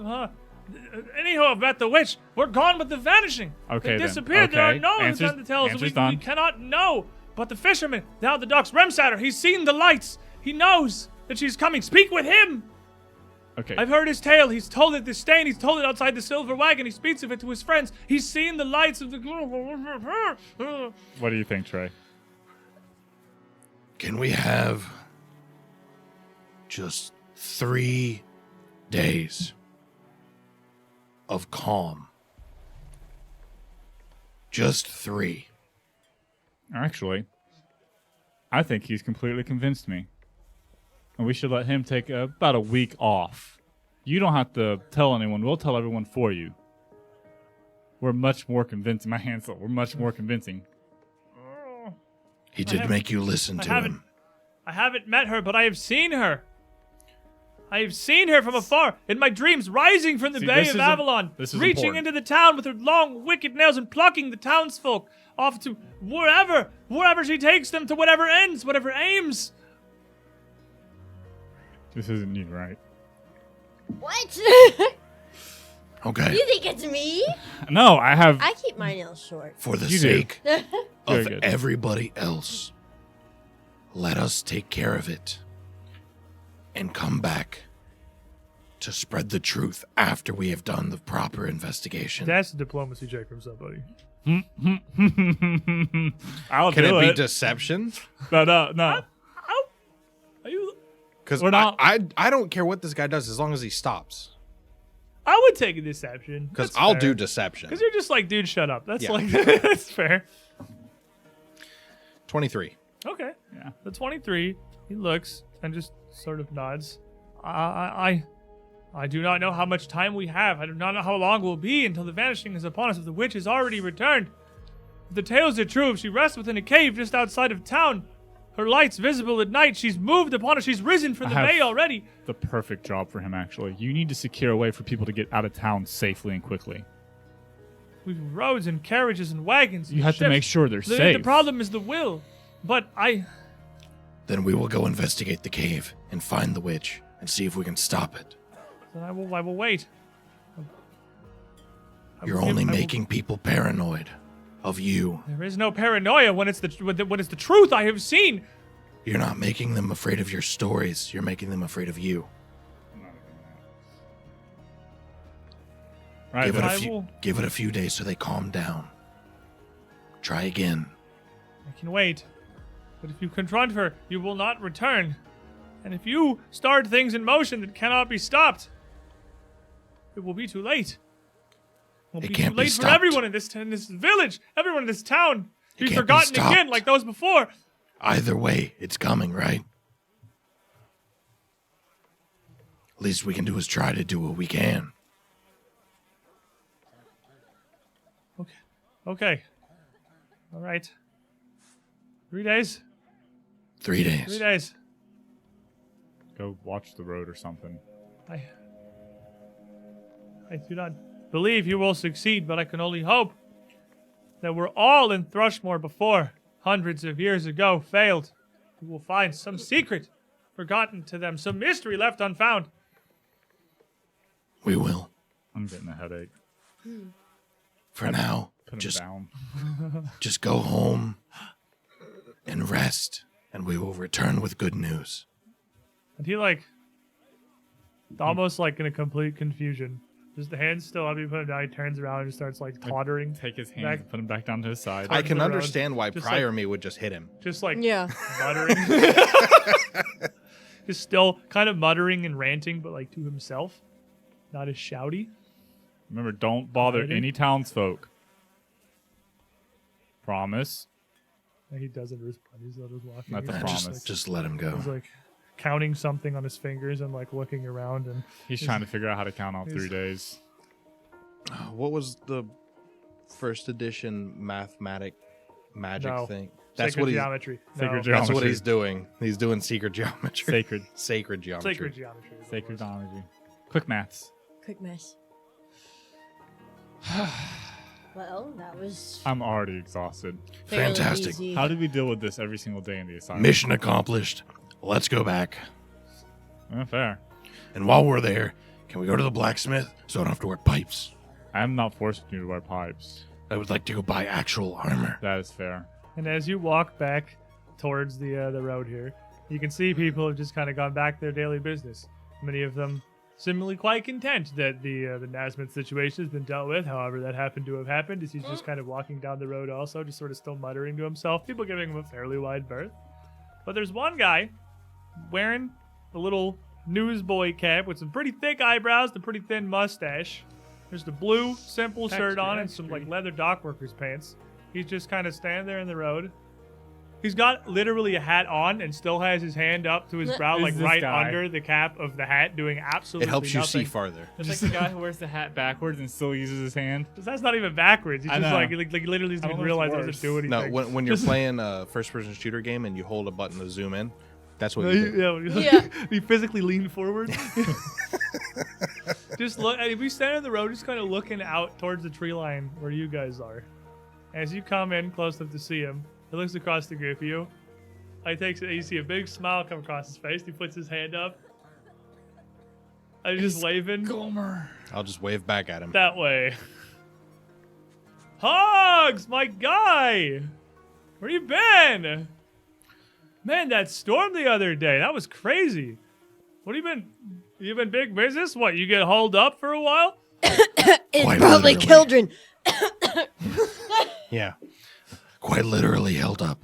Anyhow, I've met the witch. We're gone with the vanishing. Okay, They then. disappeared. There are Okay. no Answer's- details. answer's We done. cannot know. But the fisherman, now the docks, Remsatter, he's seen the lights. He knows that she's coming. Speak with him. Okay. I've heard his tale. He's told it to Stain. He's told it outside the silver wagon. He speaks of it to his friends. He's seen the lights of the. What do you think, Trey? Can we have just 3 days of calm? Just 3. Actually, I think he's completely convinced me. And we should let him take about a week off. You don't have to tell anyone. We'll tell everyone for you. We're much more convincing. My hands up. We're much more convincing. He did make you listen to him. I haven't met her, but I have seen her. I have seen her from afar in my dreams, rising from the See, Bay this of is Avalon, this is reaching important. into the town with her long, wicked nails and plucking the townsfolk off to wherever she takes them, to whatever ends, whatever aims. This isn't you, right? What? Okay. You think it's me? No, I have. I keep my nails short. For the You do. sake Very of good. everybody else, let us take care of it and come back to spread the truth after we have done the proper investigation. That's a diplomacy check from somebody. I'll Can do it be it. deception? No, no. Are you? Because We're not- I don't care what this guy does as long as he stops. I would take a deception. Because I'll do deception. Because you're just like, dude, shut up. That's Yeah. like, that's fair. 23. Okay. Yeah. The 23, he looks and just sort of nods. I do not know how much time we have. I do not know how long it will be until the vanishing is upon us. If the witch has already returned. If the tales are true, if she rests within a cave just outside of town, her lights visible at night, she's moved upon us. She's risen from the I have- bay already. The perfect job for him, actually. You need to secure a way for people to get out of town safely and quickly. We've roads and carriages and wagons. You and have to ships. make sure they're The safe. problem is the will. But Then we will go investigate the cave and find the witch and see if we can stop it. then I will wait. You're only making people paranoid of you. There is no paranoia when it's the truth I have seen. You're not making them afraid of your stories. You're making them afraid of you. Right, Give it then. I a few. will- Give it a few days so they calm down. Try again. I can wait. But if you confront her, you will not return. And if you start things in motion that cannot be stopped, it will be too late. It will It be can't too be late for stopped. everyone in this village, everyone in this town. It Be can't be forgotten again stopped. like those before. Either way, it's coming, right? Least we can do is try to do what we can. Okay. All right. 3 days. 3 days. 3 days. Go watch the road or something. I do not believe you will succeed, but I can only hope that we're all in Thrushmoor before, hundreds of years ago, failed. We will find some secret forgotten to them, some mystery left unfound. We will. I'm getting a headache. For now, Put him just down. just go home and rest, and we will return with good news. And he almost like in a complete confusion. Just the hands still up, you put him down, he turns around and just starts like tottering. Take his hands Back- and put him back down to his side. I can the road. understand why Just Prior Me would just hit him. Just like Yeah. muttering. Just still kind of muttering and ranting, but like to himself. Not as shouty. Remember, don't bother Alrighty. any townsfolk. Promise. And he doesn't respond. He's just walking. That's a He's promise. Like, Just let him go. he's like counting something on his fingers and like looking around and He's trying to figure out how to count out 3 days. What was the first edition magic No. thing? sacred geometry. Sacred No. geometry. That's what he's doing. He's doing secret geometry. Sacred. Sacred geometry. Sacred geometry. is what it Sacred was. geometry. Quick maths. Quick mess. Well, that was I'm already exhausted. fairly Fantastic. easy. How did we deal with this every single day in the asylum? Mission accomplished. Let's go back. Fair. And while we're there, can we go to the blacksmith so I don't have to wear pipes? I am not forcing you to wear pipes. I would like to go buy actual armor. That is fair. And as you walk back towards the road here, you can see people have just kind of gone back to their daily business. Many of them seemingly quite content that the Nasmith situation has been dealt with. However, that happened to have happened as he's just kind of walking down the road also, just sort of still muttering to himself. People giving him a fairly wide berth. But there's one guy wearing a little newsboy cap with some pretty thick eyebrows, the pretty thin mustache. There's the blue, simple shirt on and some like leather dock workers pants. He's just kind of standing there in the road. He's got literally a hat on and still has his hand up to his brow, Who's like this right guy? under the cap of the hat, doing absolutely It helps you see nothing. farther. It's like the guy who wears the hat backwards and still uses his hand. That's not even backwards. He's I just know. like literally doesn't I don't even know realize what's he doesn't do worse. anything. No, when you're Just- playing a first-person shooter game and you hold a button to zoom in, that's what you do. Yeah, when you- Yeah. you physically lean forward. Just look. If you stand on the road, just kind of looking out towards the tree line where you guys are. As you come in close enough to see him, he looks across the group of you. He takes it. You see a big smile come across his face. He puts his hand up. I'm just waving Gomer. I'll just wave back at him. that way. Hogs, my guy. Where you been? Man, that storm the other day, that was crazy. What have you been? You been big business? What, you get hauled up for a while? It's Quite probably literally. children. Yeah. Quite literally held up.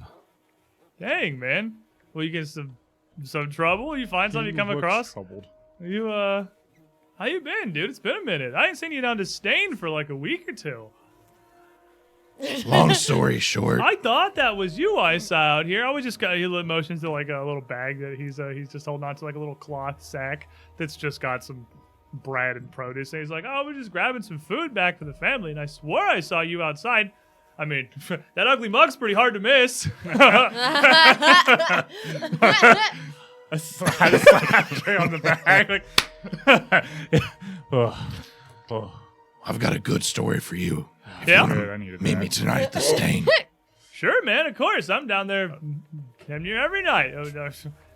Dang, man. Well, you get some trouble? You find something you come across? Troubled. You, how you been, dude? It's been a minute. I ain't seen you down to Stain for like a week or two. Long story short, I thought that was you I saw out here. I was just got he motions to like a little bag that he's just holding on to, like a little cloth sack that's just got some bread and produce. And he's like, "Oh, we're just grabbing some food back for the family." And I swore I saw you outside. I mean, that ugly mug's pretty hard to miss. I slapped Trey on the back. Like, oh. I've got a good story for you. Yeah? Good, I needed Meet that. me tonight at the Stain. Sure, man. Of course, I'm down there damn near every night.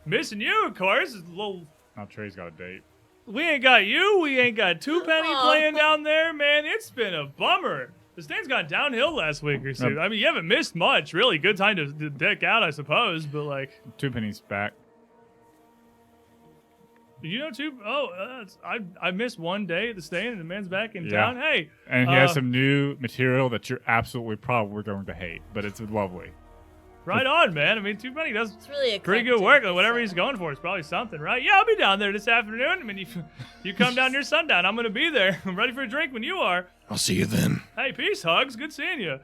Missing you, of course. It's a little. Now Trey's got a date. We ain't got you. We ain't got Two Penny Aw. playing down there, man. It's been a bummer. The Stain's gone downhill last week or so. Yep. I mean, you haven't missed much, really. Good time to deck out, I suppose. But like, 2 pennies back. you know, I missed one day at the Stain, and the man's back in Yeah. town. Hey, And he has some new material that you're absolutely probably going to hate, but it's lovely. right on, man. I mean, Two Penny does It's really pretty good eclectic, work. Like, whatever so. he's going for is probably something, right? Yeah, I'll be down there this afternoon. I mean, you come down near sundown. I'm gonna be there. I'm ready for a drink when you are. I'll see you then. Hey, peace, Hugs. Good seeing you.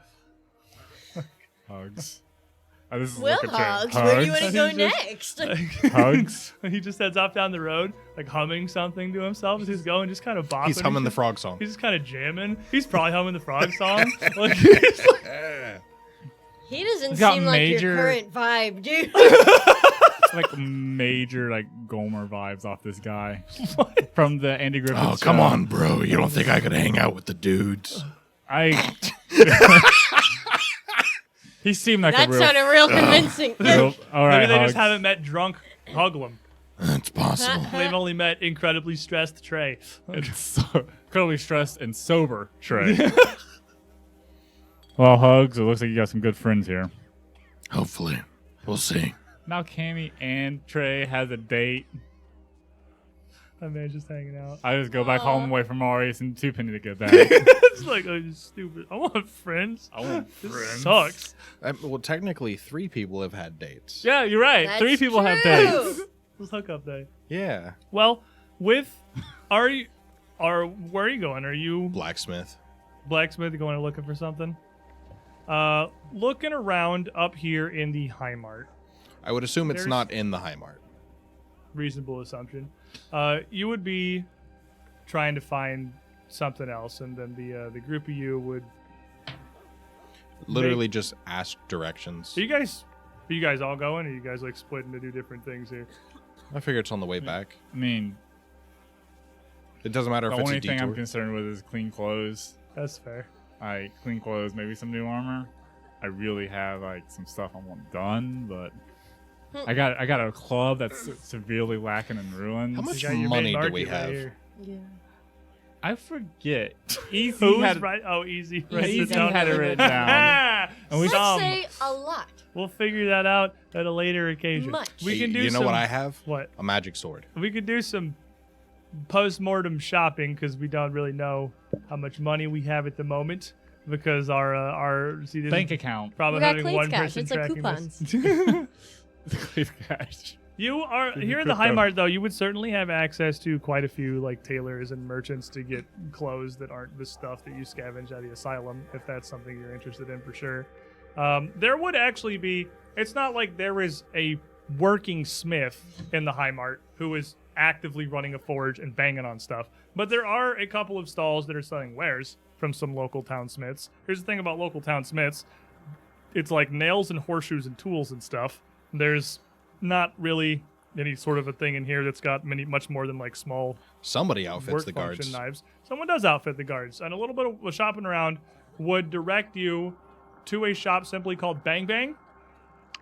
Hugs. This is Well, like a joke. Hugs, where do you want to go Hugs? next? Hugs. He just heads off down the road, like humming something to himself as he's going, just kind of bopping. He's humming the just- frog song. He's just kind of jamming. He's probably humming the frog song. Like, he's like- He doesn't He's got seem like major- your current vibe, dude. like major like Gomer vibes off this guy from the Andy Griffith Oh, show. come on, bro. You don't think I could hang out with the dudes? He seemed like That a real. sounded real convincing. All right, Maybe they Hugs. just haven't met drunk Huglum. It's possible. They've only met incredibly stressed Trey. It's so incredibly stressed and sober, Trey. Well, Hugs, it looks like you got some good friends here. Hopefully. We'll see. Now Cammy and Trey has a date. That man's just hanging out. I just go back home away from Marius and 2 penny to get back. It's like, oh, you're stupid. I want friends. I want This friends. sucks. Well, technically, 3 people have had dates. Yeah, you're right. That's 3 people have true. dates. Let's hook up day. Yeah. Well, where are you going? Are you Blacksmith. blacksmith going and looking for something? Looking around up here in the High Mart. I would assume it's There's- not in the High Mart. Reasonable assumption. You would be trying to find something else, and then the group of you would. Literally just ask directions. Are you guys all going? Or are you guys like splitting to do different things here? I figure it's on the way back. I mean, It doesn't matter the if it's only a thing I'm detour. concerned with is clean clothes. That's fair. Clean clothes, maybe some new armor. I really have like some stuff I want done, but I got a club that's severely lacking in ruins. How much You got your money main do we market right have? here. Yeah. I forget. Easy Who's had right? Oh, easy. Right Easy down. had it written down. And we Let's say a lot. We'll figure that out at a later occasion. Much. We can do You know some, what I have? What? A magic sword. We could do some post-mortem shopping because we don't really know how much money we have at the moment because our see, this bank is account. probably We got having Cleats one cash. person It's like tracking coupons. this. Cleave cash. You are Give me here in the High crypto. Mart though. You would certainly have access to quite a few like tailors and merchants to get clothes that aren't the stuff that you scavenge out of the Asylum, if that's something you're interested in for sure. There would actually be. It's not like there is a working smith in the High Mart who is actively running a forge and banging on stuff, but there are a couple of stalls that are selling wares from some local town smiths. Here's the thing about local town smiths: it's like nails and horseshoes and tools and stuff. There's not really any sort of a thing in here that's got much more than like small Somebody outfits work the function guards. knives. Someone does outfit the guards, and a little bit of shopping around would direct you to a shop simply called Bang Bang,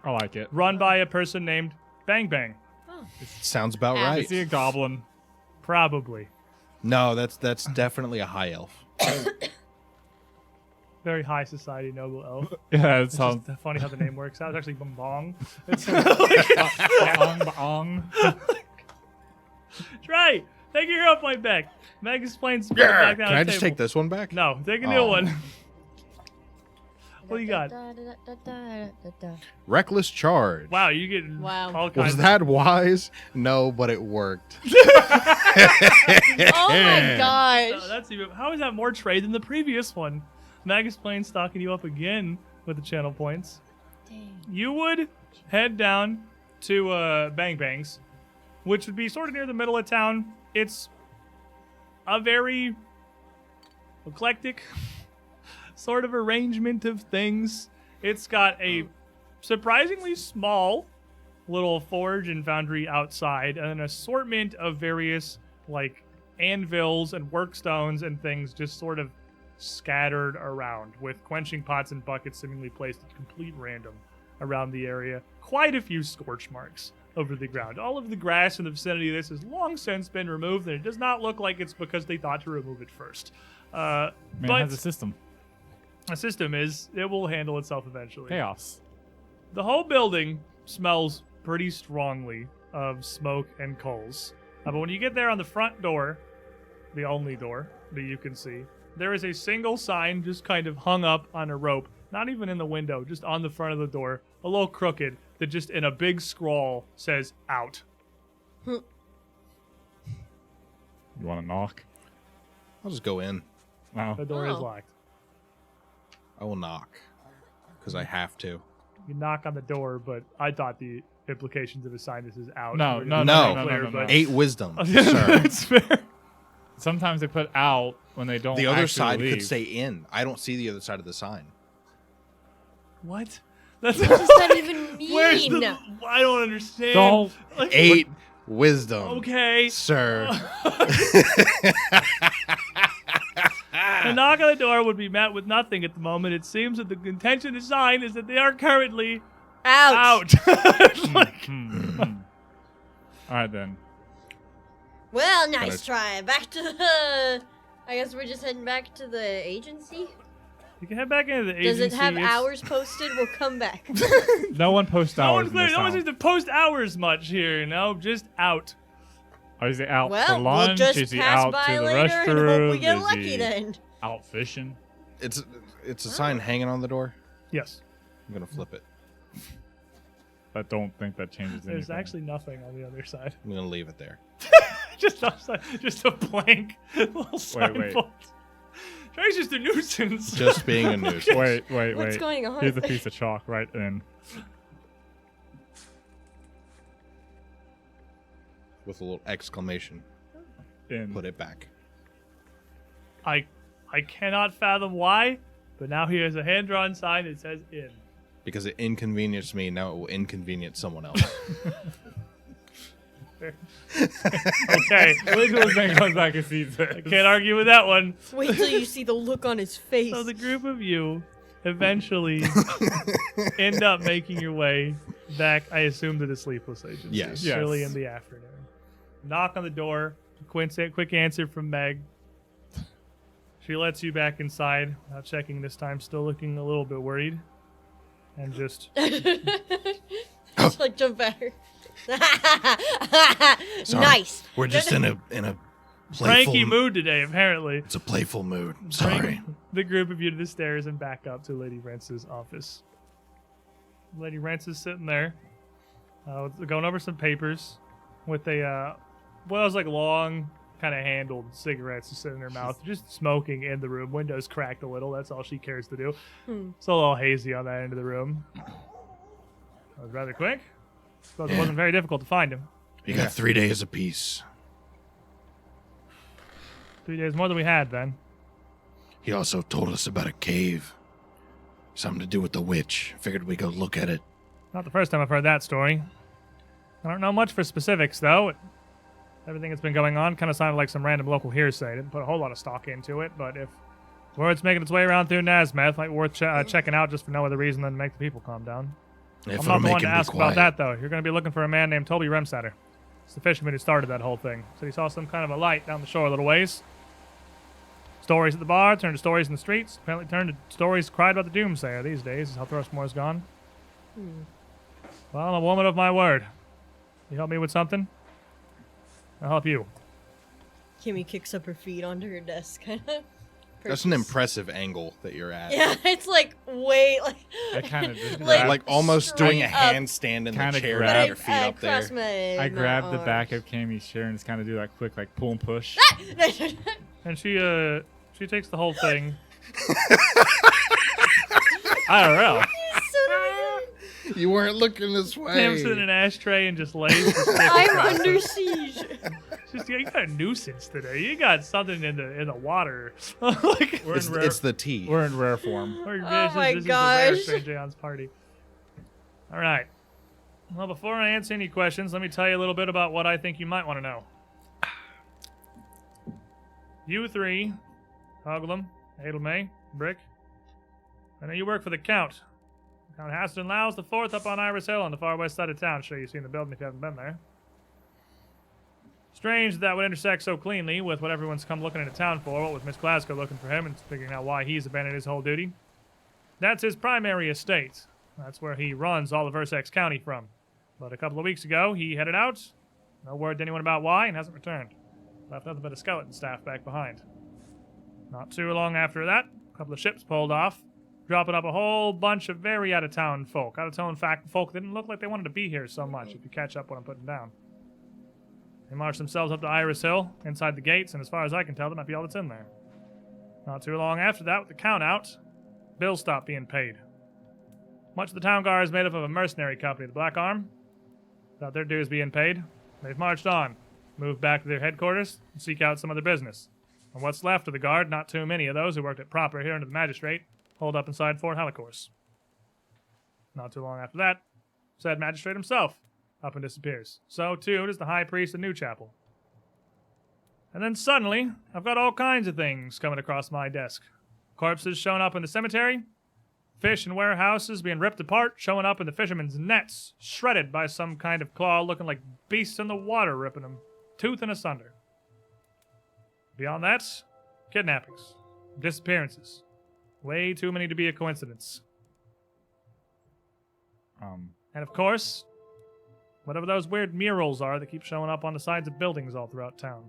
I like it. run by a person named Bang Bang. Sounds about Ah. I right. see a goblin. Probably. No, that's definitely a high elf. Very high society noble elf. Yeah, it It's sounds. just funny how the name works out. It's actually Bombong. Bong. Try. Take your hero point back. Meg explains. Yeah. Can I just take this one back? No, take a new Oh. one. What do you got? Reckless charge. Wow, you get Wow. all kinds. Was that wise? No, but it worked. Oh my gosh. Oh, that's even. How is that more trade than the previous one? Magus Plane stocking you up again with the channel points. Dang. You would head down to Bang Bangs, which would be sort of near the middle of town. It's a very eclectic sort of arrangement of things. It's got a surprisingly small little forge and foundry outside, and an assortment of various like anvils and workstones and things just sort of scattered around, with quenching pots and buckets seemingly placed at complete random around the area. Quite a few scorch marks over the ground. All of the grass in the vicinity of this has long since been removed, and it does not look like it's because they thought to remove it first. Man, it But has a system. a system is, it will handle itself eventually. Chaos. The whole building smells pretty strongly of smoke and coals. But when you get there on the front door, the only door that you can see, there is a single sign just kind of hung up on a rope, not even in the window, just on the front of the door, a little crooked, that just in a big scrawl says out. You want to knock? I'll just go in. No. The door is Oh. locked. I will knock. Because I have to. You knock on the door, but I thought the implications of a sign that says out. No, were no, no, very clear, no, but- 8 wisdom, sir. It's fair. Sometimes they put out when they don't. The other actually side leave. could say in. I don't see the other side of the sign. What? That's What does that even mean? Where's the? I don't understand. Don't. Like, 8 wisdom. Okay. Sir. A knock on the door would be met with nothing at the moment. It seems that the intention to sign is that they are currently Out. Like, All right then. Well, nice Kinda- try. Back to the. I guess we're just heading back to the agency. you can head back into the agency. Does it have It's- hours posted? We'll come back. No one posts No hours one's in this no one town. seems to post hours much here. No, just out. Or is he out Well, for lunch? we'll just is he pass out by to the later and hope restroom? we get Is lucky he then. out fishing? It's a sign hanging on the door. Yes. I'm going to flip it. I don't think that changes anything. There's actually nothing on the other side. I'm going to leave it there. Just outside, just a blank little signpost. wait. Trey's just a nuisance. Just being a nuisance. Wait. What's going on? Here's a piece of chalk right in. With a little exclamation. Put it back. I cannot fathom why, but now he has a hand-drawn sign that says "in." Because it inconvenienced me, now it will inconvenience someone else. Okay, Wait till this man comes back and sees I it. can't argue with that one. Wait till you see the look on his face. So the group of you eventually end up making your way back, I assume, to the Sleepless Agency. Yes. Early Yes. in the afternoon. Knock on the door. Quick answer from Meg. She lets you back inside, without checking this time, still looking a little bit worried. And just Just like jump at her. Sorry. Nice. We're just in a playful cranky mood today, apparently. It's a playful mood. Sorry. Bring the group of you to the stairs and back up to Lady Rance's office. Lady Rance is sitting there, going over some papers with a, what was like long, kind of handled cigarettes just sitting in her mouth, just smoking in the room. Windows cracked a little. That's all she cares to do. It's a little hazy on that end of the room. That was rather quick. Suppose it Yeah. wasn't very difficult to find him. You got 3 days apiece. 3 days more than we had then. He also told us about a cave. Something to do with the witch. Figured we'd go look at it. Not the first time I've heard that story. I don't know much for specifics, though. Everything that's been going on kind of sounded like some random local hearsay. Didn't put a whole lot of stock into it, but if word's making its way around through Nazmeth, might be worth checking out just for no other reason than to make the people calm down. If I'm not it'll the make one to him be ask quiet. about that, though. You're going to be looking for a man named Toby Remsatter. It's the fisherman who started that whole thing. So he saw some kind of a light down the shore a little ways. Stories at the bar turned to stories in the streets. Apparently turned to stories cried about the doomsayer these days, is how Thrushmoor's gone. Well, I'm a woman of my word. You help me with something? I'll help you. Kimmy kicks up her feet onto her desk, kind of. That's an impressive angle that you're at. Yeah, it's like way like. I kind of just Like- grabbed, Like almost doing a Straight up. handstand in the Kinda chair grabbed- with your feet up there. cross my. I grabbed the my back of Cammy's chair and just kind of do that quick like pull and push. arms. And she takes the whole thing. IRL. You weren't looking this way. Tamps it in an ashtray and just lays the stick I'm across it. under siege. Just, you got a nuisance today. You got something in the water. Like, It's the tea. We're in rare form. Oh my this is the rare gosh. Strange Aeons party. All right. Well, before I answer any questions, let me tell you a little bit about what I think you might want to know. You three, Hoglum, Adelmay, Brick, I know you work for the Count. Count Haston Laus the Fourth up on Iris Hill on the far west side of town. Sure you've seen the building if you haven't been there. Strange that would intersect so cleanly with what everyone's come looking into town for, what with Miss Glasgow looking for him and figuring out why he's abandoned his whole duty. That's his primary estate. That's where he runs all of Ursex County from. But a couple of weeks ago, he headed out. No word to anyone about why, and hasn't returned. Left nothing but a skeleton staff back behind. Not too long after that, a couple of ships pulled off, dropping up a whole bunch of very out-of-town folk. Out-of-town folk that didn't look like they wanted to be here so much, if you catch up what I'm putting down. They marched themselves up to Iris Hill, inside the gates, and as far as I can tell, that might be all that's in there. Not too long after that, with the count out, bills stopped being paid. Much of the town guard is made up of a mercenary company, the Black Arm. Without their dues being paid, they've marched on, moved back to their headquarters, and seek out some other business. And what's left of the guard, not too many of those who worked at proper here under the magistrate, holed up inside Fort Helicourse. Not too long after that, said magistrate himself up and disappears. So too does the high priest of Newchapel. And then suddenly, I've got all kinds of things coming across my desk. Corpses showing up in the cemetery, fish in warehouses being ripped apart, showing up in the fishermen's nets, shredded by some kind of claw looking like beasts in the water ripping them, tooth and asunder. Beyond that, kidnappings, disappearances. Way too many to be a coincidence. And of course, whatever those weird murals are that keep showing up on the sides of buildings all throughout town.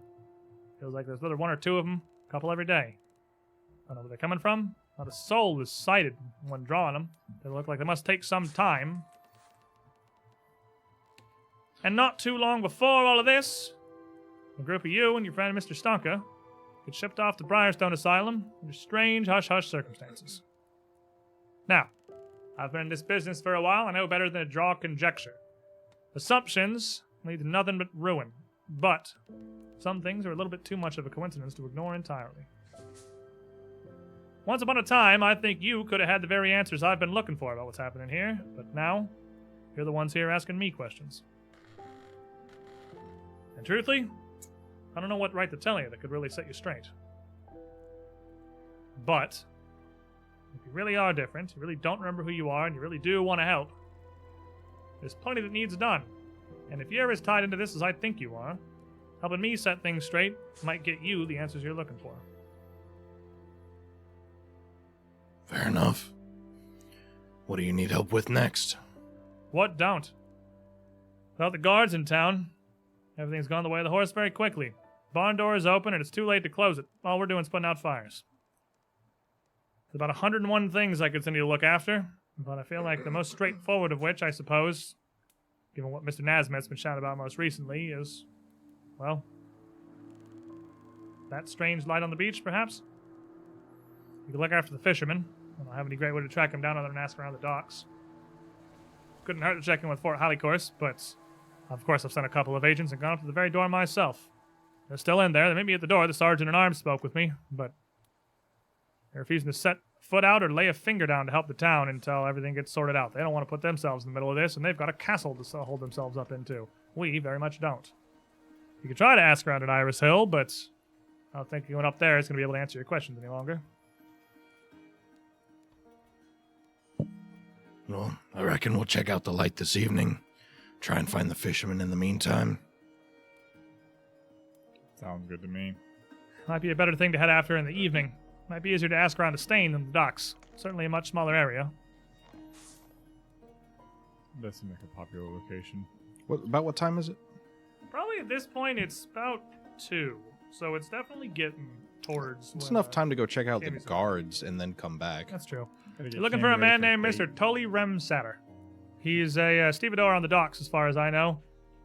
Feels like there's another one or two of them, a couple every day. I don't know where they're coming from. Not a soul was sighted when drawing them. They look like they must take some time. And not too long before all of this, a group of you and your friend Mr. Stonka get shipped off to Briarstone Asylum under strange hush-hush circumstances. Now, I've been in this business for a while. I know better than to draw conjecture. Assumptions lead to nothing but ruin. But some things are a little bit too much of a coincidence to ignore entirely. Once upon a time, I think you could have had the very answers I've been looking for about what's happening here, but now, you're the ones here asking me questions. And truthfully, I don't know what right to tell you that could really set you straight. But, if you really are different, you really don't remember who you are, and you really do want to help, there's plenty that needs done. And if you're as tied into this as I think you are, helping me set things straight might get you the answers you're looking for. Fair enough. What do you need help with next? What don't? Without the guards in town, everything's gone the way of the horse very quickly. Barn door is open and it's too late to close it. All we're doing is putting out fires. There's about 101 things I could send you to look after, but I feel like the most straightforward of which, I suppose, given what Mr. Nasmith's been shouting about most recently, is, well, that strange light on the beach, perhaps? You could look after the fishermen. I don't have any great way to track them down other than ask around the docks. Couldn't hurt to check in with Fort Halicourse, but of course I've sent a couple of agents and gone up to the very door myself. They're still in there. They met me at the door. The sergeant in arms spoke with me, but they're refusing to set foot out or lay a finger down to help the town until everything gets sorted out. They don't want to put themselves in the middle of this, and they've got a castle to hold themselves up into. We very much don't. You could try to ask around at Iris Hill, but I don't think going up there is going to be able to answer your questions any longer. Well, I reckon we'll check out the light this evening. Try and find the fishermen in the meantime. Sounds good to me. Might be a better thing to head after in the evening. Might be easier to ask around a Stain than the docks. Certainly a much smaller area. That seems like a popular location. About what time is it? Probably at this point it's about 2. So it's definitely getting towards... It's when, enough time to go check out the Cammy's- guards and then come back. That's true. Gotta get You're looking Cammy for a ready man for named date. Mr. Tully Remsatter. He's a stevedore on the docks, as far as I know.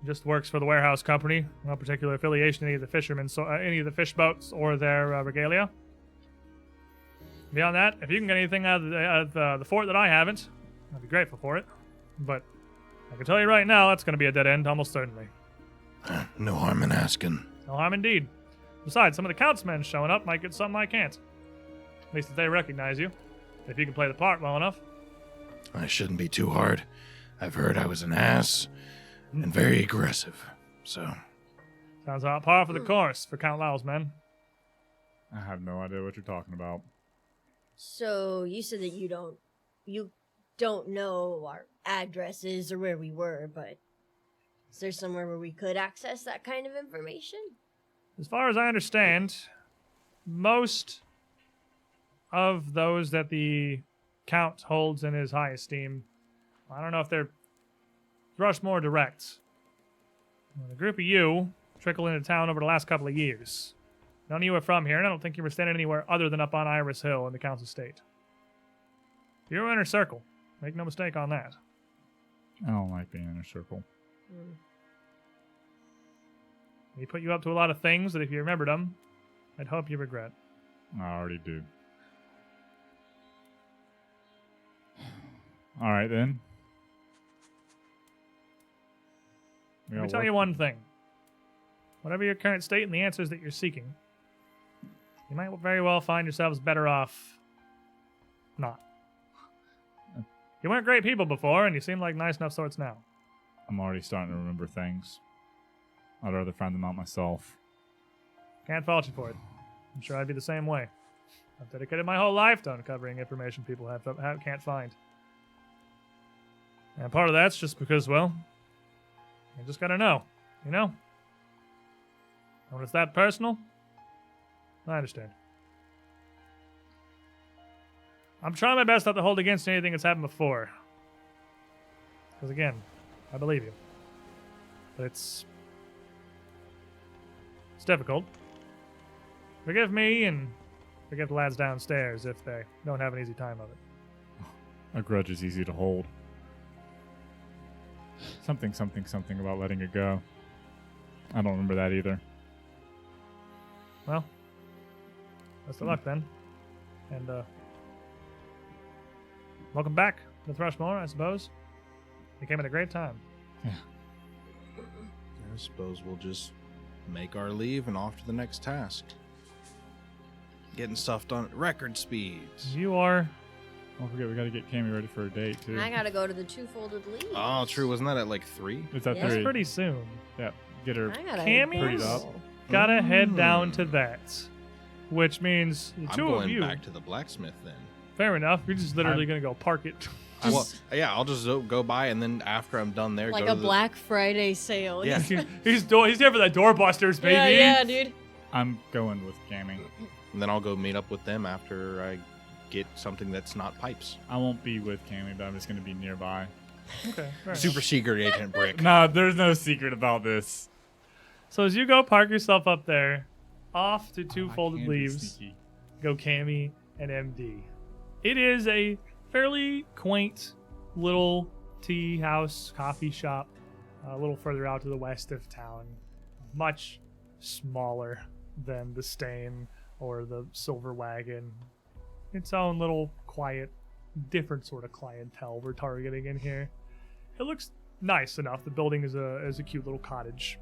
Just works for the warehouse company. No particular affiliation to any of the fishermen, any of the fish boats or their regalia. Beyond that, if you can get anything out of the fort that I haven't, I'd be grateful for it. But I can tell you right now, that's going to be a dead end, almost certainly. No harm in asking. No harm indeed. Besides, some of the Count's men showing up might get something I can't. At least if they recognize you. If you can play the part well enough. I shouldn't be too hard. I've heard I was an ass and very aggressive, so... Sounds about par for the course for Count Lyle's men. I have no idea what you're talking about. So you said that you don't know our addresses or where we were, but is there somewhere where we could access that kind of information? As far as I understand, most of those that the Count holds in his high esteem, I don't know if they're Thrushmoor direct. A group of you trickled into town over the last couple of years. None of you are from here, and I don't think you were standing anywhere other than up on Iris Hill in the Count's estate. You're inner circle. Make no mistake on that. I don't like being in a circle. He put you up to a lot of things that if you remembered them, I'd hope you regret. I already do. All right, then. Let me tell you one thing. Whatever your current state and the answers that you're seeking, you might very well find yourselves better off not. You weren't great people before, and you seem like nice enough sorts now. I'm already starting to remember things. I'd rather find them out myself. Can't fault you for it. I'm sure I'd be the same way. I've dedicated my whole life to uncovering information people can't find. And part of that's just because, well, you just gotta know, you know? And when it's that personal, I understand. I'm trying my best not to hold against anything that's happened before. Because again, I believe you. But it's difficult. Forgive me and forgive the lads downstairs if they don't have an easy time of it. A grudge is easy to hold. Something about letting it go. I don't remember that either. Well, best of luck then. And welcome back to Thrushmoor, I suppose. You came at a great time. Yeah. I suppose we'll just make our leave and off to the next task. Getting stuff done at record speeds. You are. Don't forget, we gotta get Cammy ready for a date, too. I gotta go to the two-folded leaves. Oh, true. Wasn't that at like 3? It's at Yeah. 3. That's pretty soon. Yeah, get her. I gotta Cammy's prettied up. Gotta head down to that. Which means the I'm two going of you. back to the blacksmith then. Fair enough. You're just literally gonna go park it. Well, yeah, I'll just go by and then after I'm done there, Like go a to Black Friday sale. Yeah. he's here for that doorbusters, baby. Yeah, dude. I'm going with Cammy. and then I'll go meet up with them after I get something that's not pipes. I won't be with Cammy, but I'm just gonna be nearby. Okay. Fair Super enough. secret agent Brick. Nah, there's no secret about this. So as you go park yourself up there, off to two I folded can be leaves, sneaky. go Cammy and MD. It is a fairly quaint little tea house, coffee shop, a little further out to the west of town. Much smaller than the Stain or the Silver Wagon. Its own little quiet, different sort of clientele we're targeting in here. It looks nice enough. The building is a cute little cottage.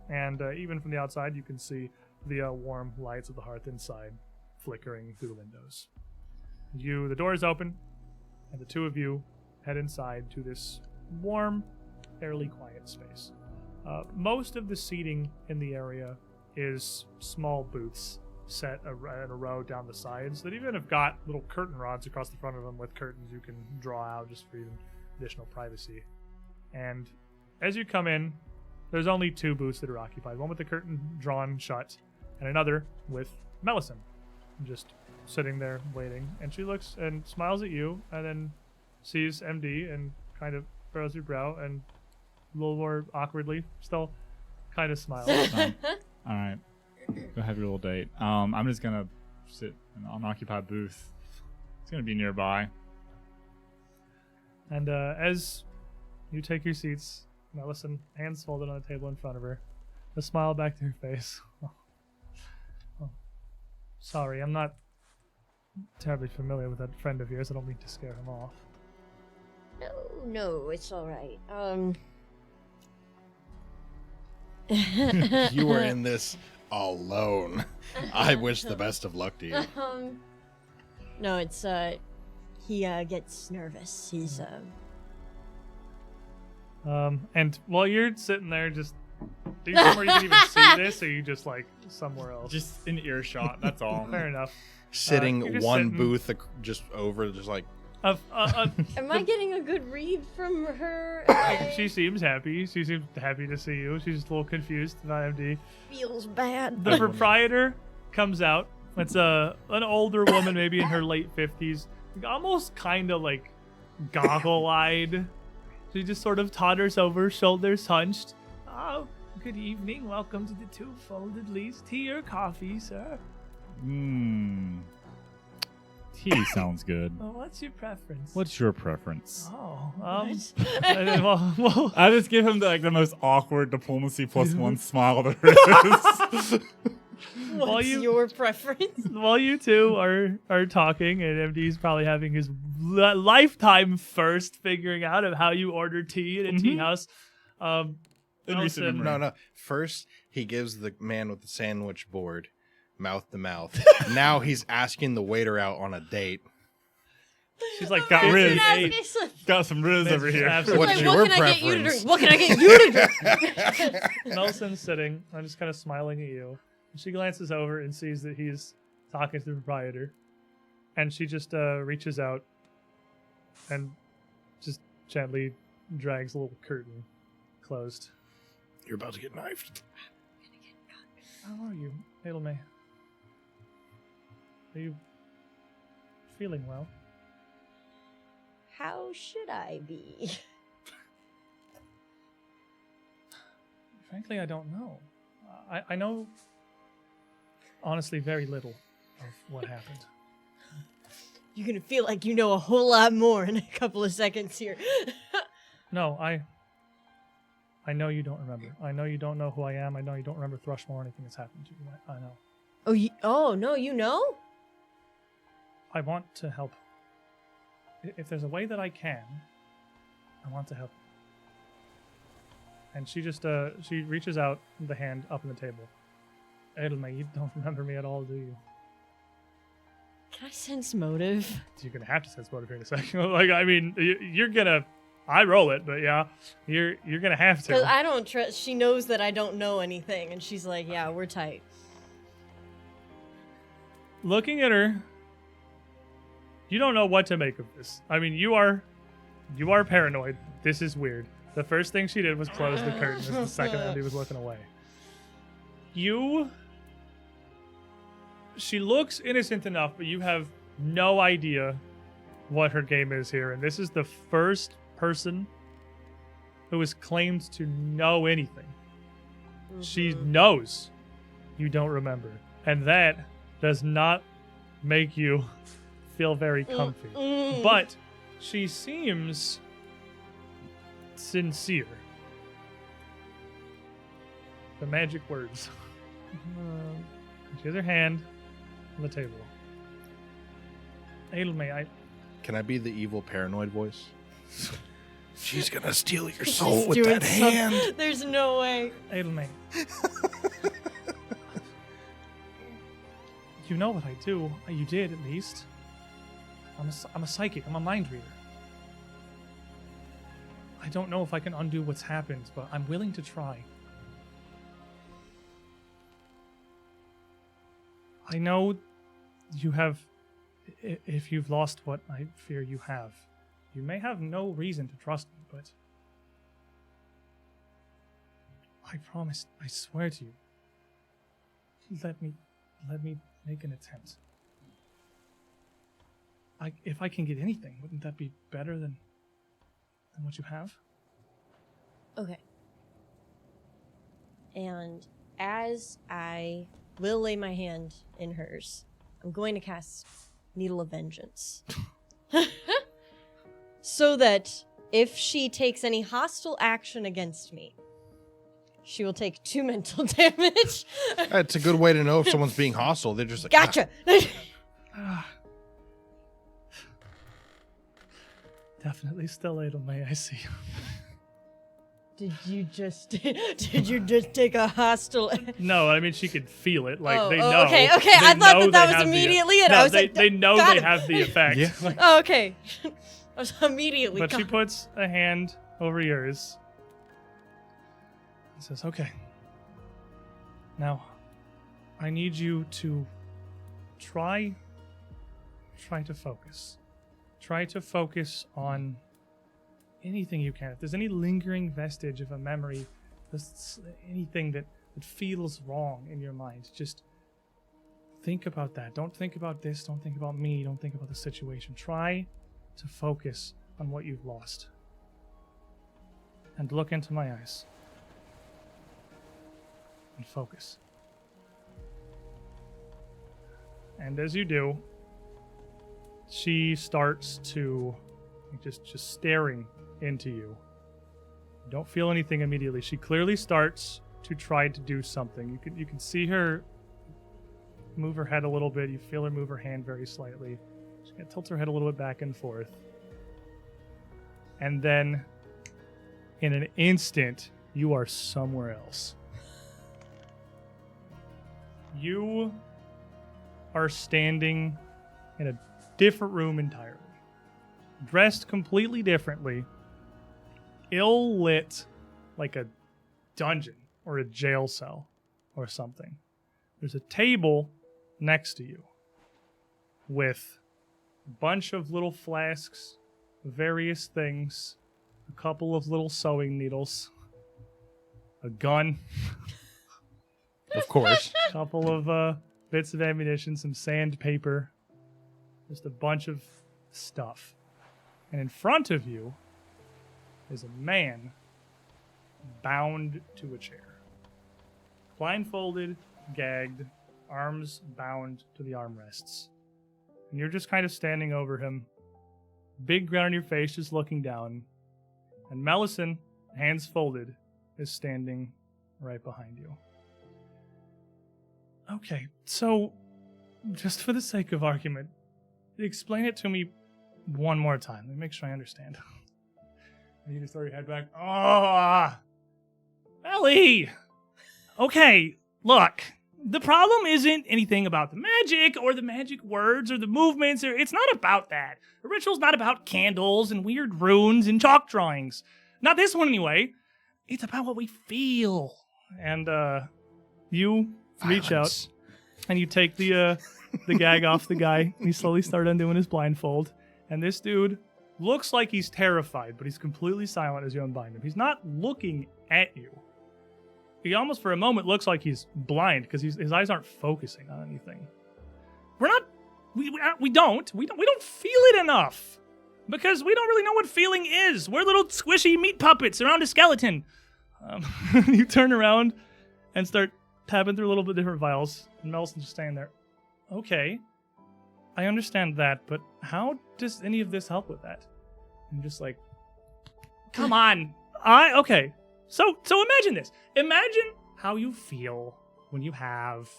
And even from the outside, you can see the warm lights of the hearth inside flickering through the windows. The door is open, and the two of you head inside to this warm, fairly quiet space. Most of the seating in the area is small booths set in a row down the sides that even have got little curtain rods across the front of them with curtains you can draw out just for even additional privacy. And as you come in, there's only two booths that are occupied, one with the curtain drawn shut and another with Melisson just sitting there waiting. And she looks and smiles at you and then sees MD and kind of furrows her brow and a little more awkwardly still kind of smiles. All right, go have your little date. I'm just gonna sit in an unoccupied booth. It's gonna be nearby. And as you take your seats, Melisson, hands folded on the table in front of her, a smile back to her face. Oh, sorry, I'm not terribly familiar with that friend of yours. I don't mean to scare him off. No, it's all right. You were in this alone. I wish the best of luck to you. No, it's he gets nervous. He's And while you're sitting there, just are you somewhere you can even see this, or are you just like somewhere else? Just in earshot. That's all. Fair enough. Sitting you're just one sitting- booth just over, just like Am I getting a good read from her? she seems happy. She seems happy to see you. She's a little confused about MD. Feels bad. The proprietor comes out. It's an older woman, maybe in her late 50s, almost kind of like goggle-eyed. She just sort of totters over, shoulders hunched. Oh, good evening. Welcome to the Two Folded Leaves. Tea or coffee, sir? Tea sounds good. Oh, what's your preference? What's your preference? Oh, well, I just give him the most awkward diplomacy +1 smile there is. What's your preference? while you two are talking, and MD's probably having his lifetime first figuring out of how you order tea at a tea house. In recent Melisson- memory. no. First, he gives the man with the sandwich board mouth to mouth. Now he's asking the waiter out on a date. She's like Got riz. She's Got some riz over here. Absolutely. What's like, your what can I get you to preference? drink? What can I get you to drink? Nelson's sitting. I'm just kind of smiling at you. She glances over and sees that he's talking to the proprietor, and she just reaches out and just gently drags a little curtain closed. You're about to get knifed. How are you, little May? Are you feeling well? How should I be? Frankly, I don't know. I know, honestly, very little of what happened. You're gonna feel like you know a whole lot more in a couple of seconds here. No, I know you don't remember. I know you don't know who I am. I know you don't remember Thrushmoor or anything that's happened to you. I know. Oh no, you know? I want to help. If there's a way that I can, I want to help. And she just she reaches out the hand up on the table. Edelme, you don't remember me at all, do you? Can I sense motive? You're gonna have to sense motive here in a second. Like, I mean, you're gonna. I roll it, but yeah, you're gonna have to. Because I don't trust. She knows that I don't know anything, and she's like, "Yeah, we're tight." Looking at her, you don't know what to make of this. I mean, you are paranoid. This is weird. The first thing she did was close the curtain as the second Andy was looking away. She looks innocent enough, but you have no idea what her game is here. And this is the first person who has claimed to know anything. She knows you don't remember. And that does not make you feel very comfy. But she seems sincere. The magic words. She has her hand on the table. Edelme, Can I be the evil paranoid voice? She's gonna steal your soul She's with doing that hand. There's no way. Edelme. You know what I do. You did, at least. I'm a psychic. I'm a mind reader. I don't know if I can undo what's happened, but I'm willing to try. I know you have... If you've lost what I fear you have, you may have no reason to trust me, but... I promise, I swear to you. Let me make an attempt. If I can get anything, wouldn't that be better than what you have? Okay. And as I will lay my hand in hers, I'm going to cast Needle of Vengeance. So that if she takes any hostile action against me, she will take 2 mental damage. It's a good way to know if someone's being hostile. They're just like, Gotcha! Definitely still Edelme, I see. Did you just take a hostile? No, I mean she could feel it. Like they oh, know. okay. They I thought know that they was have immediately it. No, I was they, like, they know got they him. have the effect. Yeah. Like, Oh, okay. I was immediately. but she got- puts a hand over yours and says, "Okay. Now, I need you to try to focus. Try to focus on anything you can. If there's any lingering vestige of a memory, anything that feels wrong in your mind, just think about that. Don't think about this. Don't think about me. Don't think about the situation. Try to focus on what you've lost. And look into my eyes. And focus. And as you do, she starts to just staring into you. You don't feel anything immediately. She clearly starts to try to do something. You can see her move her head a little bit. You feel her move her hand very slightly. She's gonna tilt her head a little bit back and forth. And then in an instant, you are somewhere else. You are standing in a different room entirely. dressed completely differently, ill-lit, like a dungeon or a jail cell or something. There's a table next to you with a bunch of little flasks, various things, a couple of little sewing needles, a gun, Of course. a couple of bits of ammunition, some sandpaper, just a bunch of stuff. And in front of you is a man bound to a chair. Blindfolded, gagged, arms bound to the armrests. And you're just kind of standing over him, big grin on your face, just looking down. And Mellison, hands folded, is standing right behind you. Okay, so, just for the sake of argument, explain it to me one more time. Let me make sure I understand. You just throw your head back. Oh, Ellie! Okay, look. The problem isn't anything about the magic or the magic words or the movements. It's not about that. The ritual's not about candles and weird runes and chalk drawings. Not this one, anyway. It's about what we feel. And, you reach out and you take the gag off the guy and you slowly start undoing his blindfold. And this dude looks like he's terrified, but he's completely silent as you unbind him. He's not looking at you. He almost for a moment looks like he's blind because his eyes aren't focusing on anything. We don't feel it enough because we don't really know what feeling is. We're little squishy meat puppets around a skeleton. You turn around and start tapping through a little bit different vials, and Melison's just standing there. Okay, I understand that, but how does any of this help with that? I'm just like, come on. Okay. So imagine this. Imagine how you feel when you have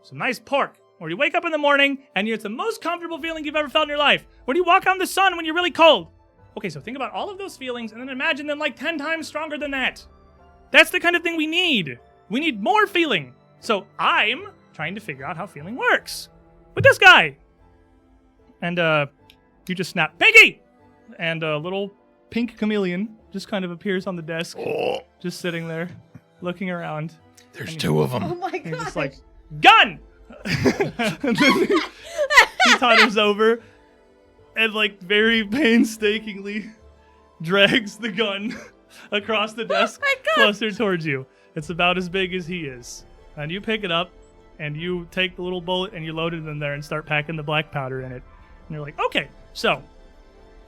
some nice pork, or you wake up in the morning and it's the most comfortable feeling you've ever felt in your life. Or do you walk out in the sun when you're really cold? Okay, so think about all of those feelings and then imagine them like 10 times stronger than that. That's the kind of thing we need. We need more feeling. So I'm trying to figure out how feeling works with this guy. And you just snap, Pinky! And a little pink chameleon just kind of appears on the desk, just sitting there, looking around. There's two of them. Oh my And he's god. just like, gun! And then he totters over and like very painstakingly drags the gun across the desk my God. closer towards you. It's about as big as he is. And you pick it up and you take the little bullet and you load it in there and start packing the black powder in it. And you're like, okay, so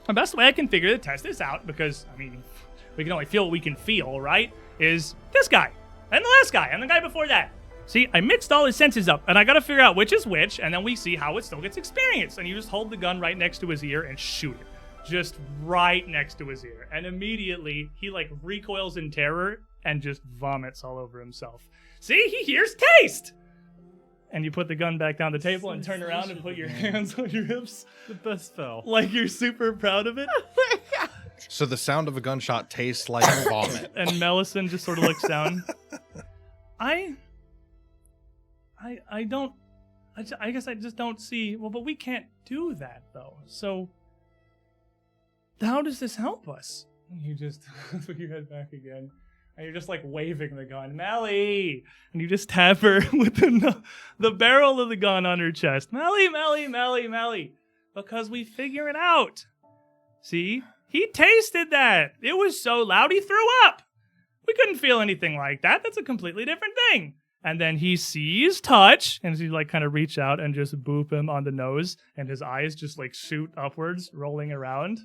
the best way I can figure to test this out, because, I mean, we can only feel what we can feel, right? Is this guy, and the last guy, and the guy before that. See, I mixed all his senses up, and I gotta figure out which is which, and then we see how it still gets experienced. And you just hold the gun right next to his ear and shoot it. Just right next to his ear. And immediately, he, like, recoils in terror and just vomits all over himself. See, he hears taste! And you put the gun back down the table and turn around and put your hands on your hips. The best spell. Like you're super proud of it. So the sound of a gunshot tastes like vomit. And Mellison just sort of looks down. I guess I just don't see, well, but we can't do that though. So how does this help us? And you just put your head back again. And you're just like waving the gun, Melly! And you just tap her with the barrel of the gun on her chest. Melly, Melly, Melly, Melly. Because we figure it out. See? He tasted that. It was so loud he threw up. We couldn't feel anything like that. That's a completely different thing. And then he sees touch, and you like kind of reach out and just boop him on the nose, and his eyes just like shoot upwards, rolling around.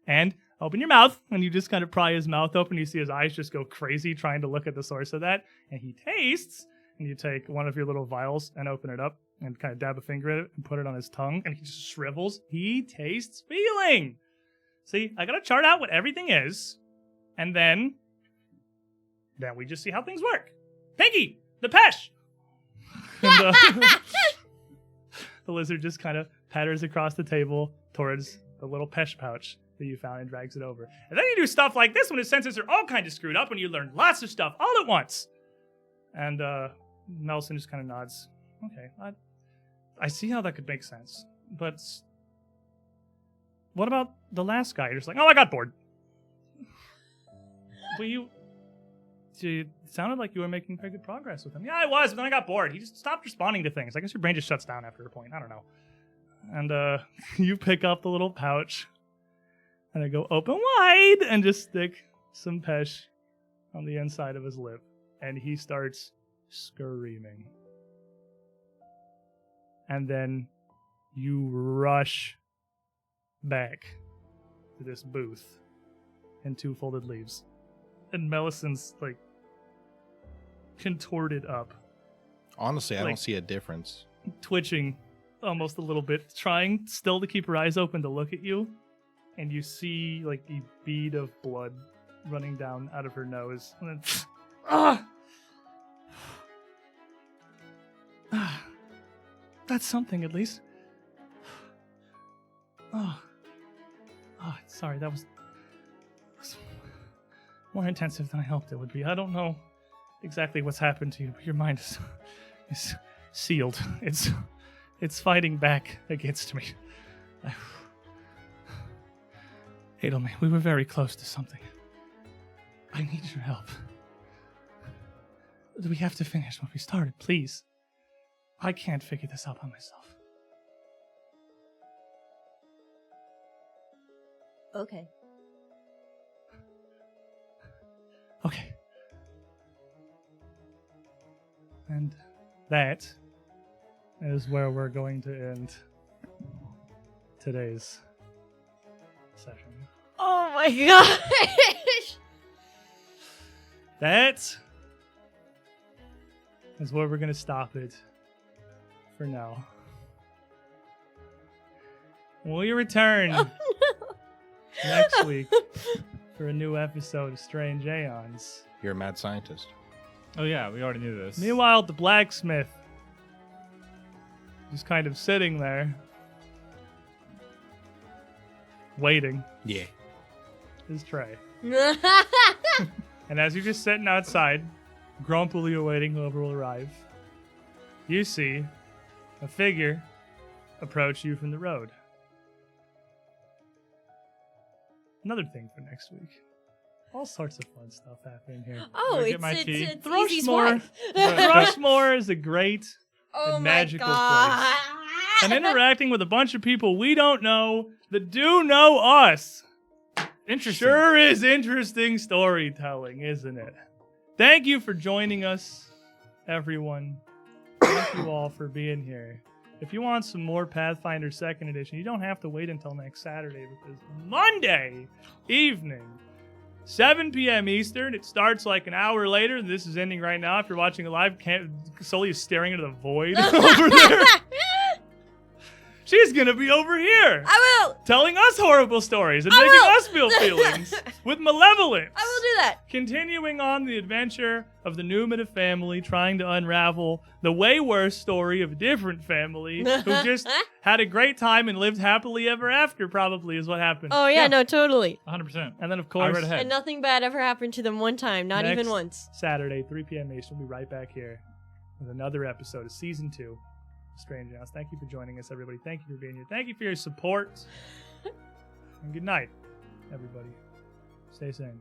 And open your mouth, and you just kind of pry his mouth open. You see his eyes just go crazy trying to look at the source of that. And he tastes, and you take one of your little vials and open it up and kind of dab a finger at it and put it on his tongue, and he just shrivels. He tastes feeling. See, I gotta chart out what everything is, and then we just see how things work. Pinky, the pesh! And, the lizard just kind of patters across the table towards the little pesh pouch that you found and drags it over. And then you do stuff like this when his senses are all kind of screwed up and you learn lots of stuff all at once. And Nelson just kind of nods. Okay, I see how that could make sense. But what about the last guy? You're just like, oh, I got bored. But it sounded like you were making very good progress with him. Yeah, I was, but then I got bored. He just stopped responding to things. I guess your brain just shuts down after a point. I don't know. And you pick up the little pouch, and I go open wide and just stick some pesh on the inside of his lip. And he starts screaming. And then you rush back to this booth and 2 folded leaves. And Melison's like contorted up, Honestly, I Like- don't see a difference. twitching almost a little bit, trying still to keep her eyes open to look at you. And you see like a bead of blood running down out of her nose. And then, ah! Ah, that's something at least. Oh, sorry, that was more intensive than I hoped it would be. I don't know exactly what's happened to you, but your mind is sealed. It's fighting back against me. Edelman, we were very close to something. I need your help. We have to finish what we started, please. I can't figure this out by myself. Okay. Okay. And that is where we're going to end today's session. Oh my gosh! That is where we're going to stop it for now. We return next week for a new episode of Strange Aeons. You're a mad scientist. Oh yeah, we already knew this. Meanwhile, the blacksmith is kind of sitting there, waiting Yeah. his tray. And as you're just sitting outside, grumpily awaiting whoever will arrive, you see a figure approach you from the road. Another thing for next week. All sorts of fun stuff happening here. Oh, Wanna get it's my it's tea? it's Thrushmoor. Easy's wife. Thrushmoor is a great Oh and my magical god! and interacting with a bunch of people we don't know that do know us. Interesting. Sure is interesting storytelling, isn't it? Thank you for joining us, everyone. Thank you all for being here. If you want some more Pathfinder 2nd Edition, you don't have to wait until next Saturday because Monday evening, 7 p.m. Eastern, it starts like an hour later. This is ending right now. If you're watching it live, Sully is staring into the void over there. She's gonna be over here I will! telling us horrible stories and I making will. us feel feelings with Malevolence. I will do that. Continuing on the adventure of the Numitive family trying to unravel the way worse story of a different family who just had a great time and lived happily ever after, probably is what happened. Oh yeah, no, totally. 100%. And then, of I course, read ahead. And nothing bad ever happened to them one time, not Next even once. Saturday, 3 p.m. Eastern, we'll be right back here with another episode of Season 2 of Strange Aeons. Thank you for joining us, everybody. Thank you for being here. Thank you for your support. And good night, everybody. Stay sane.